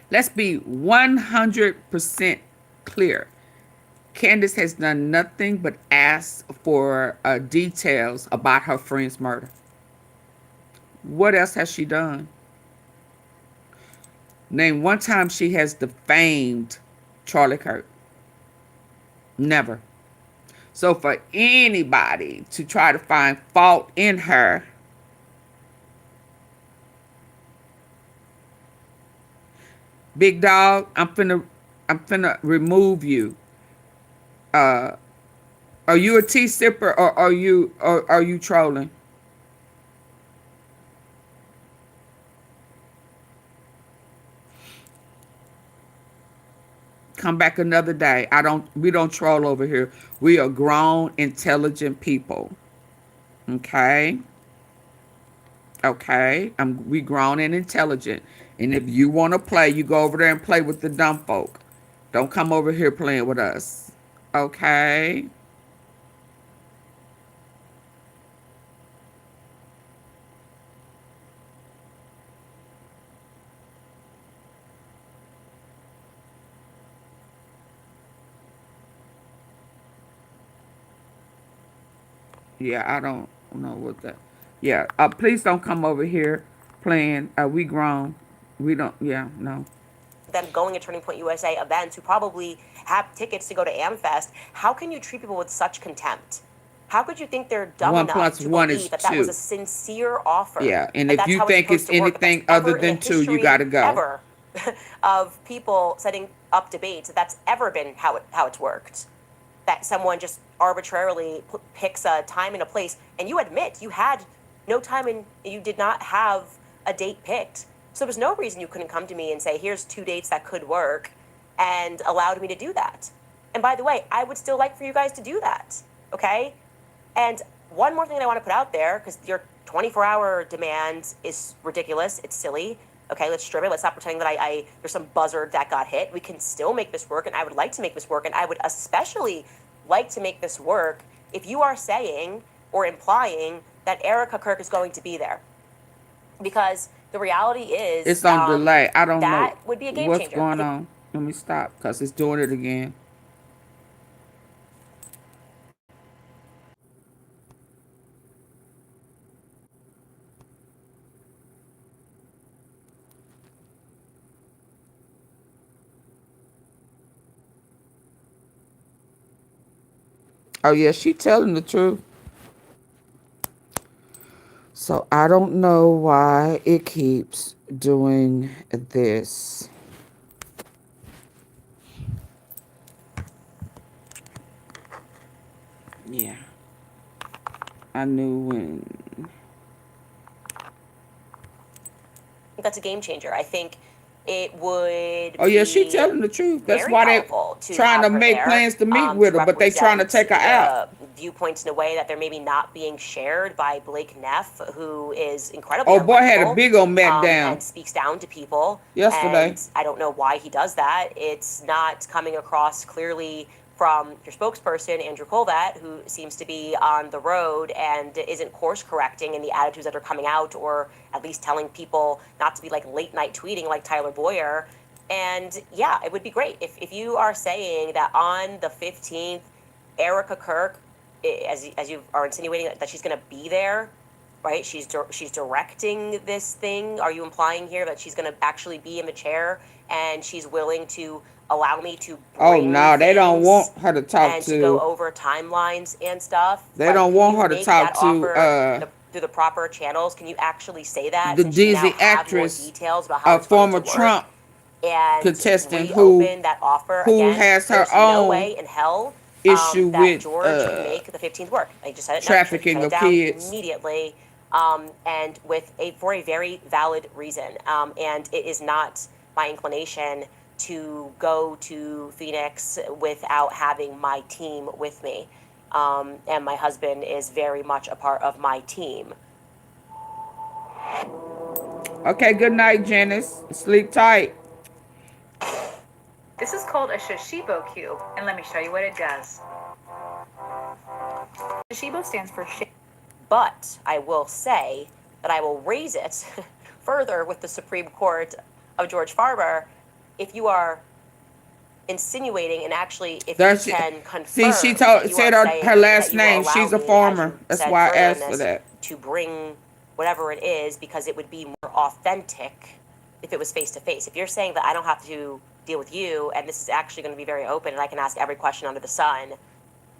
Let's be 100% clear. Candace has done nothing but ask for details about her friend's murder. What else has she done? Name one time she has defamed Charlie Kirk. Never. So for anybody to try to find fault in her, big dog, I'm finna remove you. Are you a tea sipper or are you trolling? Come back another day. We don't troll over here. We are grown, intelligent people. Okay? Okay? We grown and intelligent. And if you want to play, you go over there and play with the dumb folk. Don't come over here playing with us. Okay? Yeah, I don't know what that. Yeah, please don't come over here playing. We grown. We don't. Yeah, no. Them going to Turning Point USA events who probably have tickets to go to AmFest. How can you treat people with such contempt? How could you think they're dumb enough to believe that was a sincere offer? Yeah, and if you think it's anything other than 2, you gotta go. Ever of people setting up debates, that's ever been how it's worked. That someone just arbitrarily picks a time and a place, and you admit you had no time and you did not have a date picked. So there's no reason you couldn't come to me and say, here's 2 dates that could work, and allowed me to do that. And by the way, I would still like for you guys to do that, okay? And one more thing that I want to put out there, because your 24-hour demand is ridiculous, it's silly. Okay, let's strip it. Let's not pretend that there's some buzzard that got hit. We can still make this work, and I would like to make this work, and I would especially like to make this work if you are saying or implying that Erika Kirk is going to be there. Because the reality is... It's on delay. I don't know. That would be a game changer. What's going on? Let me stop, because it's doing it again. Oh yeah, she telling the truth. So I don't know why it keeps doing this. Yeah. I knew when. That's a game changer. I think it would Oh yeah, she be telling the truth. That's very why they powerful to trying have to her make there, plans to meet with to her, but they trying to represent take her out. the viewpoints in a way that they're maybe not being shared by Blake Neff, who is incredibly Oh boy, had a unlikable, big old meltdown and speaks down to people. yesterday. And I don't know why he does that. It's not coming across clearly from your spokesperson, Andrew Colvat, who seems to be on the road and isn't course correcting in the attitudes that are coming out, or at least telling people not to be like late night tweeting like Tyler Boyer. And yeah, it would be great if you are saying that on the 15th, Erika Kirk, as you are insinuating that she's going to be there, right? She's directing this thing. Are you implying here that she's going to actually be in the chair and she's willing to allow me to Oh bring no, they don't things want her to talk and to go to. over timelines and stuff? They Like, don't can want you her to make talk that to offer through the proper channels? Can you actually say that the since you now Disney have more actress, details about how a it's going to former work? Trump And contestant reopen that offer who again? has her There's no own way in hell issue that with George can make the 15th work. I just said it. No, shut trafficking it of down kids. immediately, and for a very valid reason. And it is not my inclination to go to Phoenix without having my team with me. And my husband is very much a part of my team. Okay, good night, Janice. Sleep tight. This is called a Shishibo cube, and let me show you what it does. Shishibo stands for But I will say that I will raise it further with the Supreme Court of George Farmer if you are insinuating, and actually if That's you it. can confirm See, she that you said are her saying that last you will name. allow She's a me, as farmer. you That's said why I further in asked for this, that. to bring whatever it is, because it would be more authentic if it was face to face. If you're saying that I don't have to deal with you and this is actually going to be very open and I can ask every question under the sun,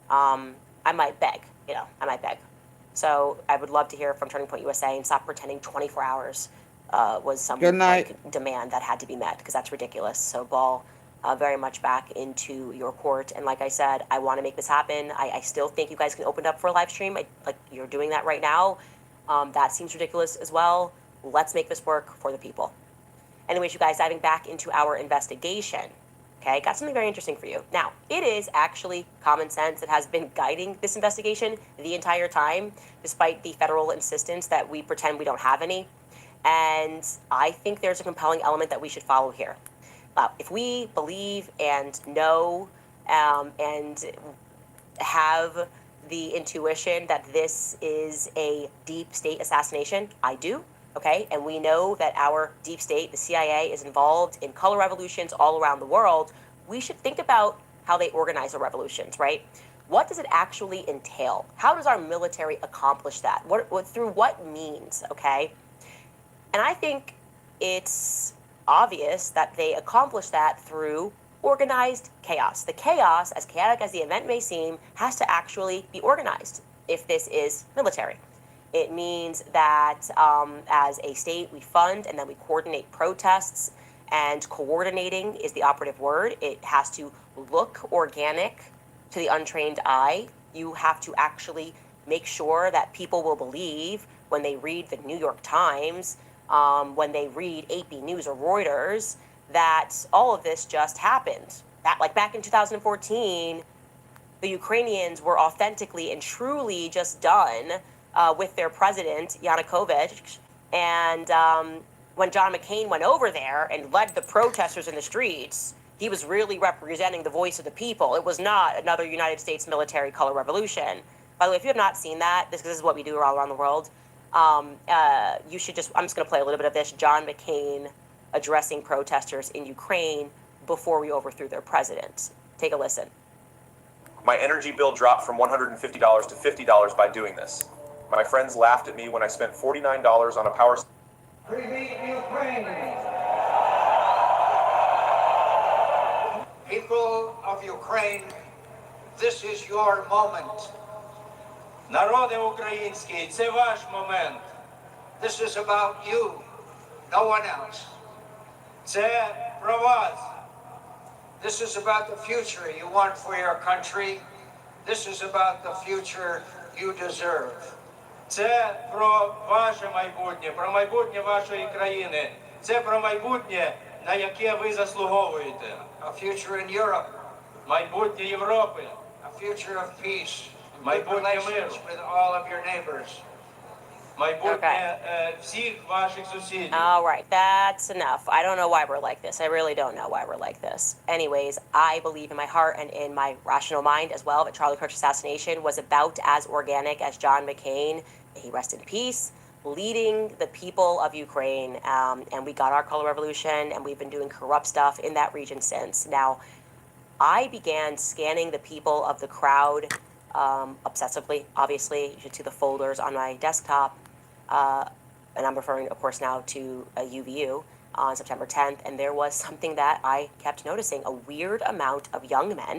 I might beg. I might beg. So I would love to hear from Turning Point USA and stop pretending 24 hours was some Good night. like demand that had to be met, because that's ridiculous. So ball very much back into your court. And like I said, I want to make this happen. I still think you guys can open it up for a live stream. Like you're doing that right now. That seems ridiculous as well. Let's make this work for the people. Anyways, you guys, diving back into our investigation. Okay, got something very interesting for you. Now, it is actually common sense that has been guiding this investigation the entire time, despite the federal insistence that we pretend we don't have any. And I think there's a compelling element that we should follow here. If we believe and know and have the intuition that this is a deep state assassination, I do. Okay, and we know that our deep state, the CIA, is involved in color revolutions all around the world. We should think about how they organize the revolutions, right? What does it actually entail? How does our military accomplish that? Through what means, okay? And I think it's obvious that they accomplish that through organized chaos. The chaos, as chaotic as the event may seem, has to actually be organized if this is military. It means that as a state, we fund and then we coordinate protests, and coordinating is the operative word. It has to look organic to the untrained eye. You have to actually make sure that people will believe when they read the New York Times, when they read AP News or Reuters, that all of this just happened. That, like back in 2014, the Ukrainians were authentically and truly just done with their president, Yanukovych. And when John McCain went over there and led the protesters in the streets, he was really representing the voice of the people. It was not another United States military color revolution. By the way, if you have not seen that, this is what we do all around the world, you should I'm just going to play a little bit of this. John McCain addressing protesters in Ukraine before we overthrew their president. Take a listen. My energy bill dropped from $150 to $50 by doing this. My friends laughed at me when I spent $49 on a power... People of Ukraine, This is your moment. Народи український, це ваш момент. This is about you, no one else. Це про вас. This is about the future you want for your country. This is about the future you deserve. Це про ваше майбутнє, про майбутнє вашої країни. Це про майбутнє, на яке ви заслуговуєте. A future in Europe. Майбутнє Європи. A future of peace. Майбутнє миру. With all of your neighbors. Майбутнє всіх ваших сусідів. All right, that's enough. I don't know why we're like this. I really don't know why we're like this. Anyways, I believe in my heart and in my rational mind as well that Charlie Kirk's assassination was about as organic as John McCain, may he rest in peace, leading the people of Ukraine. And we got our color revolution, and we've been doing corrupt stuff in that region since. Now, I began scanning the people of the crowd obsessively. Obviously, you should see the folders on my desktop. And I'm referring, of course, now to a UVU on September 10th. And there was something that I kept noticing. A weird amount of young men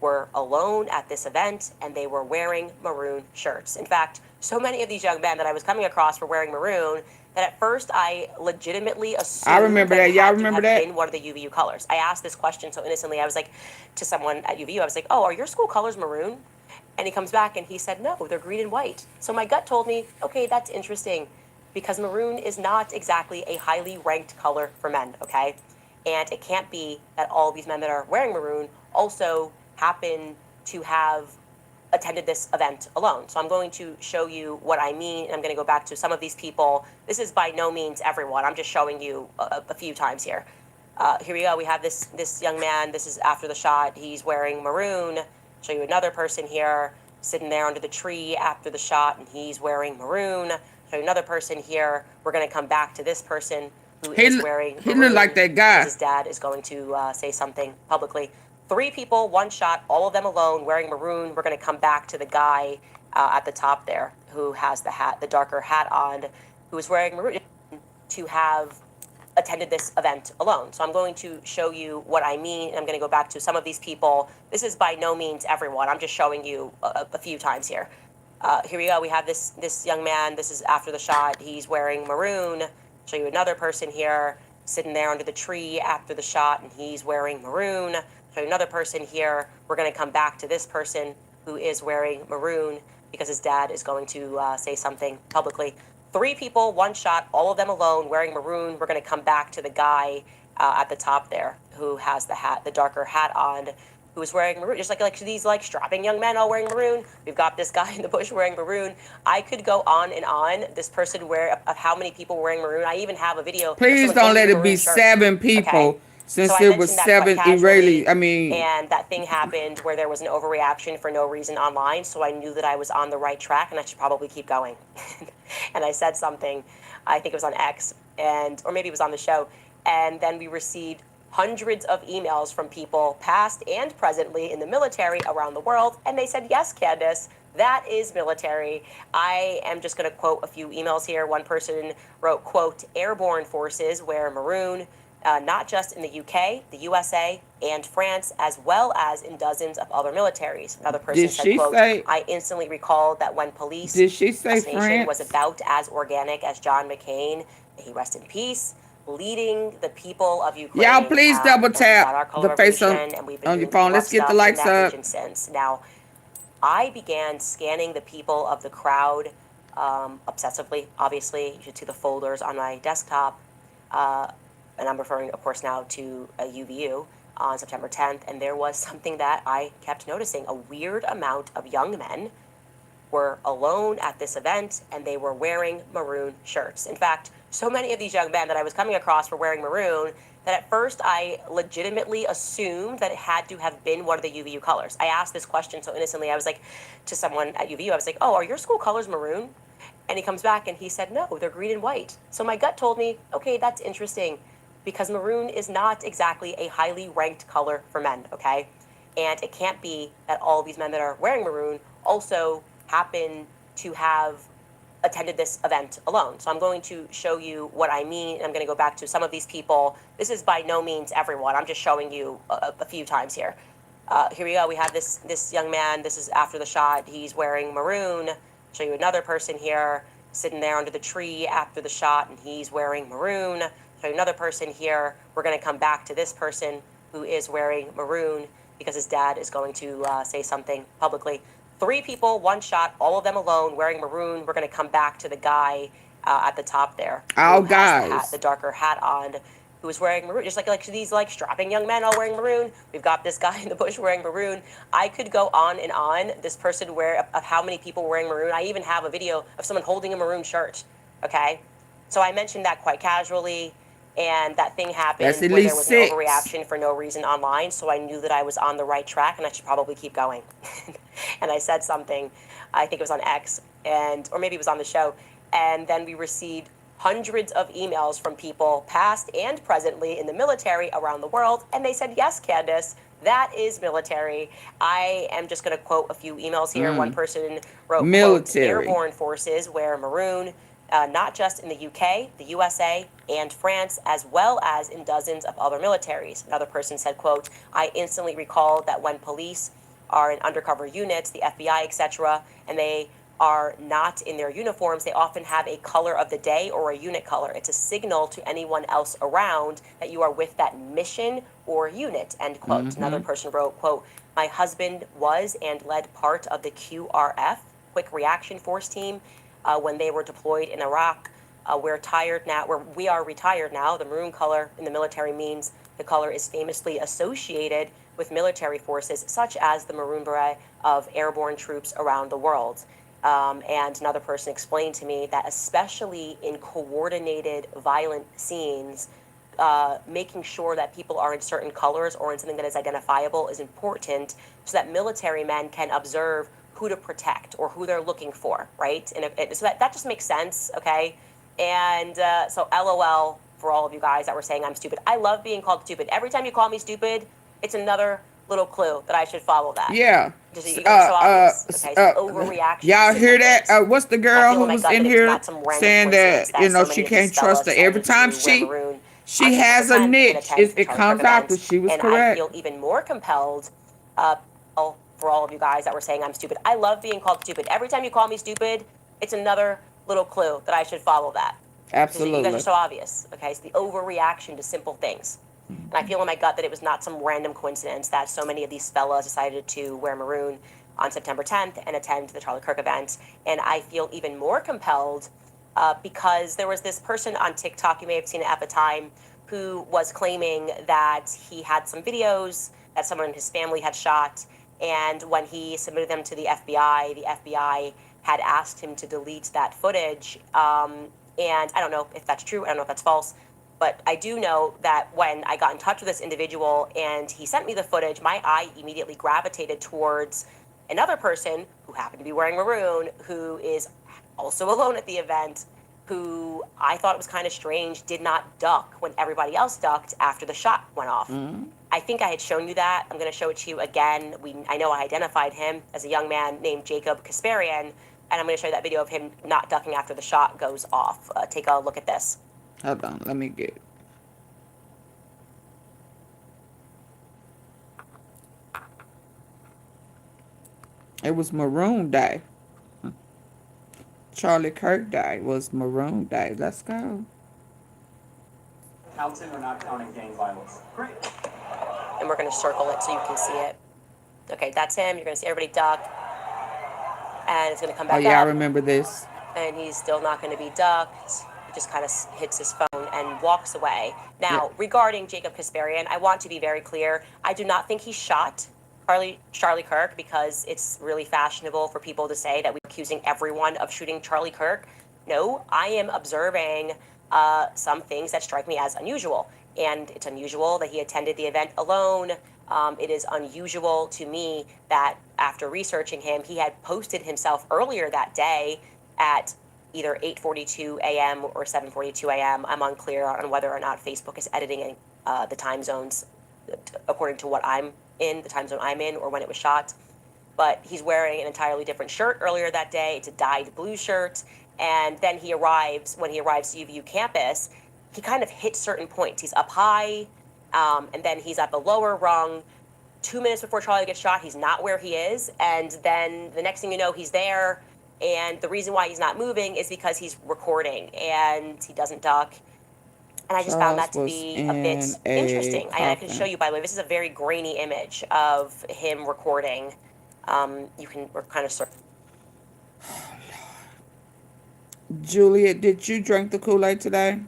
were alone at this event, and they were wearing maroon shirts. In fact, so many of these young men that I was coming across were wearing maroon that at first I legitimately assumed I remember that. Y'all remember that? been one of the UVU colors. I asked this question so innocently. I was like, to someone at UVU, I was like, oh, are your school colors maroon? And he comes back and he said, no, they're green and white. So my gut told me, okay, that's interesting, because maroon is not exactly a highly ranked color for men, okay? And it can't be that all these men that are wearing maroon also happen to have attended this event alone. So I'm going to show you what I mean, and I'm going to go back to some of these people. This is by no means everyone. I'm just showing you a few times here. Here we go. We have this young man. This is after the shot. He's wearing maroon. Show you another person here sitting there under the tree after the shot, and he's wearing maroon. Show you another person here. We're going to come back to this person who is wearing maroon. He looked like that guy. His dad is going to say something publicly. 3 people, 1 shot, all of them alone, wearing maroon. We're going to come back to the guy at the top there who has the hat, the darker hat on, who is wearing maroon, to have attended this event alone. So I'm going to show you what I mean. I'm going to go back to some of these people. This is by no means everyone. I'm just showing you a few times here. Here we go. We have this young man. This is after the shot. He's wearing maroon. Show you another person here sitting there under the tree after the shot, and he's wearing maroon. Show you another person here. We're going to come back to this person who is wearing maroon because his dad is going to say something publicly. 3 people, 1 shot, all of them alone, wearing maroon. We're going to come back to the guy at the top there who has the hat, the darker hat on, who is wearing maroon. Just like these strapping young men all wearing maroon. We've got this guy in the bush wearing maroon. I could go on and on. This person of how many people were wearing maroon. I even have a video. Please don't let it be 7 people. Okay? Since so there was 7 Israeli, and that thing happened where there was an overreaction for no reason online, so I knew that I was on the right track and I should probably keep going. And I said something, I think it was on X, or maybe it was on the show, and then we received hundreds of emails from people past and presently in the military around the world, and they said, yes, Candace, that is military. I am just going to quote a few emails here. One person wrote, quote, airborne forces wear maroon, not just in the UK, the USA, and France, as well as in dozens of other militaries. Another person said, quote, I instantly recalled that when police assassination was about as organic as John McCain, may he rest in peace, leading the people of Ukraine. Y'all please double tap the face on your phone. Let's get the likes up. Since. Now, I began scanning the people of the crowd obsessively. Obviously, you should see the folders on my desktop. And I'm referring, of course, now to a UVU on September 10th. And there was something that I kept noticing. A weird amount of young men were alone at this event, and they were wearing maroon shirts. In fact, so many of these young men that I was coming across were wearing maroon that at first I legitimately assumed that it had to have been one of the UVU colors. I asked this question so innocently. I was like, to someone at UVU, I was like, oh, are your school colors maroon? And he comes back and he said, no, they're green and white. So my gut told me, okay, that's interesting, because maroon is not exactly a highly ranked color for men, okay? And it can't be that all these men that are wearing maroon also happen to have attended this event alone. So I'm going to show you what I mean, and I'm going to go back to some of these people. This is by no means everyone. I'm just showing you a few times here. Here we go. We have this young man. This is after the shot. He's wearing maroon. Show you another person here sitting there under the tree after the shot, and he's wearing maroon. Show you another person here. We're going to come back to this person who is wearing maroon because his dad is going to say something publicly. 3 people, 1 shot, all of them alone, wearing maroon. We're going to come back to the guy at the top there. All who has guys. the darker hat on, who is wearing maroon. Just like these like strapping young men all wearing maroon. We've got this guy in the bush wearing maroon. I could go on and on. This person of how many people wearing maroon. I even have a video of someone holding a maroon shirt. Okay, so I mentioned that quite casually, and that thing happened That's at where there least was 6. an overreaction for no reason online. So I knew that I was on the right track, and I should probably keep going. And I said something. I think it was on X, or maybe it was on the show, and then we received hundreds of emails from people past and presently in the military around the world, and they said, yes, Candace, that is military. I am just going to quote a few emails here. One person wrote, military. quote, airborne forces wear maroon, not just in the UK, the USA, and France, as well as in dozens of other militaries. Another person said, quote, I instantly recalled that when police are in undercover units, the FBI, etc., and they are not in their uniforms, they often have a color of the day or a unit color. It's a signal to anyone else around that you are with that mission or unit, end quote. Mm-hmm. Another person wrote, quote, my husband was and led part of the QRF, Quick Reaction Force team, when they were deployed in Iraq. We are retired now. The maroon color in the military means the color is famously associated with military forces, such as the Maroon Beret of airborne troops around the world. And another person explained to me that especially in coordinated violent scenes, making sure that people are in certain colors or in something that is identifiable is important so that military men can observe who to protect or who they're looking for, right? And so that just makes sense, okay? And so LOL for all of you guys that were saying I'm stupid. I love being called stupid. Every time you call me stupid, it's another little clue that I should follow that. Yeah. Just, so obvious. Okay, so overreaction. Y'all hear that? What's the girl who was in here saying that, she can't trust her every time she has a niche, it comes out that she was correct. I feel even more compelled for all of you guys that were saying I'm stupid. I love being called stupid. Every time you call me stupid, it's another little clue that I should follow that. Absolutely. You guys are so obvious. Okay, it's the overreaction to simple things. And I feel in my gut that it was not some random coincidence that so many of these fellas decided to wear maroon on September 10th and attend the Charlie Kirk event. And I feel even more compelled because there was this person on TikTok, you may have seen it at the time, who was claiming that he had some videos that someone in his family had shot. And when he submitted them to the FBI had asked him to delete that footage. And I don't know if that's true. I don't know if that's false. But I do know that when I got in touch with this individual and he sent me the footage, my eye immediately gravitated towards another person who happened to be wearing maroon, who is also alone at the event, who I thought was kind of strange, did not duck when everybody else ducked after the shot went off. Mm-hmm. I think I had shown you that. I'm going to show it to you again. I know I identified him as a young man named Jacob Kasparian, and I'm going to show you that video of him not ducking after the shot goes off. Take a look at this. Hold on, let me get it. It was Maroon Day. Charlie Kirk Day was Maroon Day. Let's go. Counting or not counting gang violence? Great. And we're going to circle it so you can see it. Okay, that's him. You're going to see everybody duck. And it's going to come back up. Oh, yeah, I remember this. And he's still not going to be ducked. He just kind of hits his phone and walks away. Now, regarding Jacob Kasparian, I want to be very clear. I do not think he shot Charlie Kirk because it's really fashionable for people to say that we're accusing everyone of shooting Charlie Kirk. No, I am observing some things that strike me as unusual. And it's unusual that he attended the event alone. It is unusual to me that after researching him, he had posted himself earlier that day at either 8:42 a.m. or 7:42 a.m. I'm unclear on whether or not Facebook is editing the time zones according to what I'm in, the time zone I'm in, or when it was shot. But he's wearing an entirely different shirt earlier that day. It's a dyed blue shirt. And then when he arrives to UVU campus, he kind of hits certain points. He's up high, and then he's at the lower rung. 2 minutes before Charlie gets shot, he's not where he is, and then the next thing you know, he's there, and the reason why he's not moving is because he's recording, and he doesn't duck. And I just found that to be a bit interesting. I can show you, by the way, this is a very grainy image of him recording. You can kind of Juliet, did you drink the Kool-Aid today?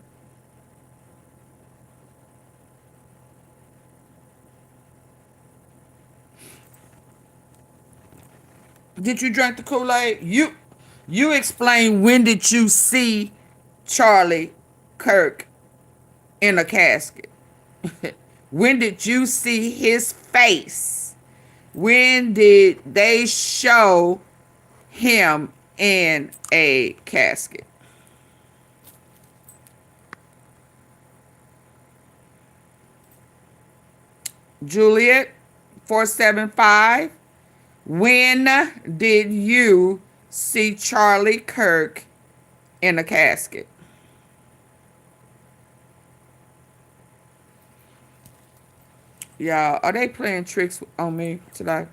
Did you drink the Kool-Aid? You explain, when did you see Charlie Kirk in a casket? When did you see his face? When did they show him in a casket? Juliet 475. When did you see Charlie Kirk in a casket? Y'all, are they playing tricks on me today?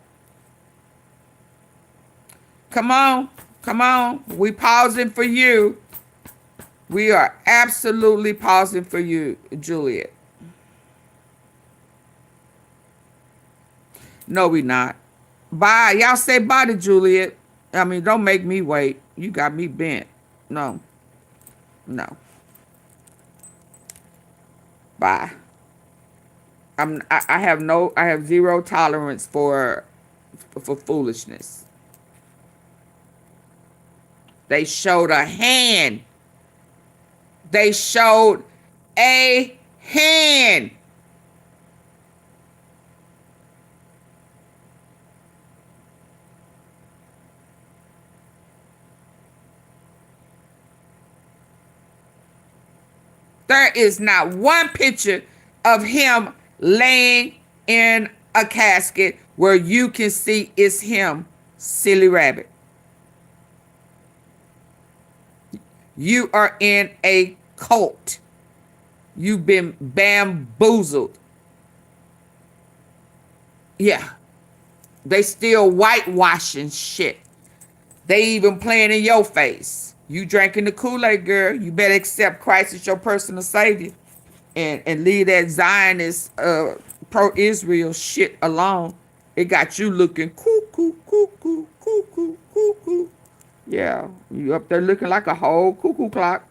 Come on. Come on. We pausing for you. We are absolutely pausing for you, Juliet. No, we not. Bye. Y'all say bye to Juliet. I mean, don't make me wait. You got me bent. No. No. Bye. I have zero tolerance for foolishness. They showed a hand. They showed a hand. There is not one picture of him laying in a casket where you can see it's him, silly rabbit. You are in a cult. You've been bamboozled. Yeah. They still whitewashing shit. They even playing in your face. You drinking the Kool-Aid, girl. You better accept Christ as your personal savior. And leave that Zionist pro-Israel shit alone. It got you looking cuckoo, cuckoo, cuckoo, cuckoo. Yeah, you up there looking like a whole cuckoo clock.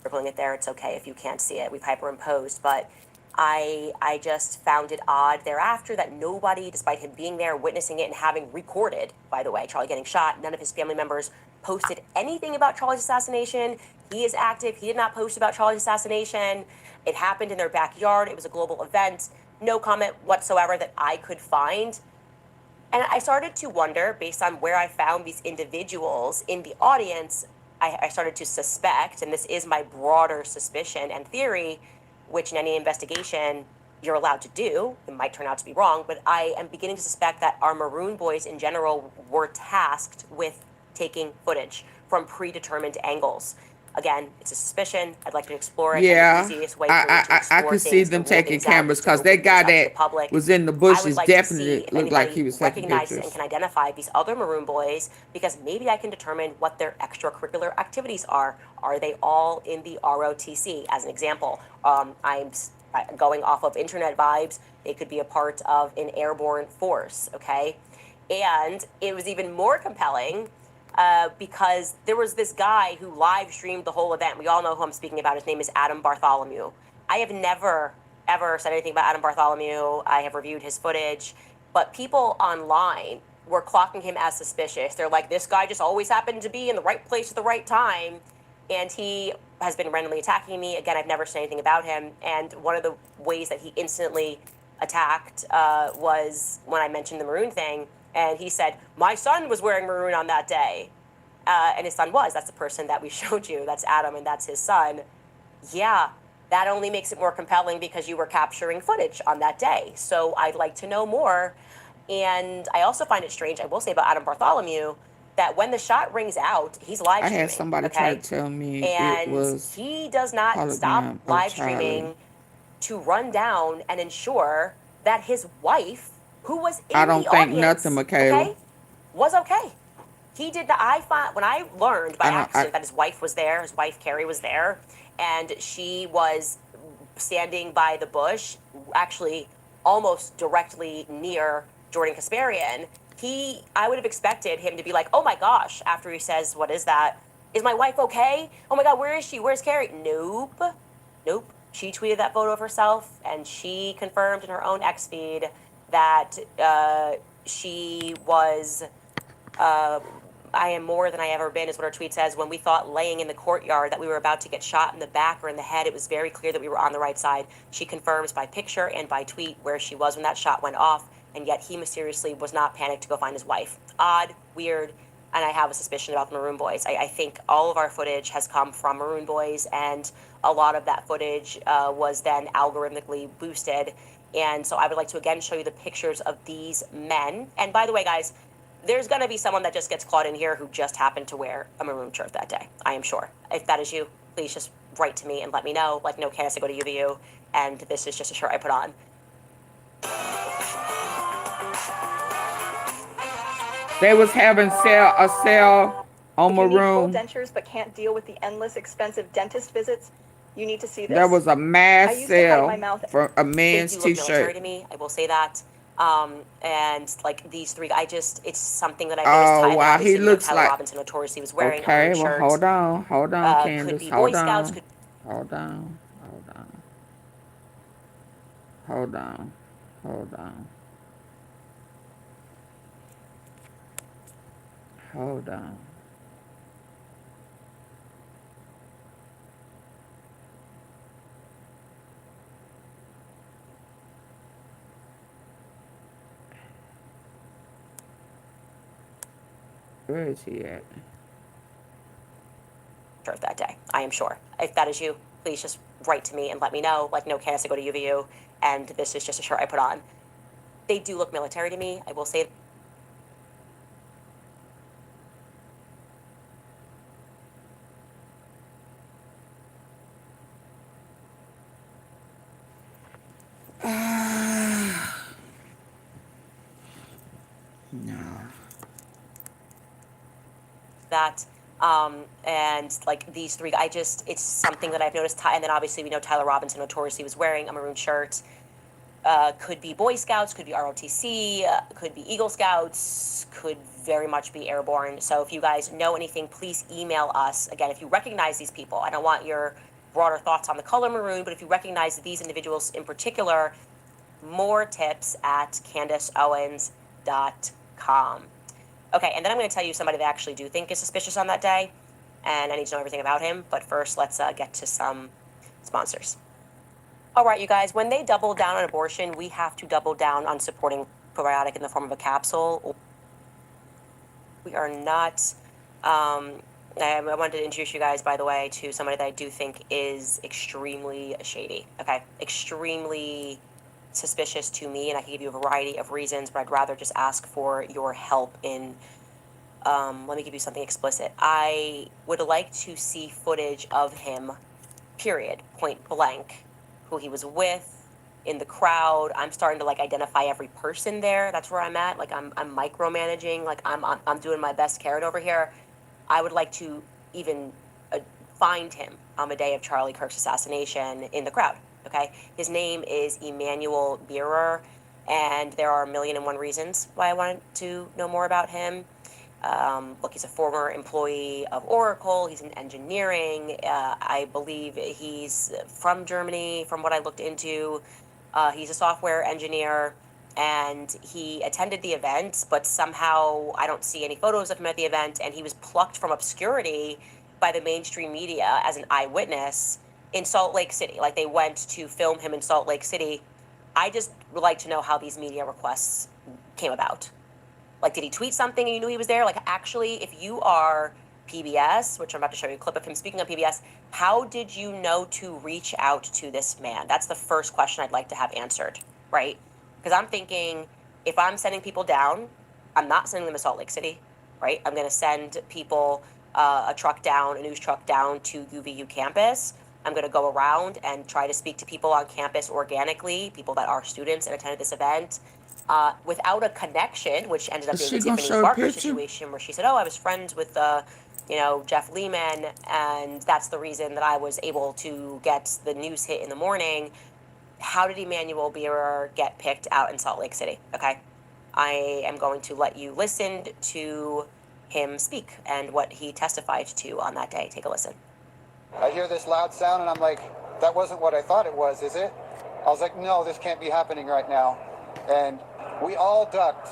Scribbling it there, it's okay if you can't see it. We've hyperimposed, but I just found it odd thereafter that nobody, despite him being there, witnessing it, and having recorded, by the way, Charlie getting shot, none of his family members posted anything about Charlie's assassination. He is active. He did not post about Charlie's assassination. It happened in their backyard. It was a global event. No comment whatsoever that I could find. And I started to wonder, based on where I found these individuals in the audience, I started to suspect, and this is my broader suspicion and theory, which in any investigation you're allowed to do. It might turn out to be wrong, but I am beginning to suspect that our Maroon Boys in general were tasked with taking footage from predetermined angles. Again, it's a suspicion. I'd like to explore it. Yeah, and the easiest way for me to explore I could see them taking cameras, because that guy that was in the bushes definitely looked like he was taking pictures. And can identify these other Maroon Boys, because maybe I can determine what their extracurricular activities are. Are they all in the ROTC? As an example, I'm going off of internet vibes. They could be a part of an airborne force, okay? And it was even more compelling because there was this guy who live streamed the whole event. We all know who I'm speaking about. His name is Adam Bartholomew. I have never, ever said anything about Adam Bartholomew. I have reviewed his footage, but people online were clocking him as suspicious. They're like, this guy just always happened to be in the right place at the right time, and he has been randomly attacking me. Again, I've never said anything about him, and one of the ways that he instantly attacked was when I mentioned the maroon thing. And he said, my son was wearing maroon on that day. And his son was. That's the person that we showed you. That's Adam, and that's his son. Yeah, that only makes it more compelling because you were capturing footage on that day. So I'd like to know more. And I also find it strange, I will say about Adam Bartholomew, that when the shot rings out, he's live streaming. I had somebody try to tell me and it was he does not stop live streaming to run down and ensure that his wife, who was in I the don't think audience, nothing, Michaela. okay, was okay. He did the, when I learned by accident that his wife was there, his wife Carrie was there, and she was standing by the bush, actually almost directly near Jordan Kasparian, I would have expected him to be like, oh my gosh, after he says, what is that? Is my wife okay? Oh my God, where is she? Where's Carrie? Nope. Nope. She tweeted that photo of herself, and she confirmed in her own X feed that she was, I am more than I ever been, is what her tweet says. When we thought laying in the courtyard that we were about to get shot in the back or in the head, it was very clear that we were on the right side. She confirms by picture and by tweet where she was when that shot went off, and yet he mysteriously was not panicked to go find his wife. Odd, weird, and I have a suspicion about the Maroon Boys. I think all of our footage has come from Maroon Boys, and a lot of that footage was then algorithmically boosted. And so I would like to again show you the pictures of these men. And by the way, guys, there's going to be someone that just gets caught in here who just happened to wear a maroon shirt that day. I am sure. If that is you, please just write to me and let me know. Like, no, Candace, I go to UVU, and this is just a shirt I put on. They was having a sale on If you need full Maroon. dentures but can't deal with the endless expensive dentist visits, you need to see this. There was a I mass used to fight my sale mouth. for a They man's do look military t-shirt. to me, I will say that. And like these three, it's something that I Oh, noticed. wow, he Obviously, looks Tyler like... Robinson notoriously was wearing a Okay, maroon well, shirt. hold on, Could Candace, be hold Boy Scouts. on. Hold on, hold on. Hold on, hold on. Hold on. Where is he at? Shirt that day, I am sure. If that is you, please just write to me and let me know. Like, no, Candace, I go to UVU, and this is just a shirt I put on. They do look military to me, I will say. No. That and like these three, it's something that I've noticed. And then obviously we know Tyler Robinson notoriously was wearing a maroon shirt. Could be Boy Scouts, could be ROTC, could be Eagle Scouts, could very much be Airborne. So if you guys know anything, please email us. Again, if you recognize these people, I don't want your broader thoughts on the color maroon, but if you recognize these individuals in particular, more tips at CandaceOwens.com. Okay, and then I'm going to tell you somebody that I actually do think is suspicious on that day, and I need to know everything about him. But first, let's get to some sponsors. All right, you guys, when they double down on abortion, we have to double down on supporting probiotic in the form of a capsule. We are not... I wanted to introduce you guys, by the way, to somebody that I do think is extremely shady, okay? Extremely suspicious to me, and I can give you a variety of reasons, but I'd rather just ask for your help in, let me give you something explicit. I would like to see footage of him, period, point blank, who he was with, in the crowd. I'm starting to like identify every person there. That's where I'm at. Like I'm micromanaging, like I'm doing my best carrot over here. I would like to even find him on the day of Charlie Kirk's assassination in the crowd. Okay, his name is Emmanuel Beerer, and there are 1,000,001 reasons why I wanted to know more about him. Look, he's a former employee of Oracle. He's in engineering. I believe he's from Germany, from what I looked into. He's a software engineer, and he attended the event, but somehow I don't see any photos of him at the event, and he was plucked from obscurity by the mainstream media as an eyewitness in Salt Lake City. Like, they went to film him in Salt Lake City. I just would like to know how these media requests came about. Like, did he tweet something and you knew he was there? Like, actually, if you are PBS, which I'm about to show you a clip of him speaking on PBS, how did you know to reach out to this man? That's the first question I'd like to have answered, right? Because I'm thinking, if I'm sending people down, I'm not sending them to Salt Lake City, right? I'm going to send people a news truck down to UVU campus. I'm going to go around and try to speak to people on campus organically, people that are students and attended this event. without a connection, which ended up Is being she the gonna Tiffany show a Barker picture? situation, where she said, "Oh, I was friends with Jeff Lehman, and that's the reason that I was able to get the news hit in the morning." How did Emmanuel Beerer get picked out in Salt Lake City? Okay, I am going to let you listen to him speak and what he testified to on that day. Take a listen. I hear this loud sound and I'm like, that wasn't what I thought it was, is it? I was like, no, this can't be happening right now. And we all ducked.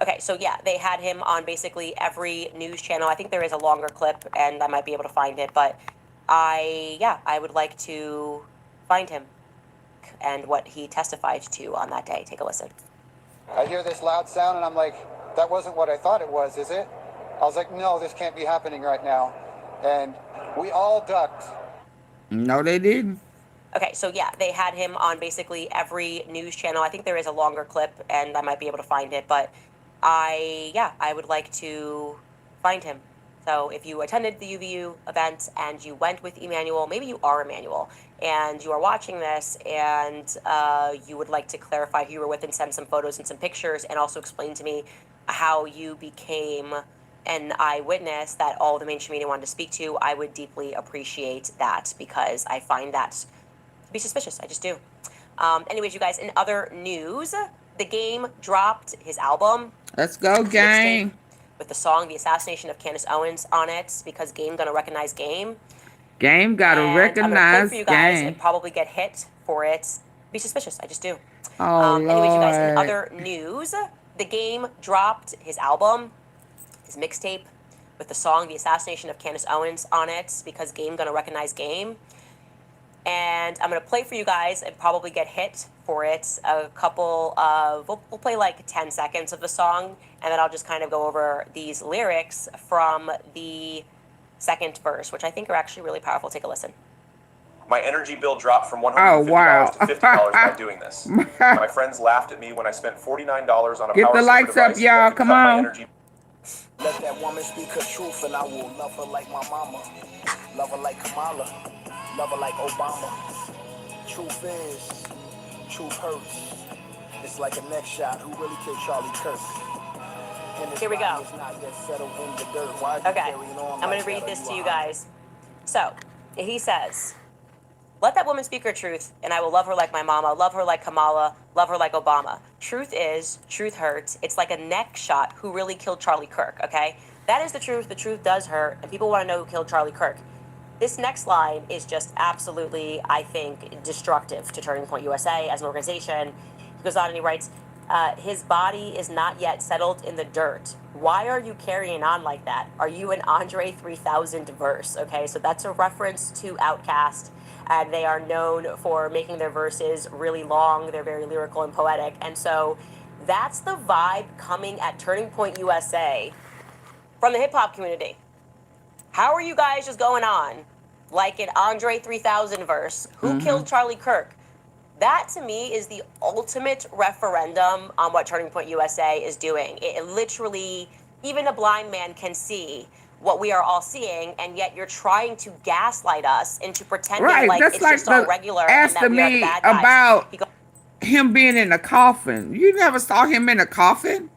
Okay, so yeah, they had him on basically every news channel. I think there is a longer clip, and I might be able to find it, but I would like to find him and what he testified to on that day. Take a listen. I hear this loud sound and I'm like, that wasn't what I thought it was, is it? I was like, no, this can't be happening right now. And we all ducked. No, they didn't. Okay, so yeah, they had him on basically every news channel. I think there is a longer clip, and I might be able to find it, but I would like to find him. So if you attended the UVU event and you went with Emmanuel, maybe you are Emmanuel, and you are watching this, and you would like to clarify who you were with and send some photos and some pictures, and also explain to me how you became an eyewitness that all the mainstream media wanted to speak to, I would deeply appreciate that, because I find that to be suspicious. I just do. Anyways, you guys, in other news, The Game dropped his album. Let's go, gang. With the song The Assassination of Candace Owens on it, because Game gonna recognize Game. Game gotta And recognize I'm gonna play for you guys Game. and probably get hit for it. Be suspicious. I just do. Oh, Anyways, you guys, in Lord. other news, The Game dropped his album, his mixtape, with the song The Assassination of Candace Owens on it, because Game gonna recognize Game. And I'm gonna play for you guys and probably get hit for it. A couple of, we'll play like 10 seconds of the song, and then I'll just kind of go over these lyrics from the second verse, which I think are actually really powerful. Take a listen. My energy bill dropped from $150 wow. to $50 by doing this. My friends laughed at me when I spent $49 on a Get power the saver lights device up, y'all. that could Come cut my on. energy. Let that woman speak her truth, and I will love her like my mama. Love her like Kamala. Love her like Obama. Truth is, truth hurts. It's like a neck shot. Who really killed Charlie Kirk? Here we go. Okay, I'm going to read this to you guys. So, he says, let that woman speak her truth, and I will love her like my mama, love her like Kamala, love her like Obama. Truth is, truth hurts. It's like a neck shot. Who really killed Charlie Kirk, okay? That is the truth. The truth does hurt, and people want to know who killed Charlie Kirk. This next line is just absolutely, I think, destructive to Turning Point USA as an organization. He goes on and he writes, his body is not yet settled in the dirt. Why are you carrying on like that? Are you an Andre 3000 verse? Okay, so that's a reference to Outkast, and they are known for making their verses really long. They're very lyrical and poetic, and so that's the vibe coming at Turning Point USA from the hip-hop community. How are you guys just going on like an Andre 3000 verse? Who killed Charlie Kirk? That, to me, is the ultimate referendum on what Turning Point USA is doing. It literally, even a blind man can see what we are all seeing, and yet you're trying to gaslight us into pretending like it's just all regular and that we are the bad guys. About him being in a coffin. You never saw him in a coffin?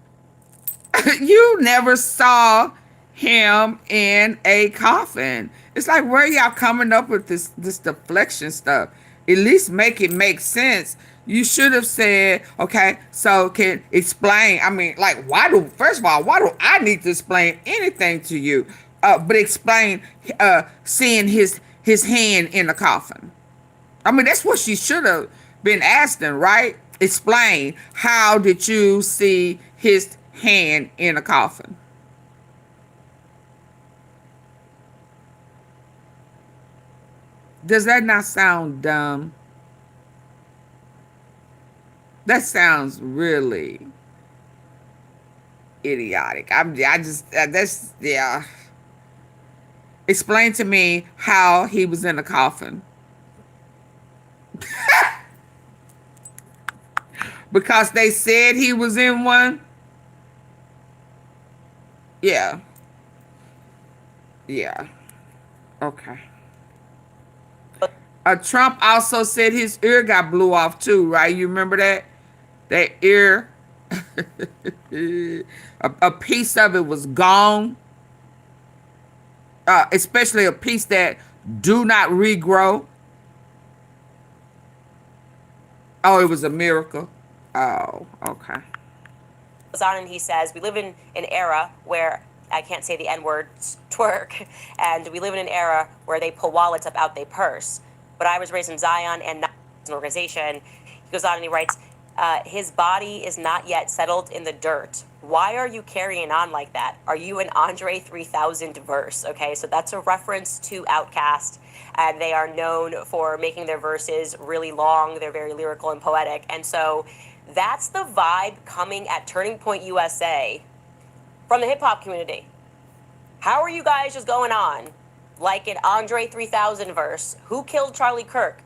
You never saw him in a coffin. It's like, where y'all coming up with this deflection stuff? At least make it make sense. You should have said, okay, so can explain. I mean, like, first of all, why do I need to explain anything to you? But explain seeing his hand in the coffin. I mean, that's what she should have been asking, right? Explain, how did you see his hand in a coffin? Does that not sound dumb? That sounds really idiotic. Yeah. Explain to me how he was in a coffin. Because they said he was in one? Yeah. Yeah. Okay. Trump also said his ear got blew off too, right? You remember that? That ear, a piece of it was gone. Especially a piece that do not regrow. Oh, it was a miracle. Oh, okay. Goes on and he says, we live in an era where, I can't say the N-word, twerk, and we live in an era where they pull wallets up out they purse. But I was raised in Zion and not an organization. He goes on and he writes, his body is not yet settled in the dirt. Why are you carrying on like that? Are you an Andre 3000 verse? Okay, so that's a reference to Outkast, and they are known for making their verses really long. They're very lyrical and poetic, and so that's the vibe coming at Turning Point USA from the hip hop community. How are you guys just going on like an Andre 3000 verse? Who killed Charlie Kirk?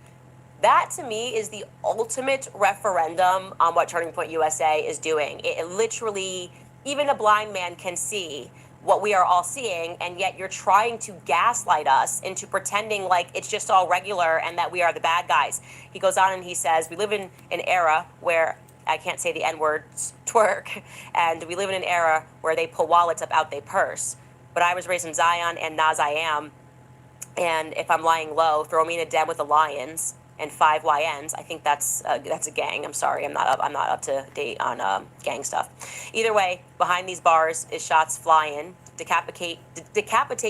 That to me is the ultimate referendum on what Turning Point USA is doing. It literally, even a blind man can see what we are all seeing, and yet you're trying to gaslight us into pretending like it's just all regular and that we are the bad guys. He goes on and he says, we live in an era where, I can't say the N-word, twerk, and we live in an era where they pull wallets up out they purse. But I was raised in Zion and Nas I am, and if I'm lying low, throw me in a den with the lions and 5 YNs. I think that's a gang. I'm sorry, I'm not up to date on gang stuff. Either way, behind these bars is shots flying. Decapitate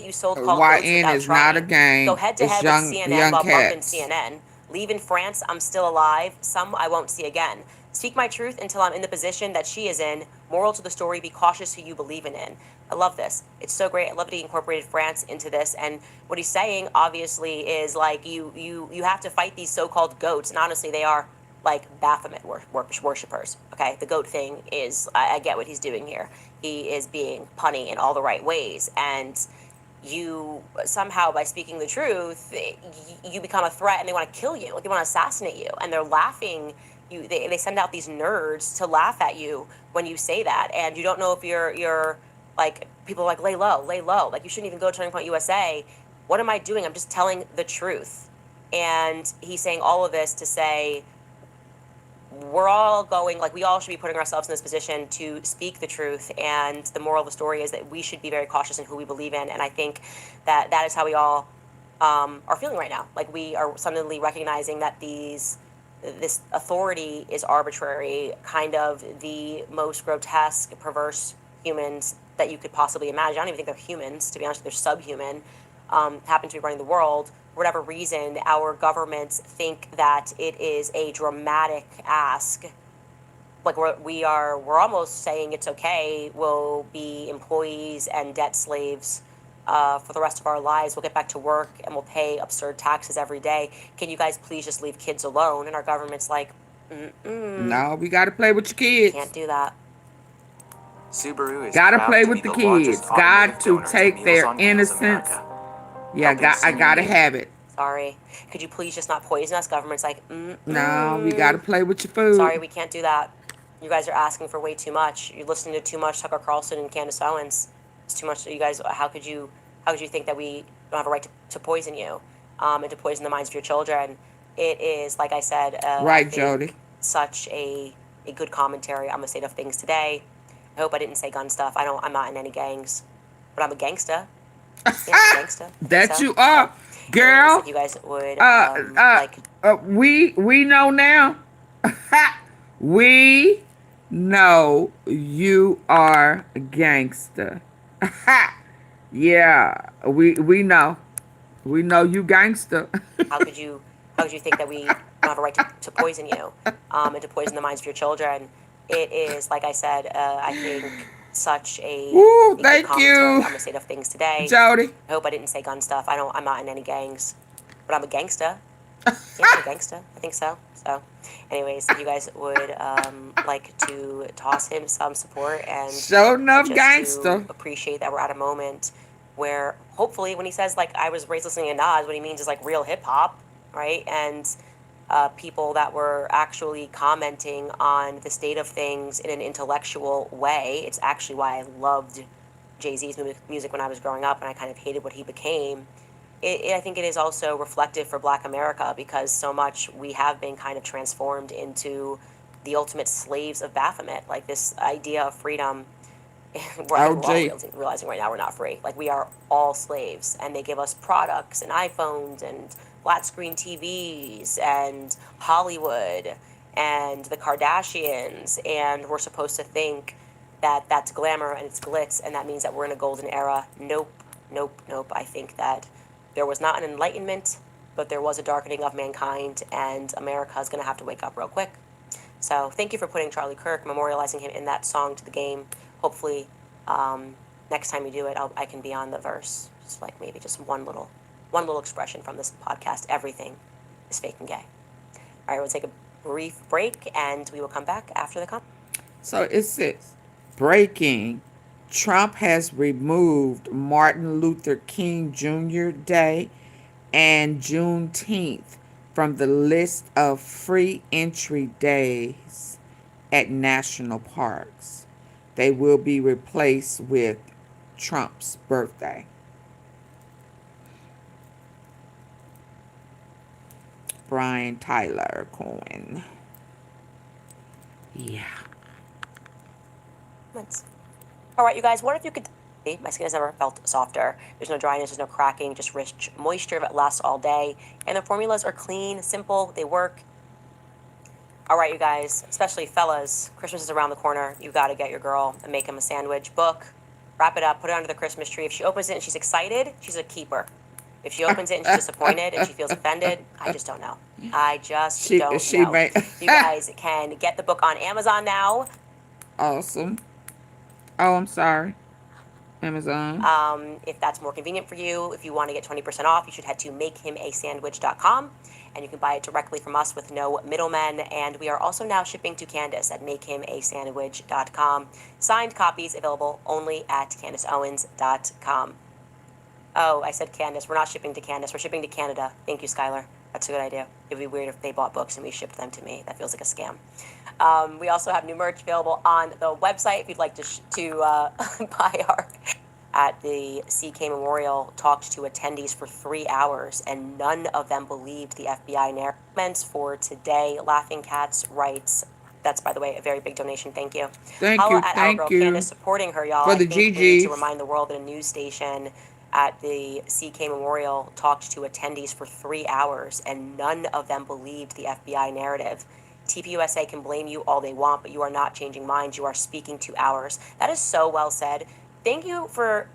you so-called goats YN without is trying. not a gang. Go head to It's head young, with CNN young while bumping cats. CNN. Leave in France, I'm still alive. Some I won't see again. Speak my truth until I'm in the position that she is in. Moral to the story, be cautious who you believe in. I love this. It's so great. I love that he incorporated France into this. And what he's saying, obviously, is like you have to fight these so-called goats. And honestly, they are like Baphomet worshippers. Okay, the goat thing is, I get what he's doing here. He is being punny in all the right ways. And you somehow, by speaking the truth, you become a threat and they want to kill you. Like they want to assassinate you. And they're laughing. They send out these nerds to laugh at you when you say that, and you don't know if you're like, people are like, lay low, like you shouldn't even go to Turning Point USA. What am I doing? I'm just telling the truth. And he's saying all of this to say we're all going, like we all should be putting ourselves in this position to speak the truth, and the moral of the story is that we should be very cautious in who we believe in. And I think that is how we all are feeling right now. Like we are suddenly recognizing that this authority is arbitrary, kind of the most grotesque, perverse humans that you could possibly imagine. I don't even think they're humans, to be honest, they're subhuman, happen to be running the world. For whatever reason, our governments think that it is a dramatic ask. Like we're almost saying it's okay, we'll be employees and debt slaves for the rest of our lives. We'll get back to work and we'll pay absurd taxes every day. Can you guys please just leave kids alone? And our government's like, no, we gotta play with your kids. Can't do that. Subaru is gotta proud play to with be the largest kids. Got to automotive donor take Meals their on Wheels innocence. America. Yeah, Helping I gotta senior have it. Sorry. Could you please just not poison us? Government's like, No, we gotta play with your food. Sorry, we can't do that. You guys are asking for way too much. You're listening to too much Tucker Carlson and Candace Owens. It's too much. You guys, how could you think that we don't have a right to poison you and to poison the minds of your children? It is, like I said, right, Jody. Such a good commentary on the state of things today. I hope I didn't say gun stuff. I'm not in any gangs, but I'm a gangsta. Yeah, I'm a gangsta. That so, you are, girl. If you guys would we know now. We know you are a gangster. Yeah, we know. We know you gangster. How could you think that we don't have a right to poison you and to poison the minds of your children? It is, like I said, I think such a thank you on the state of things today. Jody. I hope I didn't say gun stuff. I'm not in any gangs, but I'm a gangsta. Yeah, I'm a gangsta. I think so. So, anyways, if you guys would like to toss him some support and show enough just gangsta. To appreciate that we're at a moment where hopefully when he says like I was raised listening to Nas, what he means is like real hip hop, right? And people that were actually commenting on the state of things in an intellectual way. It's actually why I loved Jay-Z's music when I was growing up, and I kind of hated what he became. I think it is also reflective for Black America because so much we have been kind of transformed into the ultimate slaves of Baphomet. Like this idea of freedom, we're Oh, all gee. realizing right now we're not free. Like we are all slaves, and they give us products and iPhones and flat screen TVs and Hollywood and the Kardashians, and we're supposed to think that that's glamour and it's glitz, and that means that we're in a golden era. Nope, nope, nope. I think that there was not an enlightenment, but there was a darkening of mankind, and America is going to have to wake up real quick. So thank you for putting Charlie Kirk, memorializing him in that song to the game. Hopefully, next time you do it, I can be on the verse. Just like maybe just one little expression from this podcast. Everything is fake and gay. All right, we'll take a brief break, and we will come back after the comment. So it says, breaking, Trump has removed Martin Luther King Jr. Day and Juneteenth from the list of free entry days at national parks. They will be replaced with Trump's birthday. Brian Tyler Cohen. Yeah. All right, you guys, what if you could... My skin has never felt softer. There's no dryness, there's no cracking, just rich moisture that lasts all day. And the formulas are clean, simple, they work. All right, you guys, especially fellas, Christmas is around the corner. You got to get your girl and make him a sandwich. Book, wrap it up, put it under the Christmas tree. If she opens it and she's excited, she's a keeper. If she opens it and she's disappointed and she feels offended, I just don't know. I just don't know. You guys can get the book on Amazon now. Awesome. Oh, I'm sorry. Amazon. If that's more convenient for you, if you want to get 20% off, you should head to makehimasandwich.com, and you can buy it directly from us with no middlemen. And we are also now shipping to Candace at makehimasandwich.com. Signed copies available only at CandaceOwens.com. Oh, I said Candace. We're not shipping to Candace. We're shipping to Canada. Thank you, Skylar. That's a good idea. It would be weird if they bought books and we shipped them to me. That feels like a scam. We also have new merch available on the website if you'd like to buy our... At the CK Memorial, talked to attendees for 3 hours, and none of them believed the FBI narratives for today. Laughing Cats writes, that's, by the way, a very big donation. Thank you. Thank Holla you, at thank our girl you. Candace supporting her, y'all. For the I think we need to GGs. remind the world that a news station at the CK Memorial talked to attendees for 3 hours, and none of them believed the FBI narrative. TPUSA can blame you all they want, but you are not changing minds. You are speaking to ours. That is so well said. Thank you for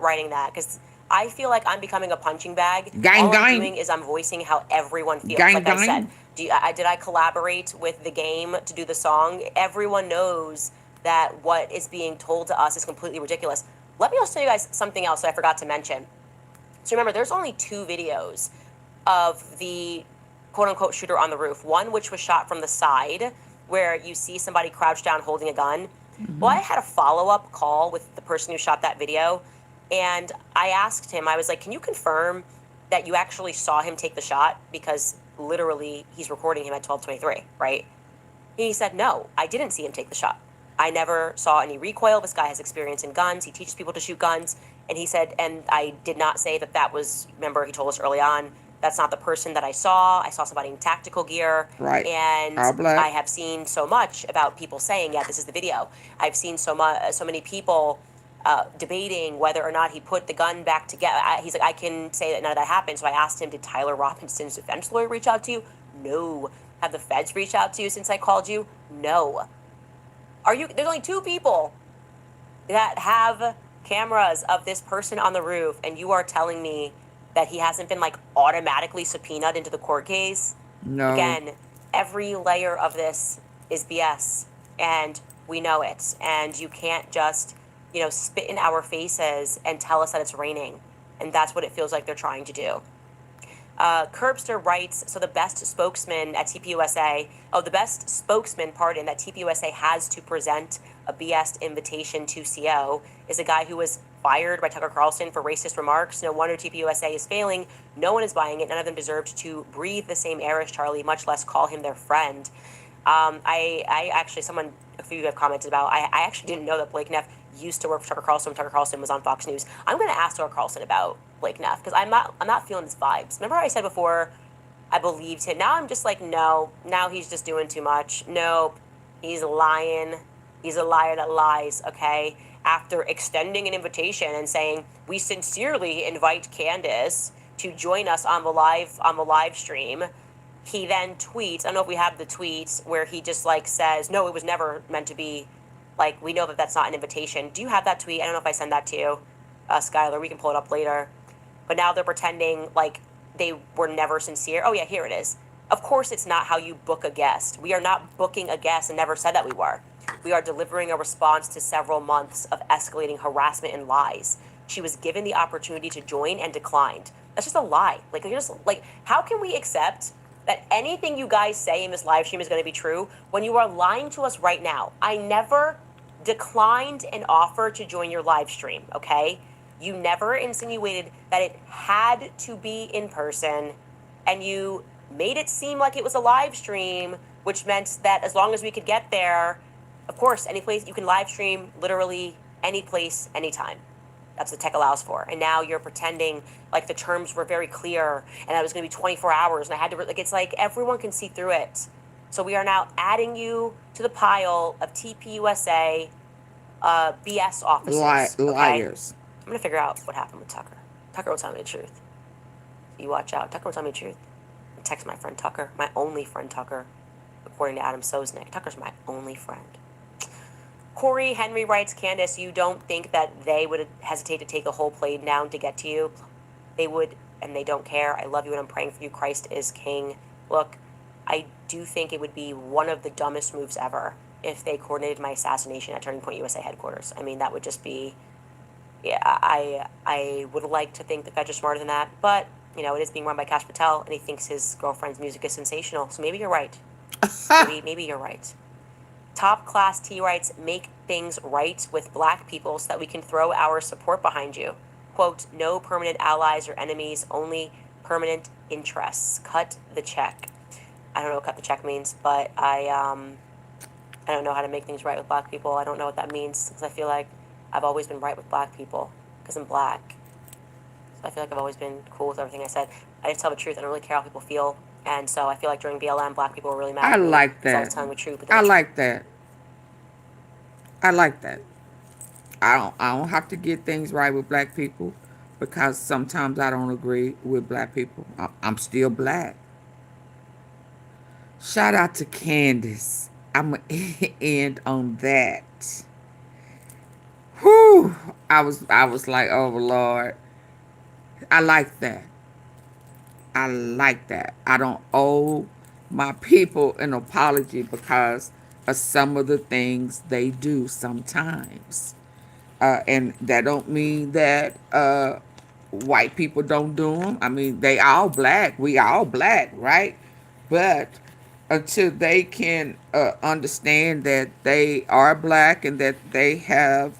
writing that, because I feel like I'm becoming a punching bag. Gang, all I'm gang. doing is I'm voicing how everyone feels. Gang, like I gang. said, did I collaborate with the game to do the song? Everyone knows that what is being told to us is completely ridiculous. Let me also tell you guys something else that I forgot to mention. So remember, there's only 2 videos of the quote-unquote shooter on the roof. One which was shot from the side, where you see somebody crouched down holding a gun. Well, I had a follow-up call with the person who shot that video, and I asked him, I was like, can you confirm that you actually saw him take the shot? Because literally, he's recording him at 12:23, right? And he said, no, I didn't see him take the shot. I never saw any recoil. This guy has experience in guns. He teaches people to shoot guns. And he said, and I did not say that was, remember, he told us early on, that's not the person that I saw. I saw somebody in tactical gear. Right. And All black. I have seen so much about people saying, yeah, this is the video. I've seen so many people debating whether or not he put the gun back together. He's like, I can say that none of that happened. So I asked him, did Tyler Robinson's defense lawyer reach out to you? No. Have the feds reached out to you since I called you? No. There's only 2 people that have cameras of this person on the roof, and you are telling me that he hasn't been like automatically subpoenaed into the court case? No. Again, every layer of this is BS, and we know it. And you can't just, spit in our faces and tell us that it's raining. And that's what it feels like they're trying to do. Curbster writes, so the best spokesman at TPUSA, that TPUSA has to present a BS invitation to CO is a guy who was fired by Tucker Carlson for racist remarks. No wonder TPUSA is failing. No one is buying it. None of them deserved to breathe the same air as Charlie, much less call him their friend. I actually, a few of you have commented about, I actually didn't know that Blake Neff used to work for Tucker Carlson when Tucker Carlson was on Fox News. I'm going to ask Tucker Carlson about Blake Neff, because I'm not feeling his vibes. Remember how I said before, I believed him. Now I'm just like, no, now he's just doing too much. Nope, he's lying. He's a liar that lies, okay? After extending an invitation and saying, we sincerely invite Candace to join us on the live stream, he then tweets, I don't know if we have the tweets, where he just like says, no, it was never meant to be, like, we know that that's not an invitation. Do you have that tweet? I don't know if I send that to you, Skylar, we can pull it up later. But now they're pretending like they were never sincere. Oh yeah, here it is. Of course it's not how you book a guest. We are not booking a guest and never said that we were. We are delivering a response to several months of escalating harassment and lies. She was given the opportunity to join and declined. That's just a lie. Like, you're just like, how can we accept that anything you guys say in this live stream is going to be true when you are lying to us right now? I never declined an offer to join your live stream, okay? You never insinuated that it had to be in person, and you made it seem like it was a live stream, which meant that as long as we could get there, of course, any place you can live stream, literally any place, anytime. That's what tech allows for. And now you're pretending like the terms were very clear and that it was going to be 24 hours and I had to, like, it's like everyone can see through it. So we are now adding you to the pile of TPUSA BS officers. Liars. I'm going to figure out what happened with Tucker. Tucker will tell me the truth. You watch out. Tucker will tell me the truth. I text my friend Tucker, my only friend Tucker, according to Adam Sosnick. Tucker's my only friend. Corey Henry writes, Candace, you don't think that they would hesitate to take a whole plane down to get to you? They would, and they don't care. I love you and I'm praying for you. Christ is king. Look, I do think it would be one of the dumbest moves ever if they coordinated my assassination at Turning Point USA headquarters. I mean, that would just be, yeah, I would like to think the feds are smarter than that, but, you know, it is being run by Kash Patel, and he thinks his girlfriend's music is sensational, so maybe you're right. maybe you're right. Top Class T writes, make things right with black people so that we can throw our support behind you. Quote, no permanent allies or enemies, only permanent interests. Cut the check. I don't know what cut the check means, but I don't know how to make things right with black people. I don't know what that means because I feel like I've always been right with black people because I'm black. So I feel like I've always been cool with everything I said. I just tell the truth. I don't really care how people feel. And so I feel like during BLM, black people were really mad I at me. like because I was that. telling the truth. But I like that. I like that. I don't have to get things right with black people because sometimes I don't agree with black people. I'm still black. Shout out to Candace. I'm gonna end on that. Whew. I was like, oh Lord. I like that. I like that. I don't owe my people an apology because of some of the things they do sometimes. And that don't mean that white people don't do them. I mean, they all black. We all black, right? But until they can understand that they are black and that they have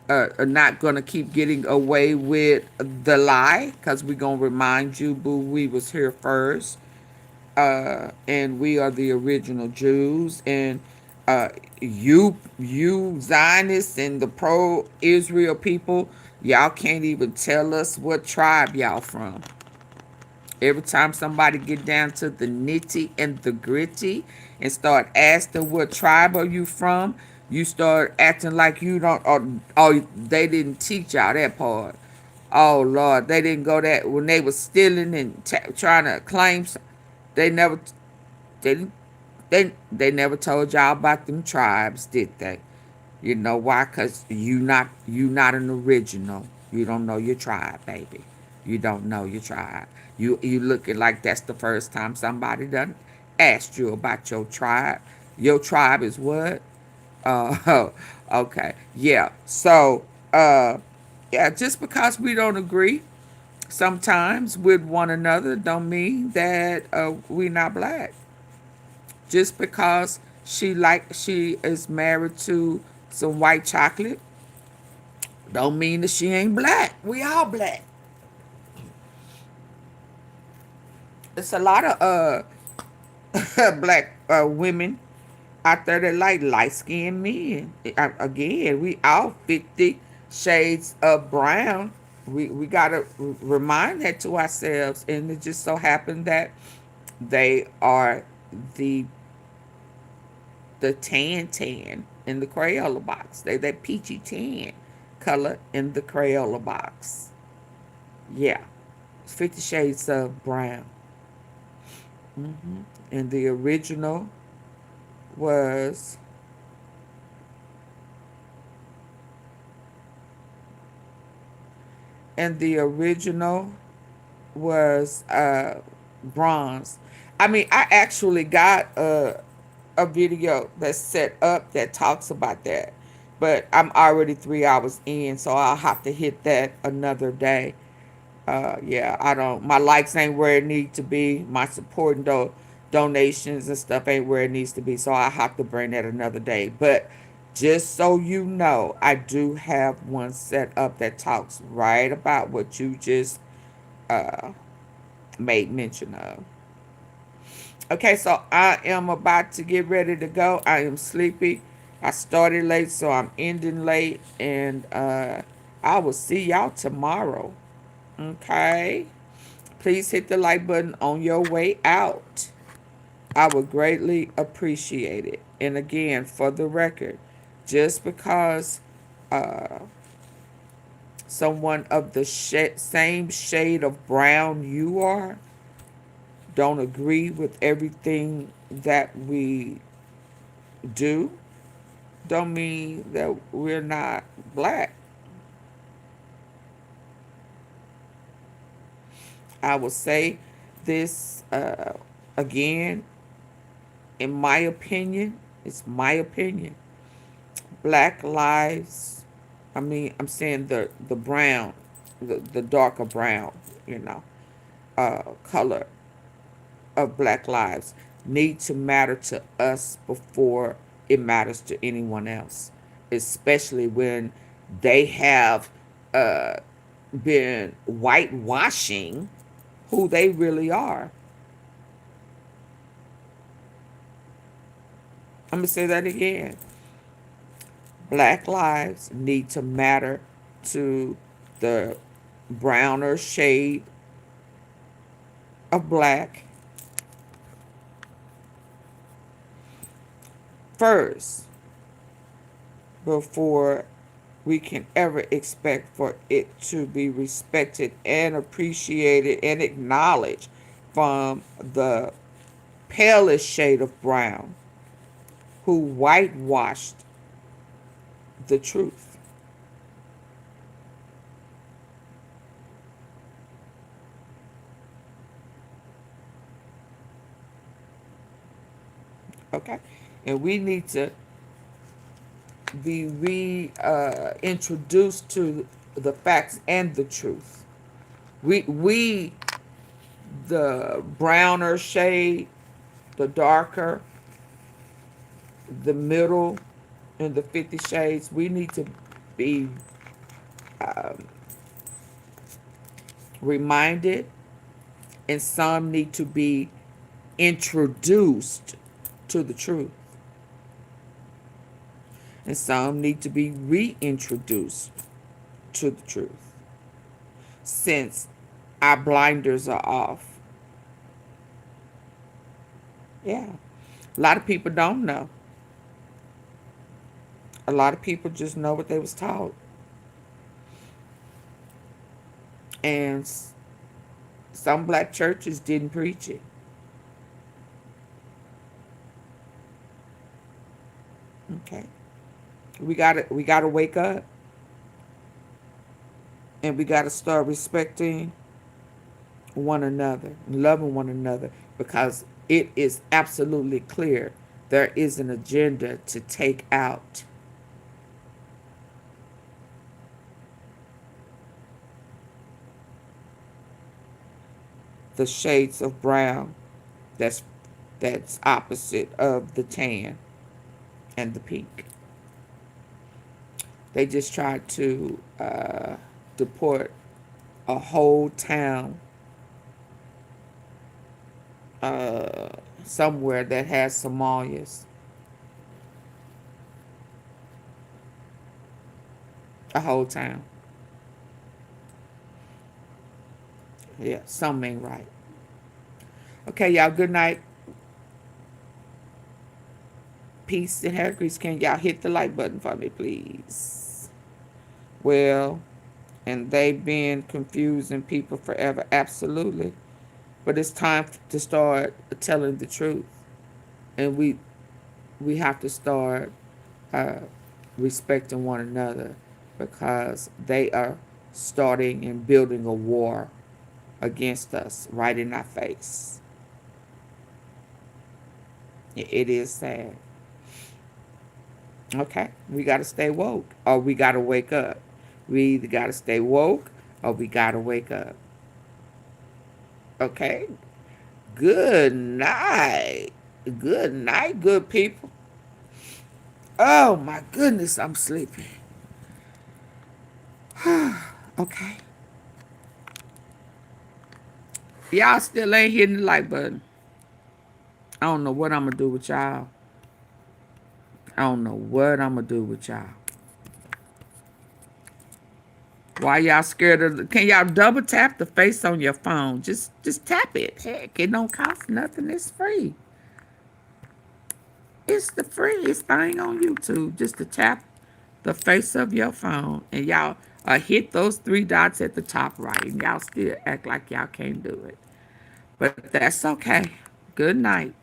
are not going to keep getting away with the lie, because we're going to remind you, boo, we was here first. And we are the original Jews. And you Zionists and the pro-Israel people, y'all can't even tell us what tribe y'all from. Every time somebody get down to the nitty and the gritty and start asking what tribe are you from, you start acting like you don't, or they didn't teach y'all that part. Oh Lord, they didn't go that when they was stealing and trying to claim. They never, they never told y'all about them tribes, did they? You know why? Cause you not an original. You don't know your tribe, baby. You don't know your tribe. You looking like that's the first time somebody done asked you about your tribe. Your tribe is what? Okay. Yeah. So, yeah, just because we don't agree sometimes with one another don't mean that we not black. Just because she is married to some white chocolate don't mean that she ain't black. We all black. It's a lot of black women out there that like light-skinned men. Again, we all 50 shades of brown. We gotta remind that to ourselves, and it just so happened that they are the tan in the Crayola box. They that peachy tan color in the Crayola box. Yeah, it's 50 Shades of Brown. And the original was and the original was bronze. I mean, I actually got a video that's set up that talks about that, but I'm already 3 hours in, so I'll have to hit that another day. Yeah, I don't. My likes ain't where it need to be. My support and donations and stuff ain't where it needs to be. So I have to bring that another day. But just so you know, I do have one set up that talks right about what you just uh, made mention of. Okay, so I am about to get ready to go. I am sleepy. I started late, so I'm ending late, and I will see y'all tomorrow. Okay. Please hit the like button on your way out. I would greatly appreciate it. And again, for the record, just because uh, someone of the same shade of brown you are don't agree with everything that we do, don't mean that we're not black. I will say this again. In my opinion, it's my opinion. Black lives, I mean, I'm saying the brown, the darker brown, you know, color of black lives need to matter to us before it matters to anyone else, especially when they have uh, been whitewashing who they really are. I'm going to say that again. Black lives need to matter to the browner shade of black first before we can ever expect for it to be respected and appreciated and acknowledged from the palest shade of brown who whitewashed the truth. Okay? And we need to be reintroduced to the facts and the truth. We the browner shade, the darker, the middle, and the 50 shades, we need to be um, reminded, and some need to be introduced to the truth, and some need to be reintroduced to the truth since our blinders are off. Yeah, a lot of people don't know. A lot of people just know what they was taught, and some black churches didn't preach it. Okay, we gotta wake up, and we gotta start respecting one another, loving one another, because it is absolutely clear there is an agenda to take out the shades of brown that's opposite of the tan and the pink. They just tried to deport a whole town somewhere that has Somalians. A whole town. Yeah, something ain't right. Okay, y'all, good night. Peace and hair grease. Can y'all hit the like button for me, please? Well, and they've been confusing people forever. Absolutely. But it's time to start telling the truth. And we have to start uh, respecting one another, because they are starting and building a war against us right in our face. It is sad. Okay, we got to stay woke, or we got to wake up. We either got to stay woke or we got to wake up. Okay, good night. Good night, good people. Oh my goodness, I'm sleepy. Okay. Y'all still ain't hitting the like button. I don't know what I'm going to do with y'all. I don't know what I'm going to do with y'all. Why y'all scared of can y'all double tap the face on your phone? Just tap it. Heck, it don't cost nothing. It's free. It's the freest thing on YouTube. Just to tap the face of your phone. And y'all hit those 3 dots at the top right. And y'all still act like y'all can't do it. But that's okay. Good night.